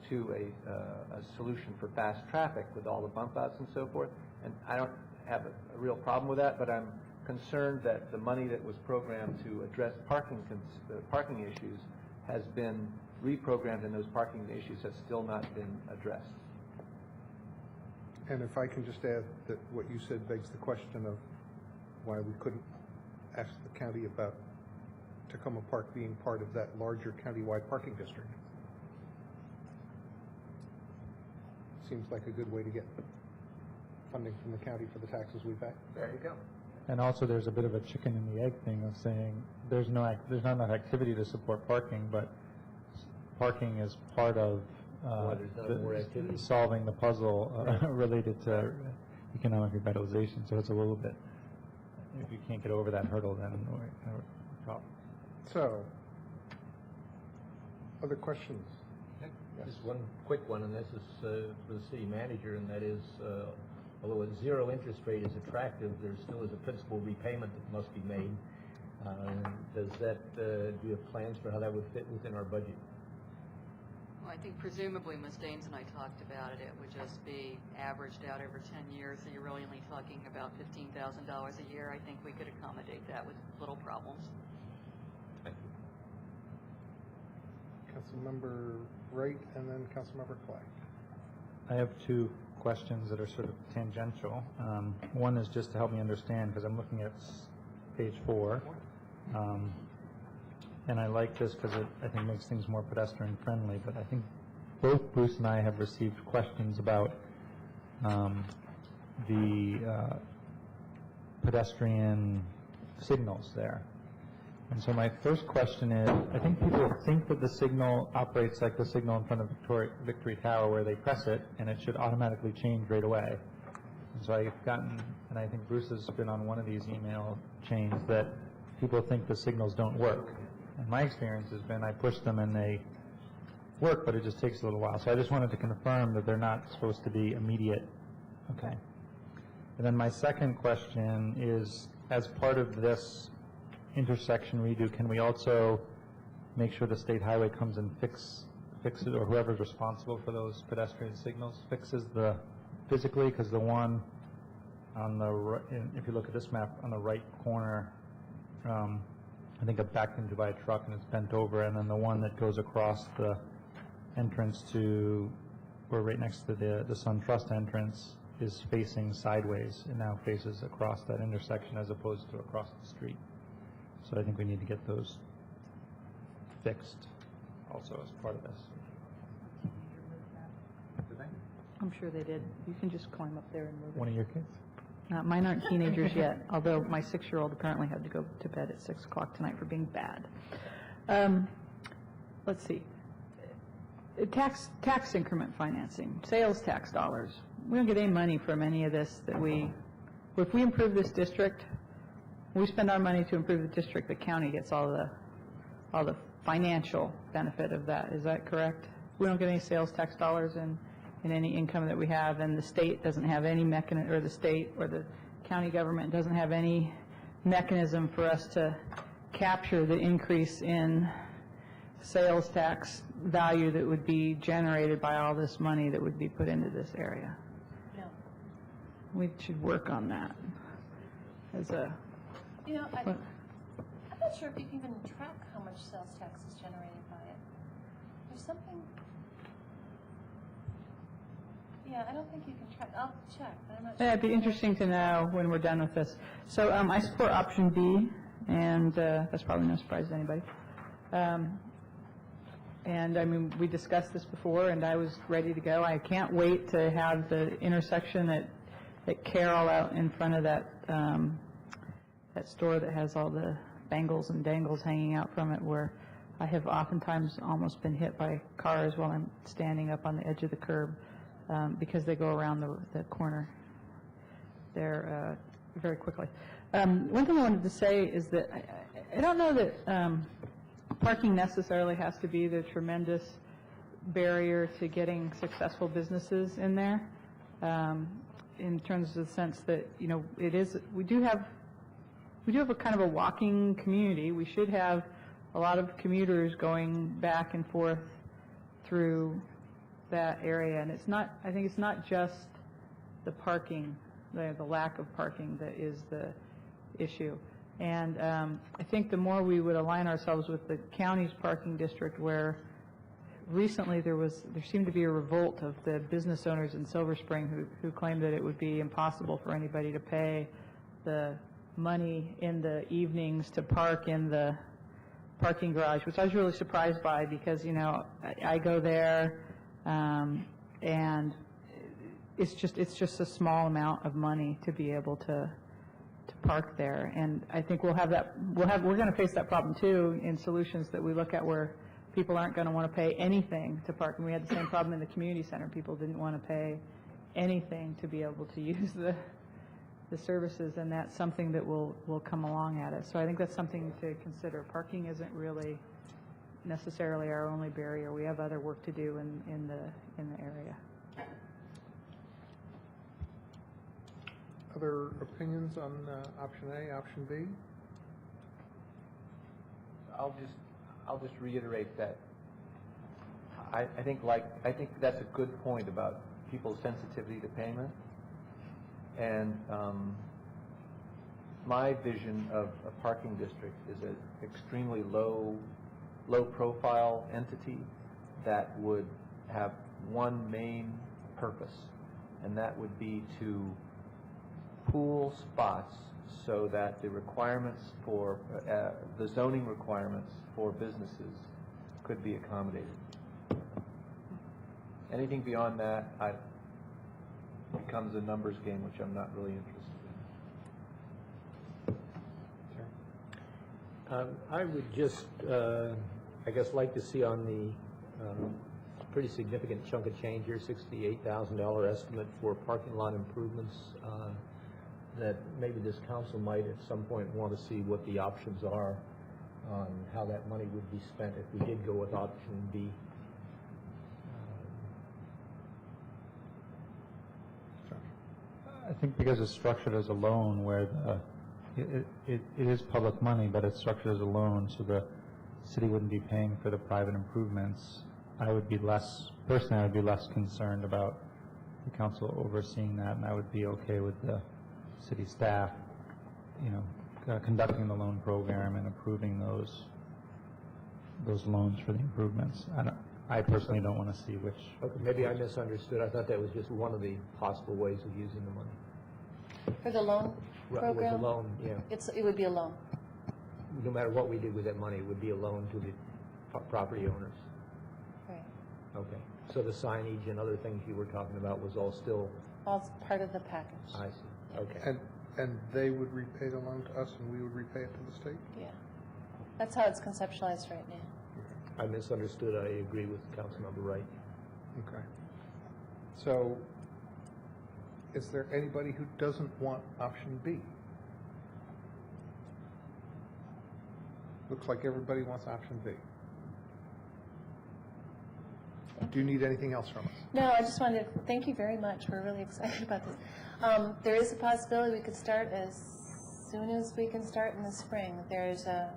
to a solution for fast traffic with all the bump outs and so forth, and I don't have a real problem with that, but I'm concerned that the money that was programmed to address parking issues has been reprogrammed, and those parking issues have still not been addressed. And if I can just add that what you said begs the question of why we couldn't ask the county about Tacoma Park being part of that larger countywide parking district. Seems like a good way to get funding from the county for the taxes we pay. There you go. And also, there's a bit of a chicken and the egg thing of saying there's not enough activity to support parking, but parking is part of solving the puzzle related to economic revitalization. So it's a little bit, if you can't get over that hurdle, then we're in a problem. So, other questions? Just one quick one, and this is for the city manager, and that is, although a zero interest rate is attractive, there still is a principal repayment that must be made. Does that, do you have plans for how that would fit within our budget? Well, I think presumably Ms. Daines and I talked about it. It would just be averaged out over 10 years, so you're really only talking about $15,000 a year. I think we could accommodate that with little problems. Thank you. Councilmember Wright and then Councilmember Clay. I have two questions that are sort of tangential. One is just to help me understand, because I'm looking at page 4. And I like this because it, I think, makes things more pedestrian friendly. But I think both Bruce and I have received questions about the pedestrian signals there. And so my first question is, I think people think that the signal operates like the signal in front of Victory Tower, where they press it and it should automatically change right away. And so I've gotten, and I think Bruce has been on one of these email chains, that people think the signals don't work. And my experience has been I push them and they work, but it just takes a little while. So I just wanted to confirm that they're not supposed to be immediate. Okay. And then my second question is, as part of this intersection redo, can we also make sure the state highway comes and fixes, or whoever's responsible for those pedestrian signals fixes the physically? Because the one on the right, if you look at this map, on the right corner, I think it backed into by a truck and it's bent over, and then the one that goes across the entrance to, or right next to the SunTrust entrance, is facing sideways. It now faces across that intersection as opposed to across the street. So I think we need to get those fixed also as part of this. I'm sure they did. You can just climb up there and move it. One of your kids? Mine aren't teenagers yet, although my 6-year-old apparently had to go to bed at 6 o'clock tonight for being bad. Let's see. Tax increment financing, sales tax dollars. We don't get any money from any of this that if we improve this district, we spend our money to improve the district, the county gets all the financial benefit of that. Is that correct? We don't get any sales tax dollars in any income that we have, and the state doesn't have any mechanism, or the state or the county government doesn't have any mechanism for us to capture the increase in sales tax value that would be generated by all this money that would be put into this area. No. We should work on that as a, You know, I'm not sure if you can even track how much sales tax is generated by it. There's something, yeah, I don't think you can track, I'll check, but I'm not sure. yeah, it'd be interesting to know when we're done with this. So I support option B, and that's probably no surprise to anybody. And I mean, we discussed this before, and I was ready to go. I can't wait to have the intersection at Carroll out in front of that that store that has all the bangles and dangles hanging out from it, where I have oftentimes almost been hit by cars while I'm standing up on the edge of the curb because they go around the corner there very quickly. One thing I wanted to say is that I don't know that parking necessarily has to be the tremendous barrier to getting successful businesses in there, in terms of the sense that, you know, it is, we do have a kind of a walking community. We should have a lot of commuters going back and forth through that area, and it's not, I think it's not just the parking, the lack of parking that is the issue. And I think the more we would align ourselves with the county's parking district, where recently there seemed to be a revolt of the business owners in Silver Spring who claimed that it would be impossible for anybody to pay the money in the evenings to park in the parking garage, which I was really surprised by, because, you know, I go there and it's just a small amount of money to be able to park there. And I think we're going to face that problem too in solutions that we look at, where people aren't going to want to pay anything to park. And we had the same problem in the community center. People didn't want to pay anything to be able to use the services, and that's something that will come along at it. So I think that's something to consider. Parking isn't really necessarily our only barrier. We have other work to do in the area. Other opinions on option A, option B? I'll just reiterate that I think that's a good point about people's sensitivity to payment. And my vision of a parking district is an extremely low profile entity that would have one main purpose, and that would be to pool spots so that the requirements for the zoning requirements for businesses could be accommodated. Anything beyond that becomes a numbers game, which I'm not really interested in. I would just, I guess, like to see on the pretty significant chunk of change here, $68,000 estimate for parking lot improvements, that maybe this council might at some point want to see what the options are on how that money would be spent if we did go with option B. I think because it's structured as a loan, where it is public money, but it's structured as a loan, so the city wouldn't be paying for the private improvements. I would be less concerned about the council overseeing that, and I would be okay with the city staff, you know, conducting the loan program and approving those loans for the improvements. I personally don't want to see which. Okay, maybe I misunderstood. I thought that was just one of the possible ways of using the money. For the loan program? With the loan, yeah. It would be a loan. No matter what we did with that money, it would be a loan to the property owners. Right. Okay. So the signage and other things you were talking about was all still... All part of the package. I see. Okay. And they would repay the loan to us, and we would repay it to the state? Yeah. That's how it's conceptualized right now. I misunderstood. I agree with Councilmember Wright. Okay. So, is there anybody who doesn't want option B? Looks like everybody wants option B. Do you need anything else from us? No, I just wanted to thank you very much. We're really excited about this. There is a possibility we could start as soon as we can start in the spring. There's a...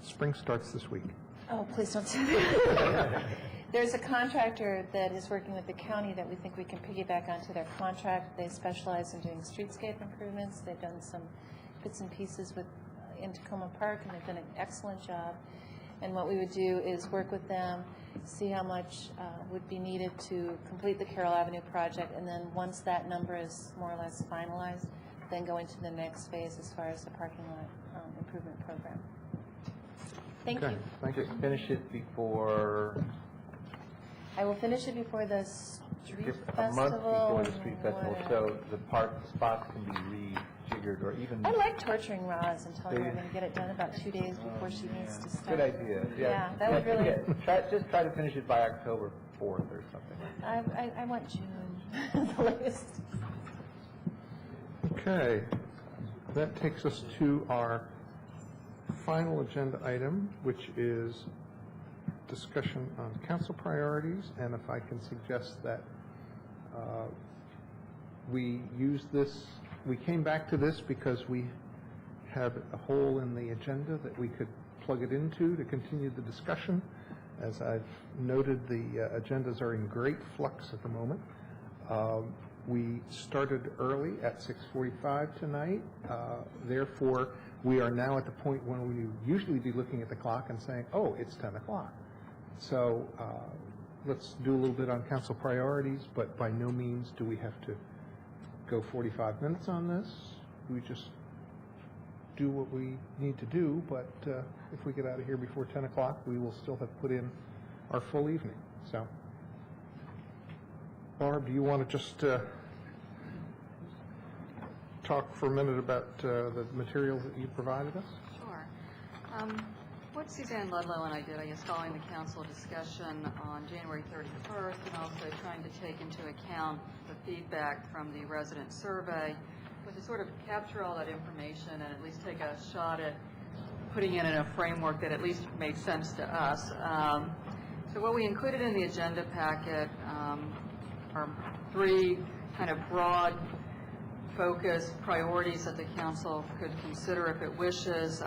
Spring starts this week. Oh, please don't say that. There's a contractor that is working with the county that we think we can piggyback onto their contract. They specialize in doing streetscape improvements. They've done some bits and pieces in Tacoma Park, and they've done an excellent job. And what we would do is work with them, see how much would be needed to complete the Carroll Avenue project, and then once that number is more or less finalized, then go into the next phase as far as the parking lot improvement program. Thank you. Thank you. Finish it before... I will finish it before the street a festival. month before the street festival, so the park spots can be rejiggered, or even... I like torturing Roz and telling her we're going to get it done about 2 days before she needs to start. Good idea. Yeah, that would really... Just try to finish it by October 4th or something like that. I want June, the latest. Okay. That takes us to our final agenda item, which is discussion on council priorities, and if I can suggest that we use this, we came back to this because we had a hole in the agenda that we could plug it into to continue the discussion. As I've noted, the agendas are in great flux at the moment. We started early at 6:45 tonight. Therefore, we are now at the point when we usually be looking at the clock and saying, oh, it's 10 o'clock. So let's do a little bit on council priorities, but by no means do we have to go 45 minutes on this. We just do what we need to do, but if we get out of here before 10 o'clock, we will still have put in our full evening. So, Barb, do you want to just talk for a minute about the materials that you provided us? Sure. What Suzanne Ludlow and I did, I guess, following the council discussion on January 31st, and also trying to take into account the feedback from the resident survey, was to sort of capture all that information and at least take a shot at putting it in a framework that at least made sense to us. So what we included in the agenda packet are 3 kind of broad focus priorities that the council could consider if it wishes.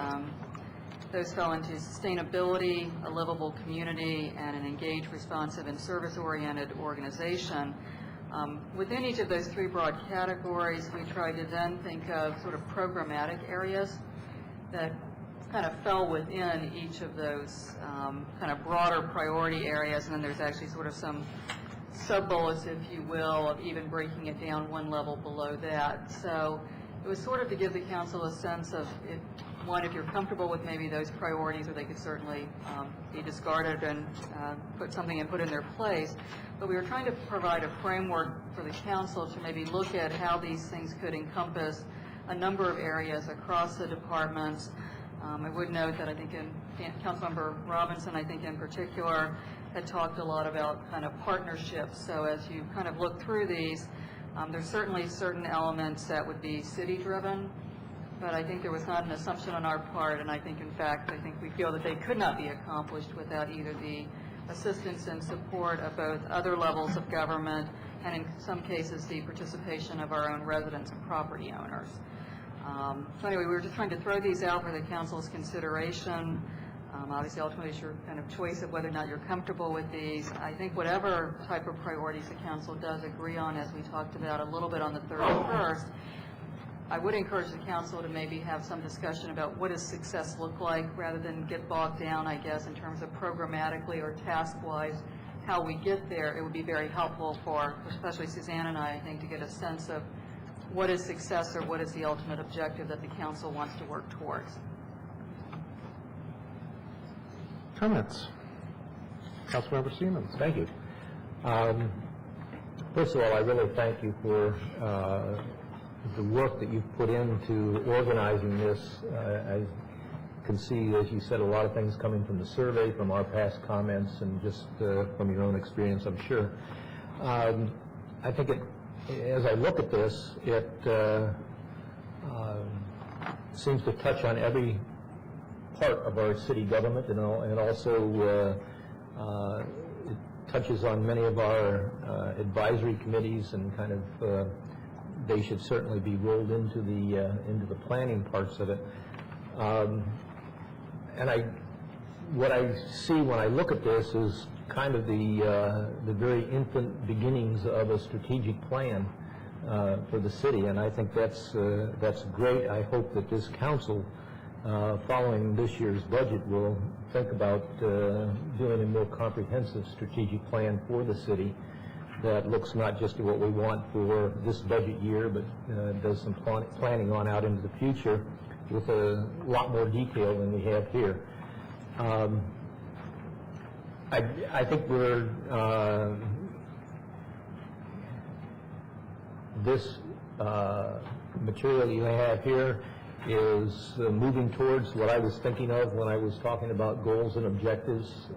Those fell into sustainability, a livable community, and an engaged, responsive, and service-oriented organization. Within each of those 3 broad categories, we tried to then think of sort of programmatic areas that kind of fell within each of those kind of broader priority areas, and then there's actually sort of some sub-bullets, if you will, of even breaking it down one level below that. So it was sort of to give the council a sense of, if you're comfortable with maybe those priorities, or they could certainly be discarded and put something and put in their place. But we were trying to provide a framework for the council to maybe look at how these things could encompass a number of areas across the departments. I would note that I think Councilmember Robinson, I think in particular, had talked a lot about kind of partnerships. So as you kind of look through these, there's certainly certain elements that would be city-driven, but I think there was not an assumption on our part, and I think, in fact, we feel that they could not be accomplished without either the assistance and support of both other levels of government and, in some cases, the participation of our own residents and property owners. So anyway, we were just trying to throw these out for the council's consideration. Obviously, ultimately, it's your kind of choice of whether or not you're comfortable with these. I think whatever type of priorities the council does agree on, as we talked about a little bit on the 31st, I would encourage the council to maybe have some discussion about what does success look like, rather than get bogged down, I guess, in terms of programmatically or task-wise how we get there. It would be very helpful for, especially Suzanne and I think, to get a sense of what is success or what is the ultimate objective that the council wants to work towards. Comments? Councilmember Siemens. Thank you. First of all, I really thank you for the work that you've put into organizing this. I can see, as you said, a lot of things coming from the survey, from our past comments, and just from your own experience, I'm sure. I think as I look at this, it seems to touch on every part of our city government, and also It touches on many of our advisory committees, and kind of they should certainly be rolled into the planning parts of it. And what I see when I look at this is kind of the very infant beginnings of a strategic plan for the city, and I think that's great. I hope that this council, following this year's budget, will think about doing a more comprehensive strategic plan for the city that looks not just at what we want for this budget year, but does some planning on out into the future with a lot more detail than we have here. I think we're this material you have here is moving towards what I was thinking of when I was talking about goals and objectives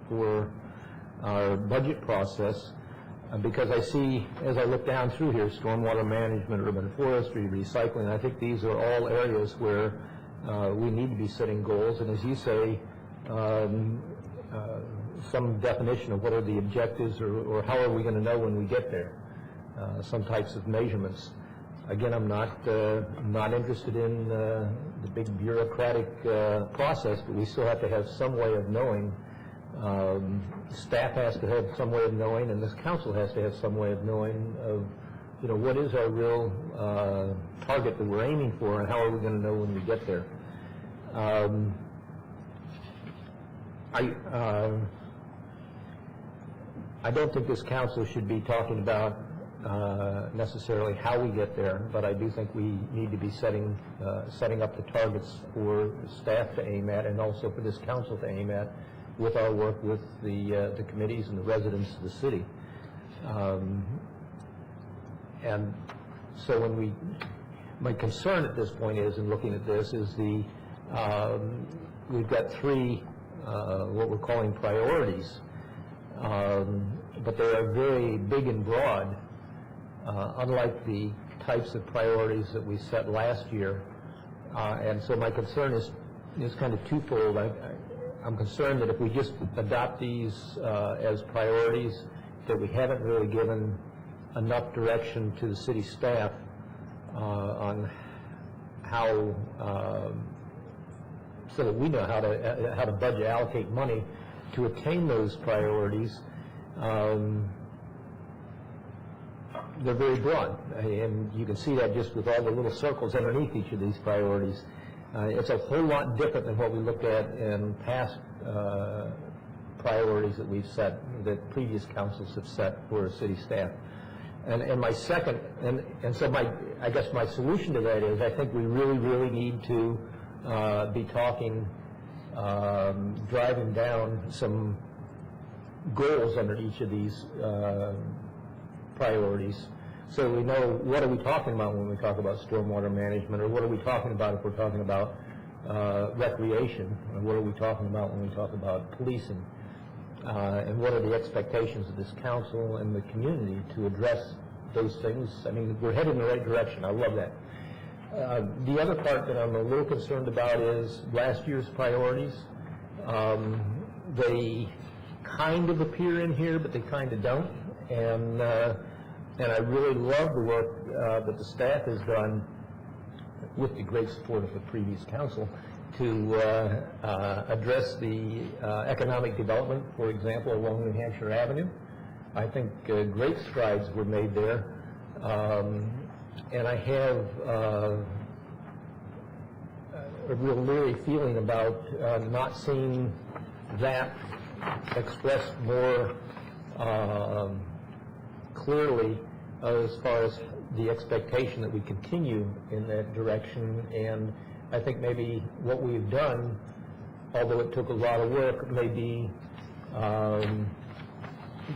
for our budget process. Because I see, as I look down through here, stormwater management, urban forestry, recycling, I think these are all areas where we need to be setting goals. And as you say, some definition of what are the objectives, or how are we going to know when we get there, some types of measurements. Again, I'm not interested in the big bureaucratic process, but we still have to have some way of knowing. Staff has to have some way of knowing, and this council has to have some way of knowing of, what is our real target that we're aiming for, and how are we going to know when we get there. I don't think this council should be talking about necessarily how we get there, but I do think we need to be setting up the targets for staff to aim at, and also for this council to aim at, with our work with the committees and the residents of the city. And so my concern at this point is, in looking at this, is we've got three what we're calling priorities, but they are very big and broad, unlike the types of priorities that we set last year. And so my concern is kind of twofold. I'm concerned that if we just adopt these as priorities, that we haven't really given enough direction to the city staff on how, so that we know how to budget, allocate money to attain those priorities. They're very broad, and you can see that just with all the little circles underneath each of these priorities. It's a whole lot different than what we looked at in past priorities that we've set, that previous councils have set for city staff. And my second, and so I guess my solution to that is, I think we really, really need to be talking, driving down some goals under each of these priorities, so we know what are we talking about when we talk about stormwater management, or what are we talking about if we're talking about recreation, or what are we talking about when we talk about policing, and what are the expectations of this council and the community to address those things. I mean, we're headed in the right direction. I love that. The other part that I'm a little concerned about is last year's priorities. They kind of appear in here, but they kind of don't. And I really love the work that the staff has done, with the great support of the previous council, to address the economic development, for example, along New Hampshire Avenue. I think great strides were made there. And I have a real leery feeling about not seeing that expressed more clearly as far as the expectation that we continue in that direction. And I think maybe what we've done, although it took a lot of work, may be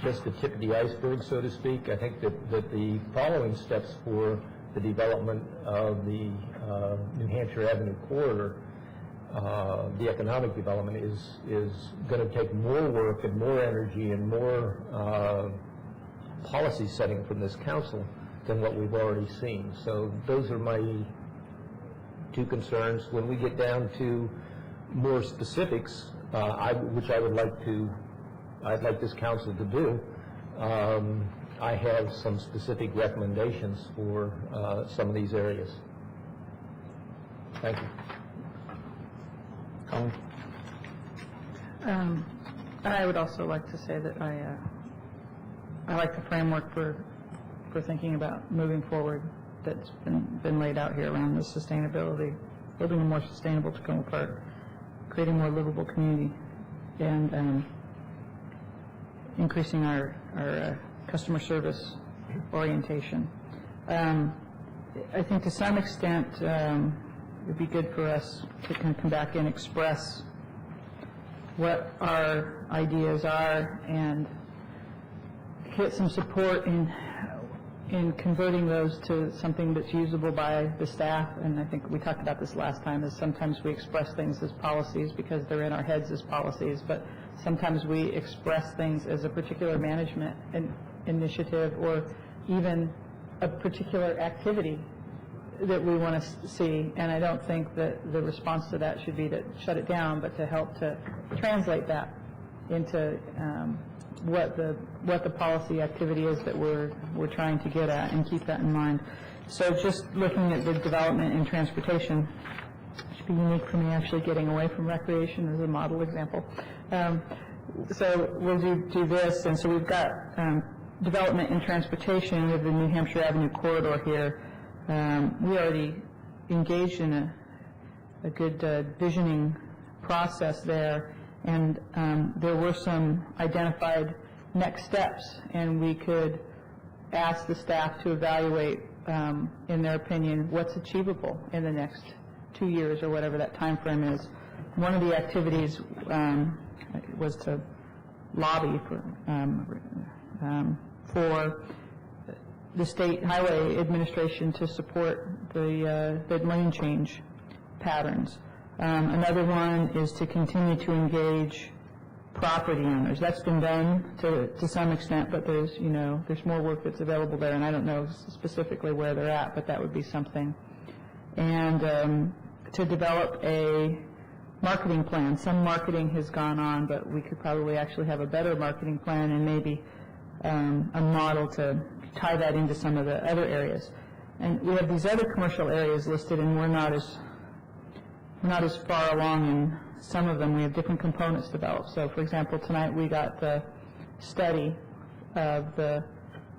just the tip of the iceberg, so to speak. I think that the following steps for the development of the New Hampshire Avenue corridor, the economic development, is going to take more work and more energy and more policy setting from this council than what we've already seen. So those are my two concerns. When we get down to more specifics, which I would like to I'd like this council to do. I have some specific recommendations for some of these areas. Thank you. Colin? I would also like to say that I like the framework for thinking about moving forward that's been laid out here around the sustainability, building a more sustainable Tacoma Park, creating a more livable community, and increasing our customer service orientation. I think to some extent it would be good for us to kind of come back and express what our ideas are and get some support in converting those to something that's usable by the staff. And I think we talked about this last time, is sometimes we express things as policies because they're in our heads as policies, but sometimes we express things as a particular management initiative or even a particular activity that we want to see. And I don't think that the response to that should be to shut it down, but to help to translate that into what the policy activity is that we're trying to get at, and keep that in mind. So just looking at the development in transportation, it should be unique for me actually getting away from recreation as a model example. So we'll do this, and so we've got development in transportation with the New Hampshire Avenue corridor here. We already engaged in a good visioning process there, and there were some identified next steps, and we could ask the staff to evaluate, in their opinion, what's achievable in the next 2 years or whatever that time frame is. One of the activities was to lobby for the State Highway Administration to support the lane change patterns. Another one is to continue to engage property owners. That's been done to some extent, but there's more work that's available there, and I don't know specifically where they're at, but that would be something. And to develop a marketing plan. Some marketing has gone on, but we could probably actually have a better marketing plan and maybe a model to tie that into some of the other areas. And we have these other commercial areas listed, and we're not as far along in some of them. We have different components developed. So, for example, tonight we got the study of the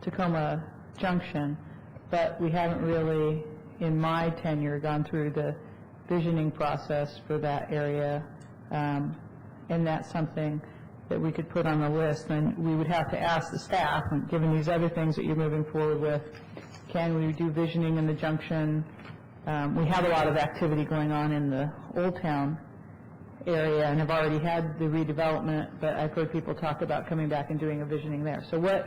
Tacoma Junction, but we haven't really, in my tenure, gone through the visioning process for that area, and that's something that we could put on the list. And we would have to ask the staff, given these other things that you're moving forward with, can we do visioning in the junction? We have a lot of activity going on in the Old Town area and have already had the redevelopment, but I've heard people talk about coming back and doing a visioning there. So what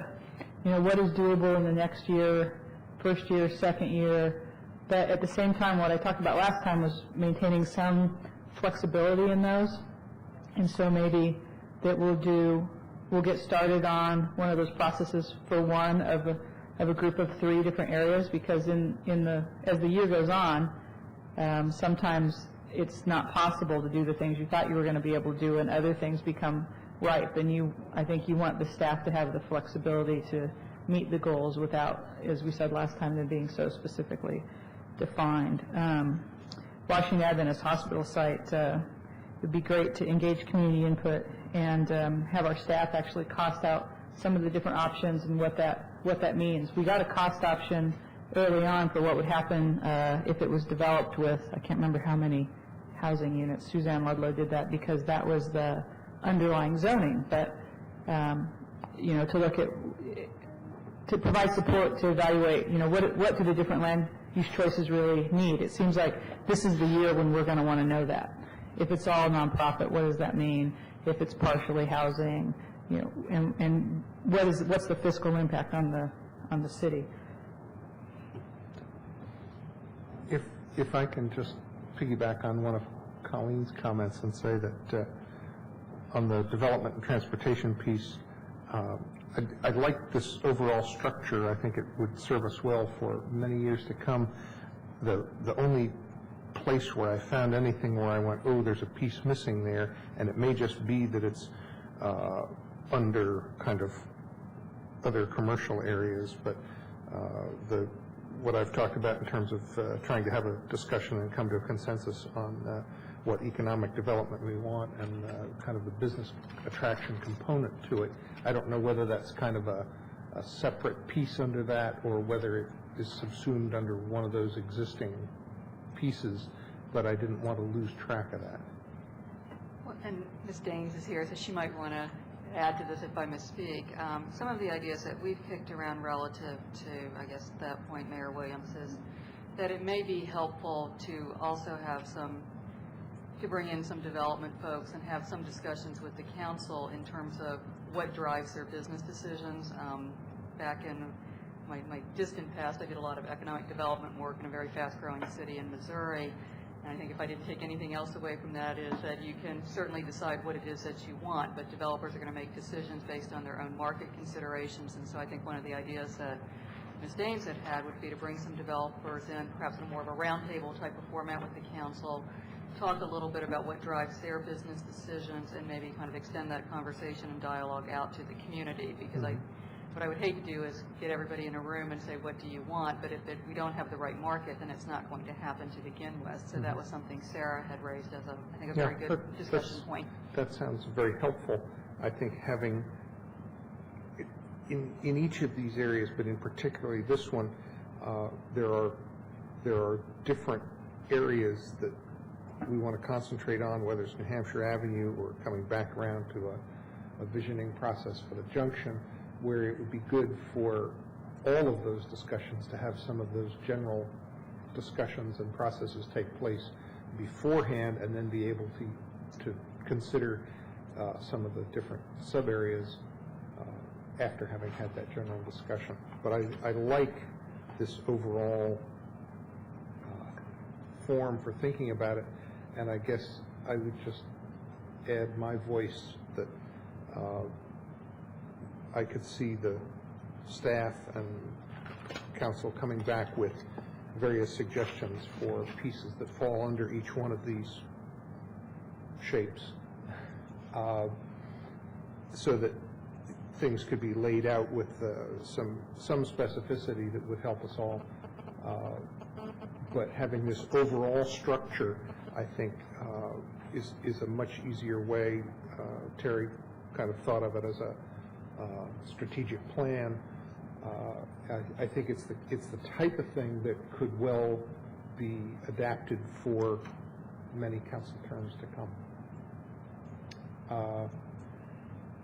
is doable in the next year, first year, second year? But at the same time, what I talked about last time was maintaining some flexibility in those. And so maybe that we'll get started on one of those processes for one of a group of 3 different areas, because as the year goes on, sometimes it's not possible to do the things you thought you were going to be able to do, and other things become ripe. And I think you want the staff to have the flexibility to meet the goals without, as we said last time, them being so specifically defined. Washington Adventist Hospital site, it would be great to engage community input and have our staff actually cost out some of the different options and what that means. We got a cost option early on for what would happen if it was developed with, I can't remember how many housing units. Suzanne Ludlow did that because that was the underlying zoning. But to look at, to provide support to evaluate, what do the different land use choices really need? It seems like this is the year when we're going to want to know that. If it's all nonprofit, what does that mean? If it's partially housing, and what's the fiscal impact on the city? If I can just piggyback on one of Colleen's comments and say that on the development and transportation piece, I like this overall structure. I think it would serve us well for many years to come. The only place where I found anything where I went, oh, there's a piece missing there, and it may just be that it's under kind of other commercial areas, but what I've talked about in terms of trying to have a discussion and come to a consensus on what economic development we want and kind of the business attraction component to it. I don't know whether that's kind of a separate piece under that or whether it is subsumed under one of those existing pieces, but I didn't want to lose track of that. Well, and Ms. Daines is here, so she might want to add to this if I misspeak. Some of the ideas that we've kicked around relative to, I guess, that point Mayor Williams is that it may be helpful to also have to bring in some development folks and have some discussions with the council in terms of what drives their business decisions. Back in my distant past, I did a lot of economic development work in a very fast-growing city in Missouri. And I think if I didn't take anything else away from that is that you can certainly decide what it is that you want, but developers are going to make decisions based on their own market considerations. And so I think one of the ideas that Ms. Daines had would be to bring some developers in, perhaps in more of a roundtable type of format with the council, talk a little bit about what drives their business decisions, and maybe kind of extend that conversation and dialogue out to the community. Because what I would hate to do is get everybody in a room and say, what do you want? But if we don't have the right market, then it's not going to happen to begin with. So that was something Sarah had raised as I think a very good discussion point. That sounds very helpful. I think having, in each of these areas, but in particularly this one, there are different areas that we want to concentrate on, whether it's New Hampshire Avenue or coming back around to a visioning process for the junction, where it would be good for all of those discussions to have some of those general discussions and processes take place beforehand, and then be able to consider some of the different sub-areas after having had that general discussion. But I like this overall form for thinking about it, and I guess I would just add my voice that I could see the staff and council coming back with various suggestions for pieces that fall under each one of these shapes, so that things could be laid out with some specificity that would help us all. But having this overall structure, I think, is a much easier way. Terry kind of thought of it as a strategic plan. I think it's the type of thing that could well be adapted for many council terms to come.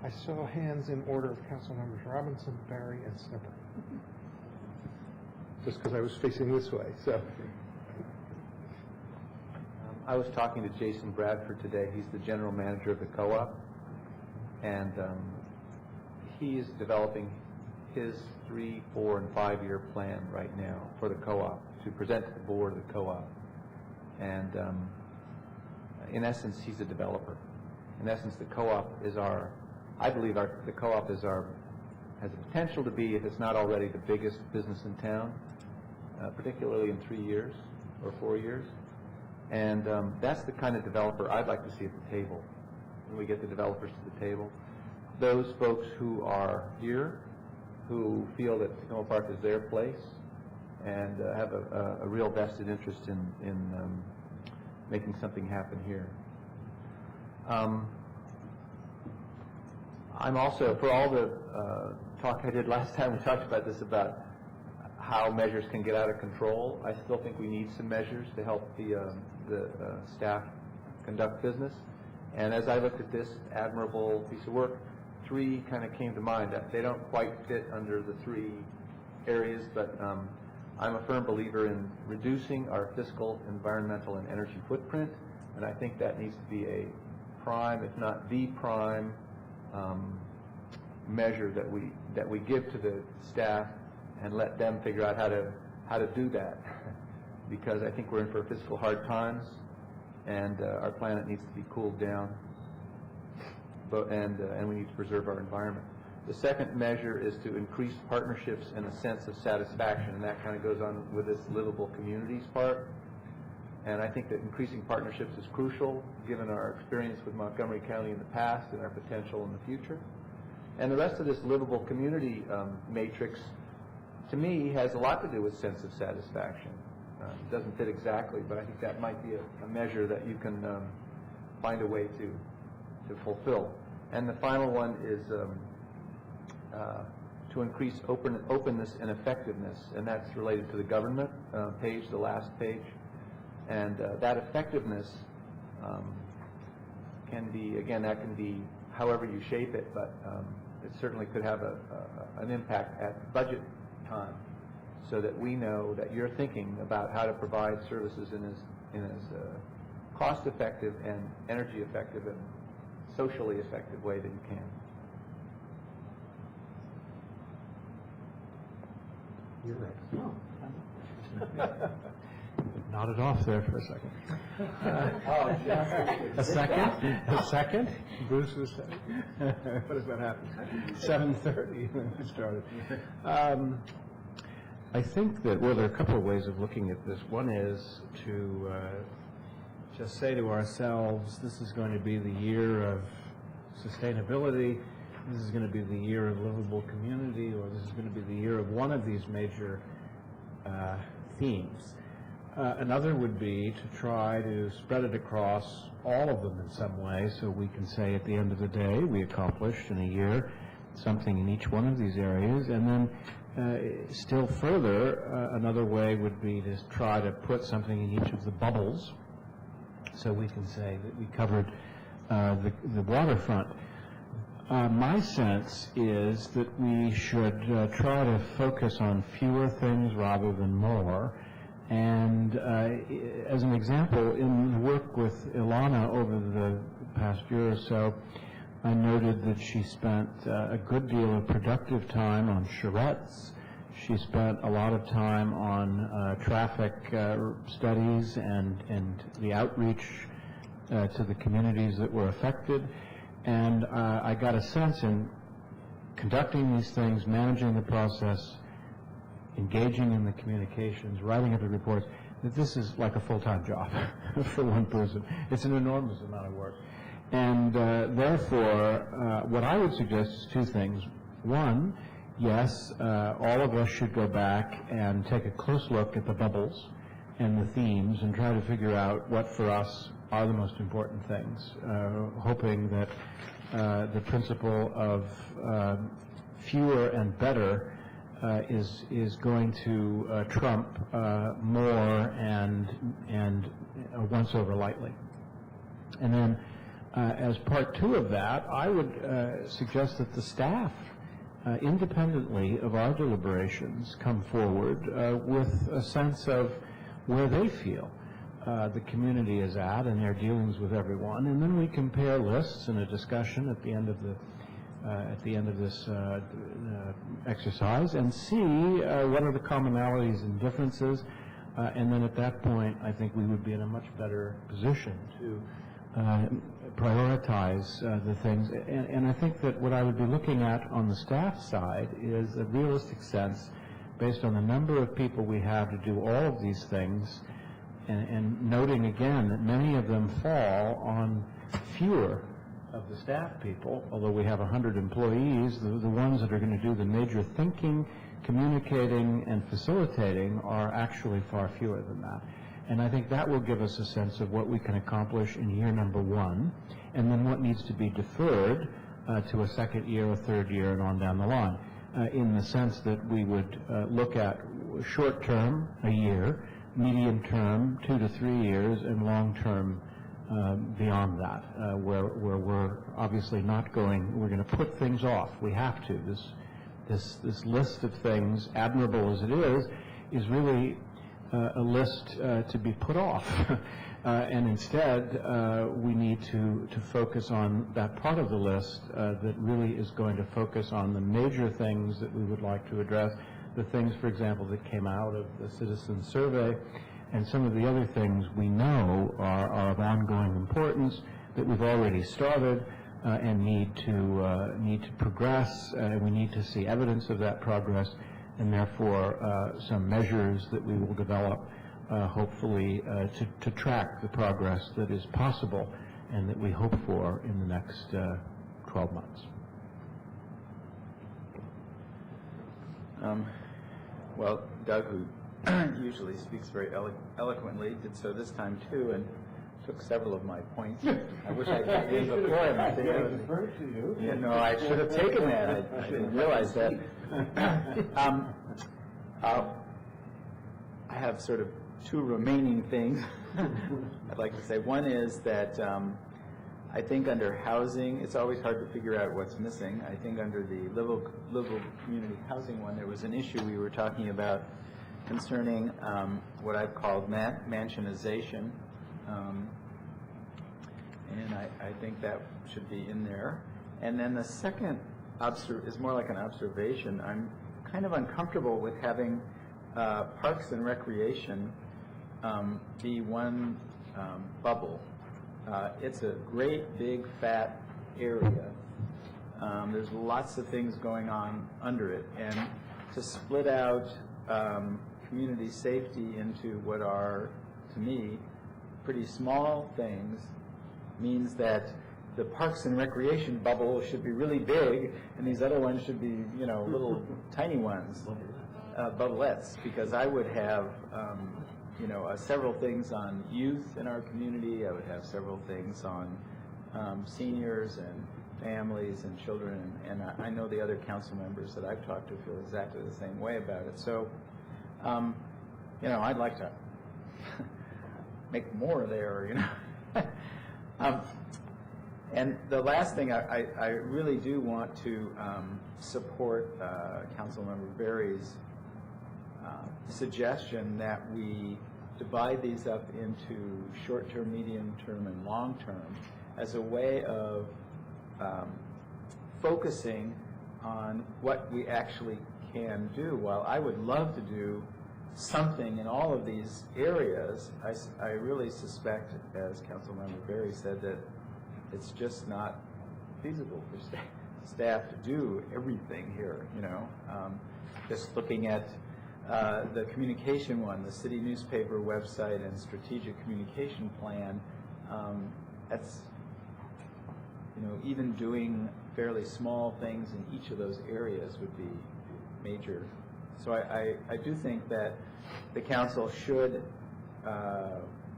I saw hands in order of council members Robinson, Barry, and Snipper. Just because I was facing this way, so. I was talking to Jason Bradford today. He's the general manager of the co-op, and he is developing his 3-, 4-, and 5-year plan right now for the co-op to present to the board of the co-op. And in essence, he's a developer. In essence, the co-op is I believe the co-op has the potential to be, if it's not already, the biggest business in town, particularly in 3 years or 4 years. And that's the kind of developer I'd like to see at the table when we get the developers to the table. Those folks who are here, who feel that Tacoma Park is their place and have a real vested interest in making something happen here. I'm also, for all the talk I did last time, we talked about this, about how measures can get out of control. I still think we need some measures to help the staff conduct business. And as I looked at this admirable piece of work, 3 kind of came to mind. They don't quite fit under the 3 areas, but I'm a firm believer in reducing our fiscal, environmental, and energy footprint, and I think that needs to be a prime, if not the prime, measure that we give to the staff and let them figure out how to do that. Because I think we're in for fiscal hard times, and our planet needs to be cooled down, and we need to preserve our environment. The second measure is to increase partnerships and a sense of satisfaction, and that kind of goes on with this livable communities part. And I think that increasing partnerships is crucial, given our experience with Montgomery County in the past and our potential in the future. And the rest of this livable community matrix, to me, has a lot to do with sense of satisfaction. It doesn't fit exactly, but I think that might be a measure that you can find a way to fulfill. And the final one is to increase openness and effectiveness, and that's related to the government page, the last page. And that effectiveness can be, again, that can be however you shape it, but it certainly could have an impact at budget time, so that we know that you're thinking about how to provide services in as cost-effective and energy-effective and socially effective way that you can. You're right. Nodded off there for a second. A second? A second? Bruce was saying. What does that happen? 7:30 when we started. I think that, well, there are a couple of ways of looking at this. One is to just say to ourselves, this is going to be the year of sustainability, this is going to be the year of livable community, or this is going to be the year of one of these major themes. Another would be to try to spread it across all of them in some way, so we can say at the end of the day we accomplished in a year something in each one of these areas. And then still further, another way would be to try to put something in each of the bubbles, so we can say that we covered the waterfront. My sense is that we should try to focus on fewer things rather than more. And as an example, in the work with Ilana over the past year or so, I noted that she spent a good deal of productive time on charrettes. She spent a lot of time on traffic studies and the outreach to the communities that were affected. And I got a sense in conducting these things, managing the process, engaging in the communications, writing up the reports, that this is like a full-time job for one person. It's an enormous amount of work. And therefore, what I would suggest is two things. One, yes, all of us should go back and take a close look at the bubbles and the themes and try to figure out what for us are the most important things, hoping that the principle of fewer and better is going to trump more and once over lightly. And then as part two of that, I would suggest that the staff, independently of our deliberations, come forward with a sense of where they feel the community is at and their dealings with everyone, and then we compare lists in a discussion at the end of this exercise and see what are the commonalities and differences, and then at that point I think we would be in a much better position to prioritize the things. And I think that what I would be looking at on the staff side is a realistic sense, based on the number of people we have to do all of these things, and noting again that many of them fall on fewer of the staff people. Although we have 100 employees, the ones that are going to do the major thinking, communicating, and facilitating are actually far fewer than that. And I think that will give us a sense of what we can accomplish in year number one, and then what needs to be deferred to a second year, a third year, and on down the line, in the sense that we would look at short term, a year, medium term, 2 to 3 years, and long term beyond that, where we're obviously not going, we're going to put things off. We have to. This list of things, admirable as it is really a list to be put off. And instead, we need to focus on that part of the list that really is going to focus on the major things that we would like to address, the things, for example, that came out of the citizen survey, and some of the other things we know are of ongoing importance that we've already started and need to progress. We need to see evidence of that progress, and therefore some measures that we will develop, hopefully, to track the progress that is possible and that we hope for in the next 12 months. Well, Doug, who usually speaks very eloquently, did so this time too, and took several of my points. I wish I had been before him. I think I was referred to you. Yeah, no, I should have taken that. I didn't realize that. I have sort of two remaining things I'd like to say. One is that I think under housing, it's always hard to figure out what's missing. I think under the livable community housing one, there was an issue we were talking about concerning what I've called mansionization. And I think that should be in there. And then the second is more like an observation. I'm kind of uncomfortable with having parks and recreation be one bubble. It's a great, big, fat area. There's lots of things going on under it. And to split out community safety into what are, to me, pretty small things means that the parks and recreation bubble should be really big, and these other ones should be, you know, little tiny ones, bubblets, because I would have, you know, several things on youth in our community. I would have several things on seniors and families and children, and I know the other council members that I've talked to feel exactly the same way about it. So, you know, I'd like to make more there, you know. And the last thing, I really do want to support Councilmember Berry's suggestion that we divide these up into short-term, medium-term, and long-term as a way of focusing on what we actually can do. While I would love to do something in all of these areas, I really suspect, as Councilmember Berry said, that it's just not feasible for staff to do everything here, you know. Just looking at the communication one, the city newspaper website and strategic communication plan, that's, you know, even doing fairly small things in each of those areas would be major. So I do think that the council should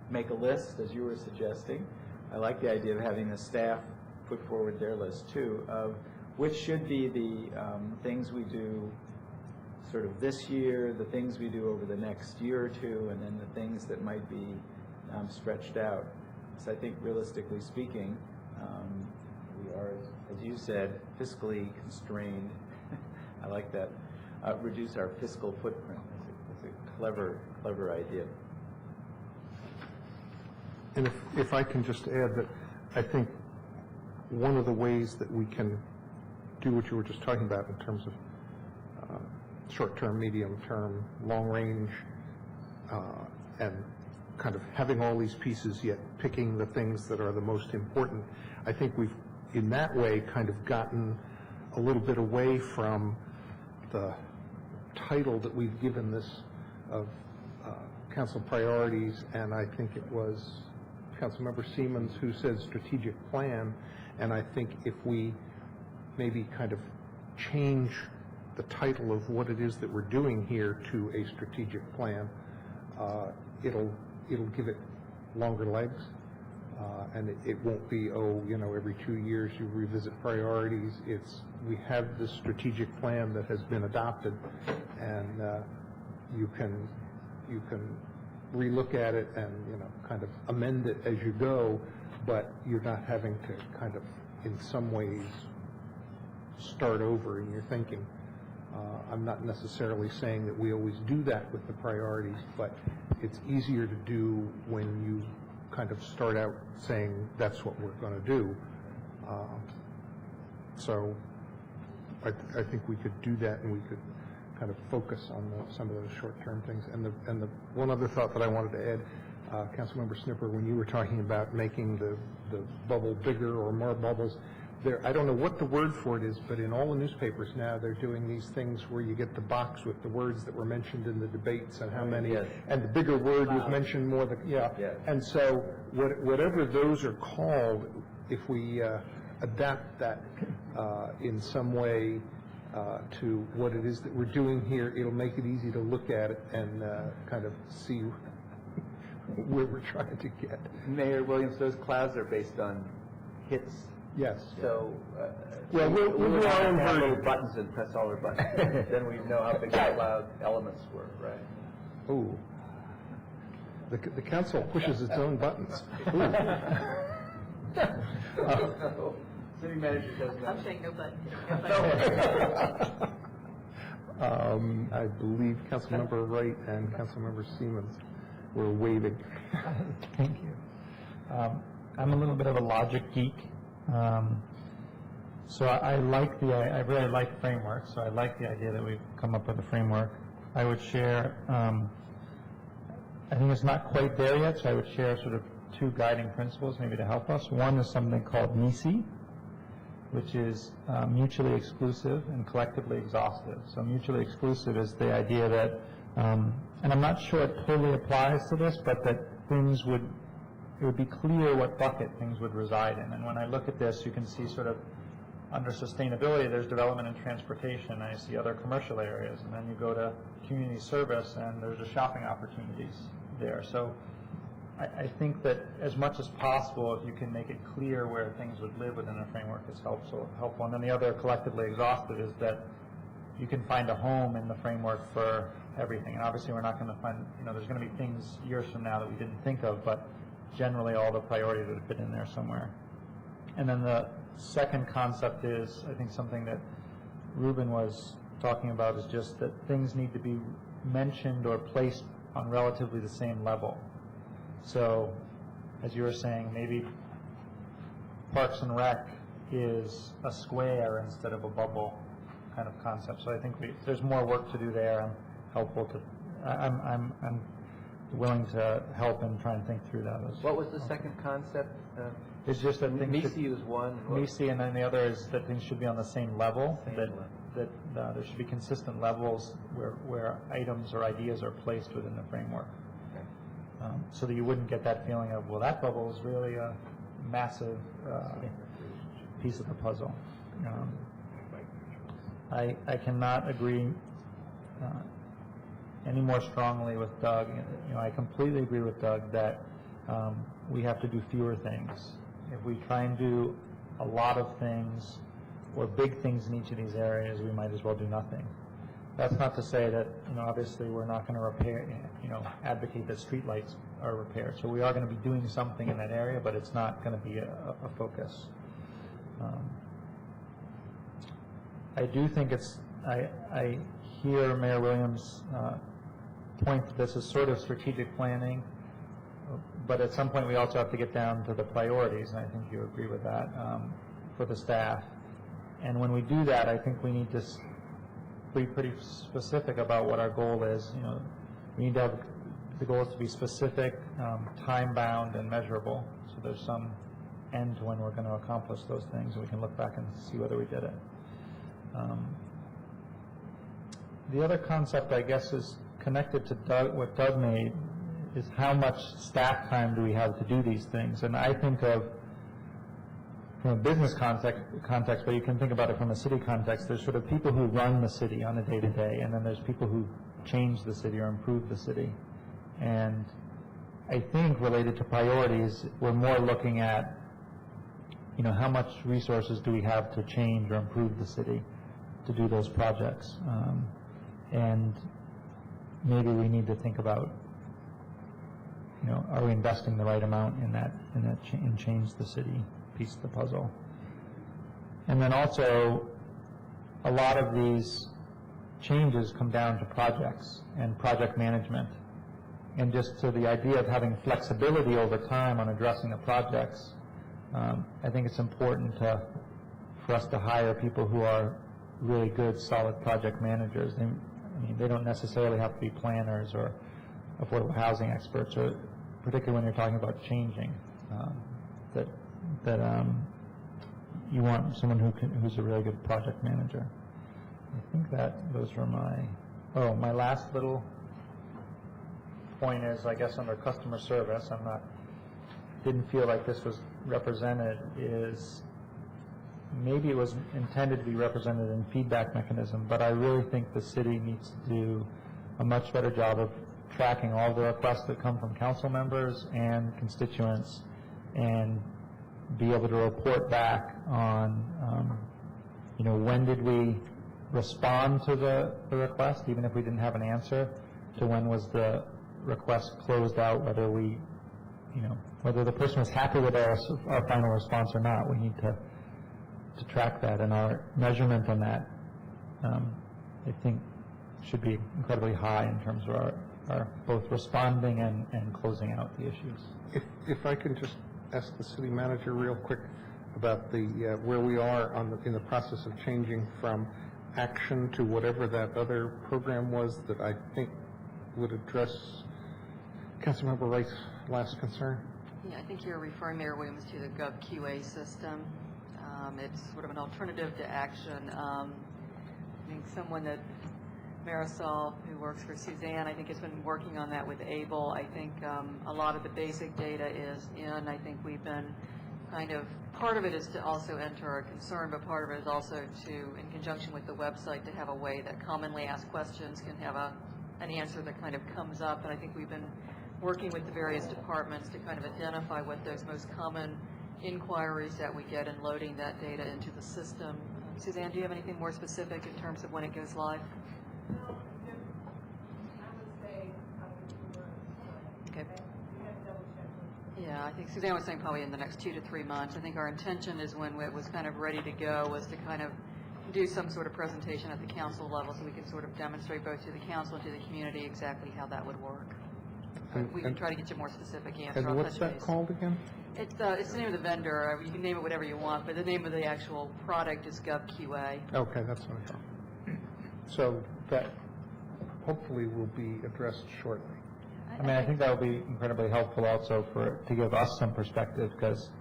make a list, as you were suggesting. I like the idea of having the staff put forward their list too, of which should be the things we do sort of this year, the things we do over the next year or two, and then the things that might be stretched out. So I think realistically speaking, we are, as you said, fiscally constrained. I like that. Reduce our fiscal footprint. It's a clever idea. And if I can just add that I think one of the ways that we can do what you were just talking about in terms of short-term, medium-term, long-range, and kind of having all these pieces yet picking the things that are the most important, I think we've, in that way, kind of gotten a little bit away from the title that we've given this of council priorities, and I think it was Councilmember Siemens who said strategic plan, and I think if we maybe kind of change the title of what it is that we're doing here to a strategic plan, it'll give it longer legs, and it won't be, oh, you know, every 2 years you revisit priorities. It's, we have this strategic plan that has been adopted, and you can relook at it and, you know, kind of amend it as you go, but you're not having to kind of, in some ways, start over in your thinking. I'm not necessarily saying that we always do that with the priorities, but it's easier to do when you kind of start out saying that's what we're going to do. So I think we could do that, and we could kind of focus on some of those short-term things. And the one other thought that I wanted to add, Councilmember Snipper, when you were talking about making the bubble bigger or more bubbles, I don't know what the word for it is, but in all the newspapers now, they're doing these things where you get the box with the words that were mentioned in the debates and how many, and the bigger word was mentioned more. And so whatever those are called, if we adapt that in some way to what it is that we're doing here. It'll make it easy to look at it and kind of see where we're trying to get. Mayor Williams, those clouds are based on hits. Yes. So, well, we'll do our own have version. little buttons and press all our buttons. Then we know how big the cloud elements were, right? Ooh. The council pushes its own buttons. City manager does that. I'm saying no button. I believe Councilmember Wright and Councilmember Siemens were waving. Thank you. I'm a little bit of a logic geek. So I really like frameworks, so I like the idea that we've come up with a framework. I would share, I think it's not quite there yet, so I would share sort of two guiding principles maybe to help us. One is something called MISI, which is mutually exclusive and collectively exhaustive. So mutually exclusive is the idea that, and I'm not sure it totally applies to this, but that it would be clear what bucket things would reside in. And when I look at this, you can see sort of under sustainability, there's development and transportation. I see other commercial areas. And then you go to community service, and there's the shopping opportunities there. So I think that as much as possible, if you can make it clear where things would live within a framework, is helpful. And then the other collectively exhaustive is that you can find a home in the framework for everything. And obviously, we're not going to find, there's going to be things years from now that we didn't think of, but generally all the priorities would fit in there somewhere. And then the second concept is, I think something that Ruben was talking about, is just that things need to be mentioned or placed on relatively the same level. So, as you were saying, maybe Parks and Rec is a square instead of a bubble kind of concept. So I think there's more work to do there. I'm willing to help and try and think through that. What was the second concept? It's just that things MISI was one. MISI, and then the other is that things should be on the same level. That there should be consistent levels where items or ideas are placed within the framework. So that you wouldn't get that feeling of, well, that bubble is really a massive piece of the puzzle. I cannot agree any more strongly with Doug. I completely agree with Doug that we have to do fewer things. If we try and do a lot of things or big things in each of these areas, we might as well do nothing. That's not to say that, obviously we're not going to repair, advocate that streetlights are repaired. So we are going to be doing something in that area, but it's not going to be a focus. I do think I hear Mayor Williams' point that this is sort of strategic planning, but at some point we also have to get down to the priorities, and I think you agree with that, for the staff. And when we do that, I think we need to be pretty specific about what our goal is. We need to have the goal is to be specific, time-bound, and measurable. So there's some end to when we're going to accomplish those things, and we can look back and see whether we did it. The other concept, I guess, is connected to what Doug made, is how much staff time do we have to do these things? And I think of, from a business context, but you can think about it from a city context, there's sort of people who run the city on a day-to-day, and then there's people who change the city or improve the city. And I think related to priorities, we're more looking at, how much resources do we have to change or improve the city to do those projects. And maybe we need to think about, are we investing the right amount in change the city piece of the puzzle? And then also, a lot of these changes come down to projects and project management. And just to the idea of having flexibility over time on addressing the projects, I think it's important for us to hire people who are really good, solid project managers. They don't necessarily have to be planners or affordable housing experts, or particularly when you're talking about changing. That you want someone who's a really good project manager. I think those are my last little point is, I guess, under customer service. Didn't feel like this was represented, is maybe it was intended to be represented in feedback mechanism, but I really think the city needs to do a much better job of tracking all the requests that come from council members and constituents and be able to report back on, when did we respond to the request, even if we didn't have an answer, to when was the request closed out, whether we, whether the person was happy with our final response or not. We need to track that, and our measurement on that, I think, should be incredibly high in terms of our both responding and closing out the issues. If I can just ask the city manager real quick about the where we are in the process of changing from action to whatever that other program was that I think would address Councilmember Wright's last concern. Yeah, I think you're referring, Mayor Williams, to the GovQA system. It's sort of an alternative to action. I think someone that Marisol, who works for Suzanne, I think has been working on that with ABLE. I think a lot of the basic data is in. I think we've been part of it is to also enter a concern, but part of it is also to, in conjunction with the website, to have a way that commonly asked questions can have an answer that kind of comes up. And I think we've been working with the various departments to kind of identify what those most common inquiries that we get and loading that data into the system. Suzanne, do you have anything more specific in terms of when it goes live? Okay. Yeah, I think Suzanne was saying probably in the next 2 to 3 months. I think our intention is when it was kind of ready to go was to kind of do some sort of presentation at the council level so we can sort of demonstrate both to the council and to the community exactly how that would work. We can try to get you a more specific answer. And what's that called again? It's the name of the vendor. You can name it whatever you want, but the name of the actual product is GovQA. Okay, that's what I thought. So that hopefully will be addressed shortly. I think that would be incredibly helpful also to give us some perspective, because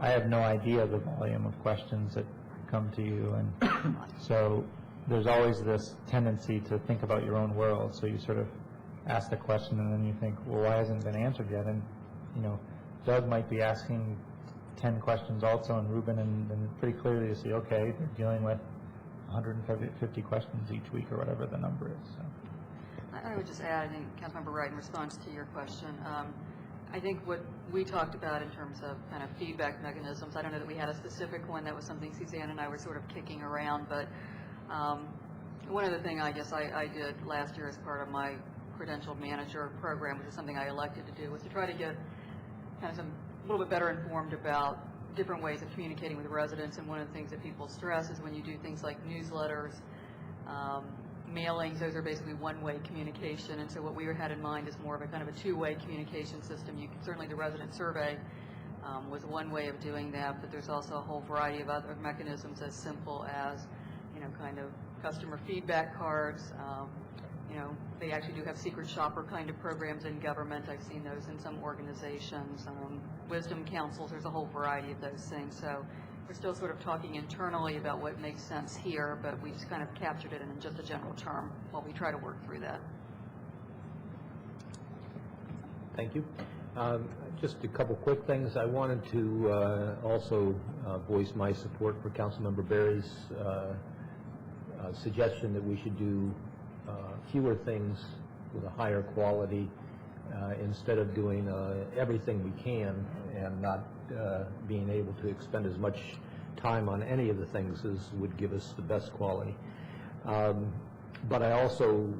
I have no idea the volume of questions that come to you, and so there's always this tendency to think about your own world. So you sort of ask the question, and then you think, well, why hasn't it been answered yet? And Doug might be asking 10 questions also, and Ruben, and pretty clearly you see, okay, they're dealing with 150 questions each week or whatever the number is. So. I would just add, I think Councilmember Wright, in response to your question, I think what we talked about in terms of kind of feedback mechanisms, I don't know that we had a specific one. That was something Suzanne and I were sort of kicking around, but one of the things I guess I did last year as part of my credentialed manager program, which is something I elected to do, was to try to get kind of a little bit better informed about different ways of communicating with residents. And one of the things that people stress is when you do things like newsletters, mailings, those are basically one-way communication. And so what we had in mind is more of a kind of a two-way communication system. Certainly the resident survey was one way of doing that, but there's also a whole variety of other mechanisms as simple as, kind of customer feedback cards. They actually do have secret shopper kind of programs in government. I've seen those in some organizations. Wisdom councils, there's a whole variety of those things. So we're still sort of talking internally about what makes sense here, but we just kind of captured it in just a general term while we try to work through that. Thank you. Just a couple quick things. I wanted to also voice my support for Councilmember Berry's suggestion that we should do fewer things with a higher quality instead of doing everything we can and not being able to expend as much time on any of the things as would give us the best quality. But I also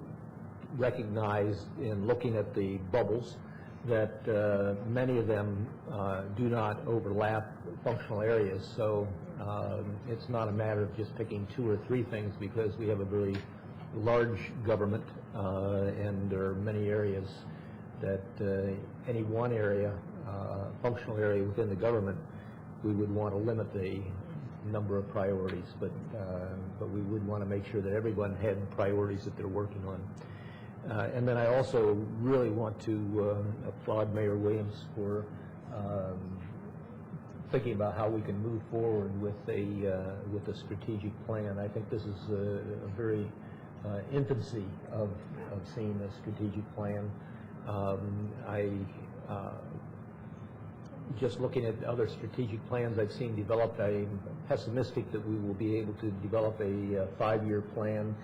recognize in looking at the bubbles that many of them do not overlap functional areas. So it's not a matter of just picking 2 or 3 things, because we have a very large government and there are many areas that any one area, functional area within the government, we would want to limit the number of priorities, but we would want to make sure that everyone had priorities that they're working on. And then I also really want to applaud Mayor Williams for thinking about how we can move forward with a strategic plan. I think this is a very infancy of seeing a strategic plan. I just looking at other strategic plans I've seen developed, I'm pessimistic that we will be able to develop a 5-year plan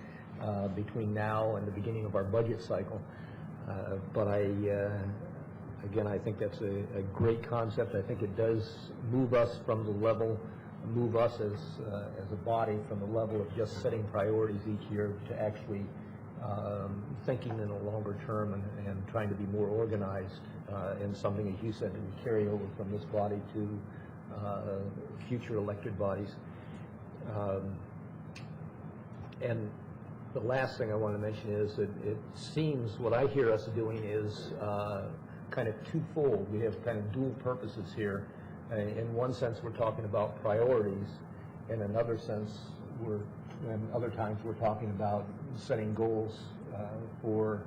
between now and the beginning of our budget cycle. But again, I think that's a great concept. I think it does move us from the level, move us as a body from the level of just setting priorities each year to actually thinking in a longer term and trying to be more organized in something, as you said, that we carry over from this body to future elected bodies. And the last thing I want to mention is that it seems what I hear us doing is kind of twofold. We have kind of dual purposes here. In one sense, we're talking about priorities. In another sense, and other times we're talking about setting goals for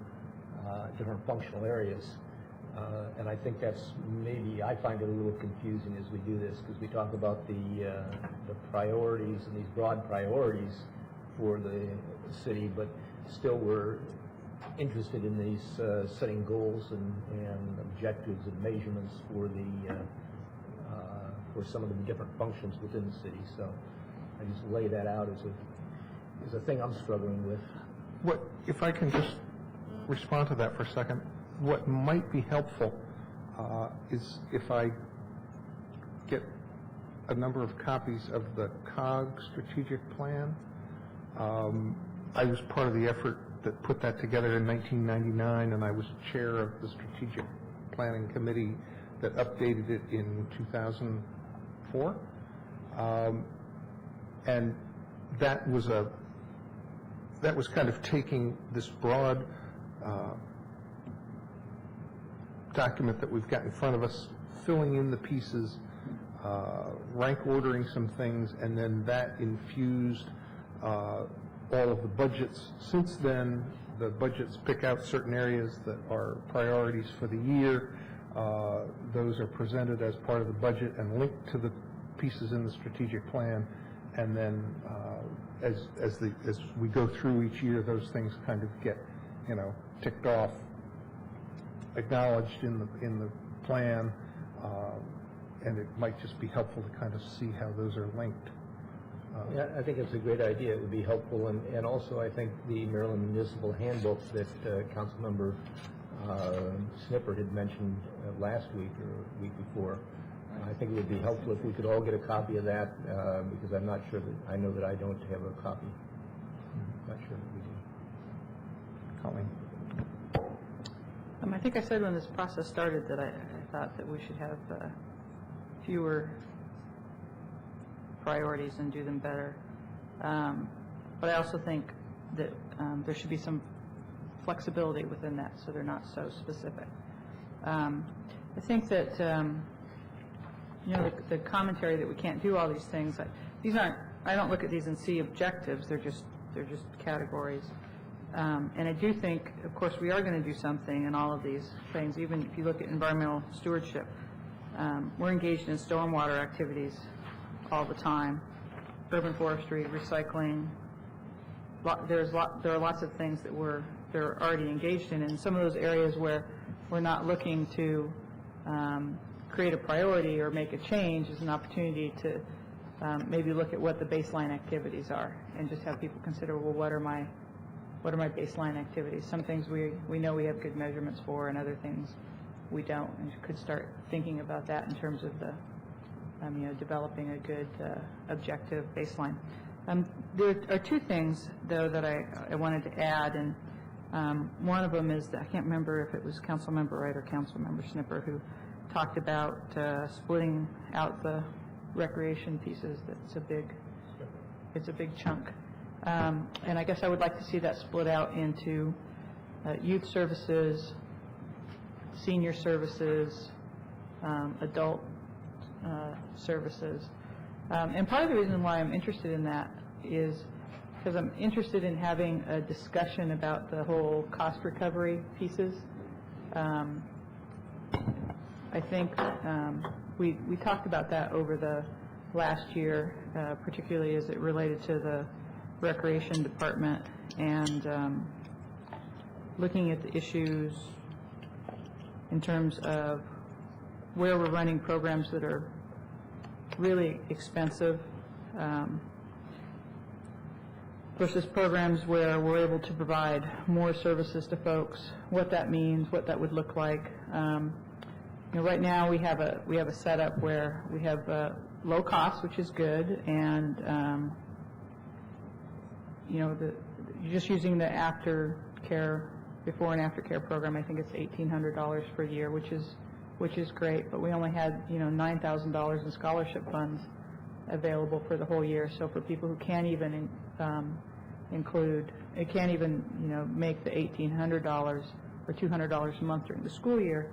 different functional areas. And I think that's maybe, I find it a little confusing as we do this, because we talk about the priorities and these broad priorities for the city, but still we're interested in these setting goals and objectives and measurements for the for some of the different functions within the city. So I just lay that out as a thing I'm struggling with. What, if I can just respond to that for a second, what might be helpful is if I get a number of copies of the COG strategic plan. I was part of the effort that put that together in 1999, and I was chair of the strategic planning committee that updated it in 2004. And that was kind of taking this broad document that we've got in front of us, filling in the pieces, rank ordering some things, and then that infused all of the budgets. Since then, the budgets pick out certain areas that are priorities for the year. Those are presented as part of the budget and linked to the pieces in the strategic plan. And then as we go through each year, those things kind of get, ticked off, acknowledged in the plan, and it might just be helpful to kind of see how those are linked. Yeah, I think it's a great idea. It would be helpful, and also I think the Maryland Municipal Handbook that Councilmember Snipper had mentioned last week or week before, I think it would be helpful if we could all get a copy of that, because I'm not sure that, I know that I don't have a copy. Not sure that we do. Colleen? I think I said when this process started that I thought that we should have fewer priorities and do them better. But I also think that there should be some flexibility within that so they're not so specific. I think that, the commentary that we can't do all these things, I don't look at these and see objectives, they're just categories. And I do think, of course, we are going to do something in all of these things. Even if you look at environmental stewardship, we're engaged in stormwater activities all the time, urban forestry, recycling. There are lots of things that they're already engaged in. And some of those areas where we're not looking to create a priority or make a change is an opportunity to maybe look at what the baseline activities are and just have people consider, well, what are my baseline activities? Some things we know we have good measurements for, and other things we don't, and you could start thinking about that in terms of the developing a good objective baseline. There are two things, though, that I wanted to add, and one of them is that I can't remember if it was Councilmember Wright or Councilmember Snipper who talked about splitting out the recreation pieces. It's a big chunk. And I guess I would like to see that split out into youth services, senior services, adult services. And part of the reason why I'm interested in that is because I'm interested in having a discussion about the whole cost recovery pieces. I think we talked about that over the last year, particularly as it related to the Recreation Department, and looking at the issues in terms of where we're running programs that are really expensive versus programs where we're able to provide more services to folks, what that means, what that would look like. Right now we have a setup where we have low cost, which is good, and just using the aftercare, before and after care program, I think it's $1,800 per year, which is great. But we only had $9,000 in scholarship funds available for the whole year. So for people who can't even make the $1,800 or $200 a month during the school year,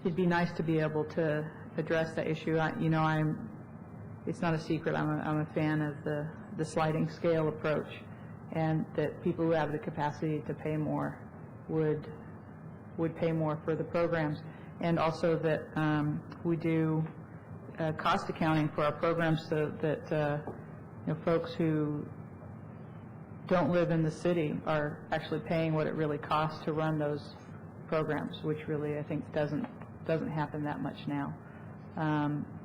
it'd be nice to be able to address that issue. It's not a secret. I'm a fan of the sliding scale approach, and that people who have the capacity to pay more would pay more for the programs, and also that we do cost accounting for our programs so that folks who don't live in the city are actually paying what it really costs to run those programs, which really I think doesn't happen that much now,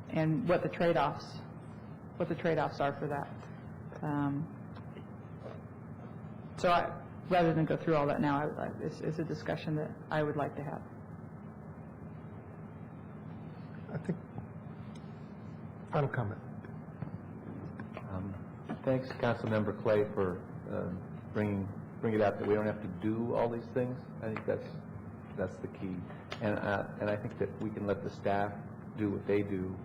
and what the trade-offs are for that. So rather than go through all that now, it's a discussion that I would like to have. I think, final comment. Thanks, Councilmember Clay, for bringing it out that we don't have to do all these things. I think that's the key, and I think that we can let the staff do what they do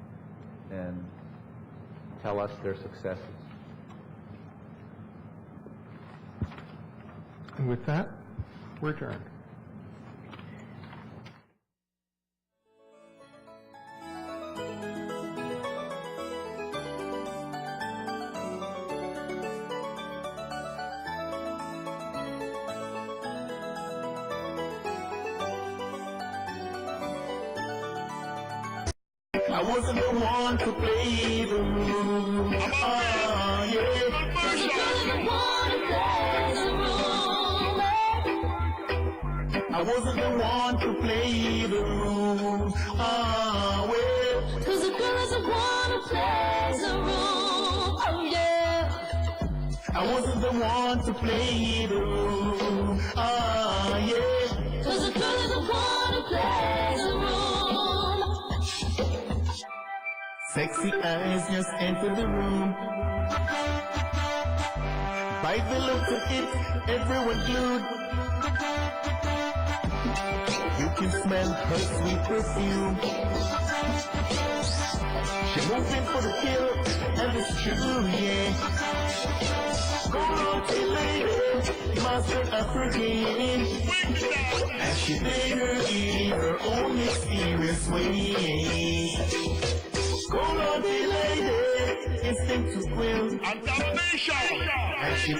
and tell us their successes. And with that, we're adjourned. I wasn't the one to play the room. I wasn't the one to play the room. Well, 'cause the girl doesn't want to play the room. Oh yeah. I wasn't the one to play the room. Yeah. 'Cause the girl doesn't want to play the room. Sexy eyes just enter the room. By the look of it, everyone glued. You can smell her sweet perfume. She's moving for the kill, and it's true, yeah. Go naughty lady, master of her game. As she did her in her own mysterious way. Go naughty lady, instinct to thrill. And she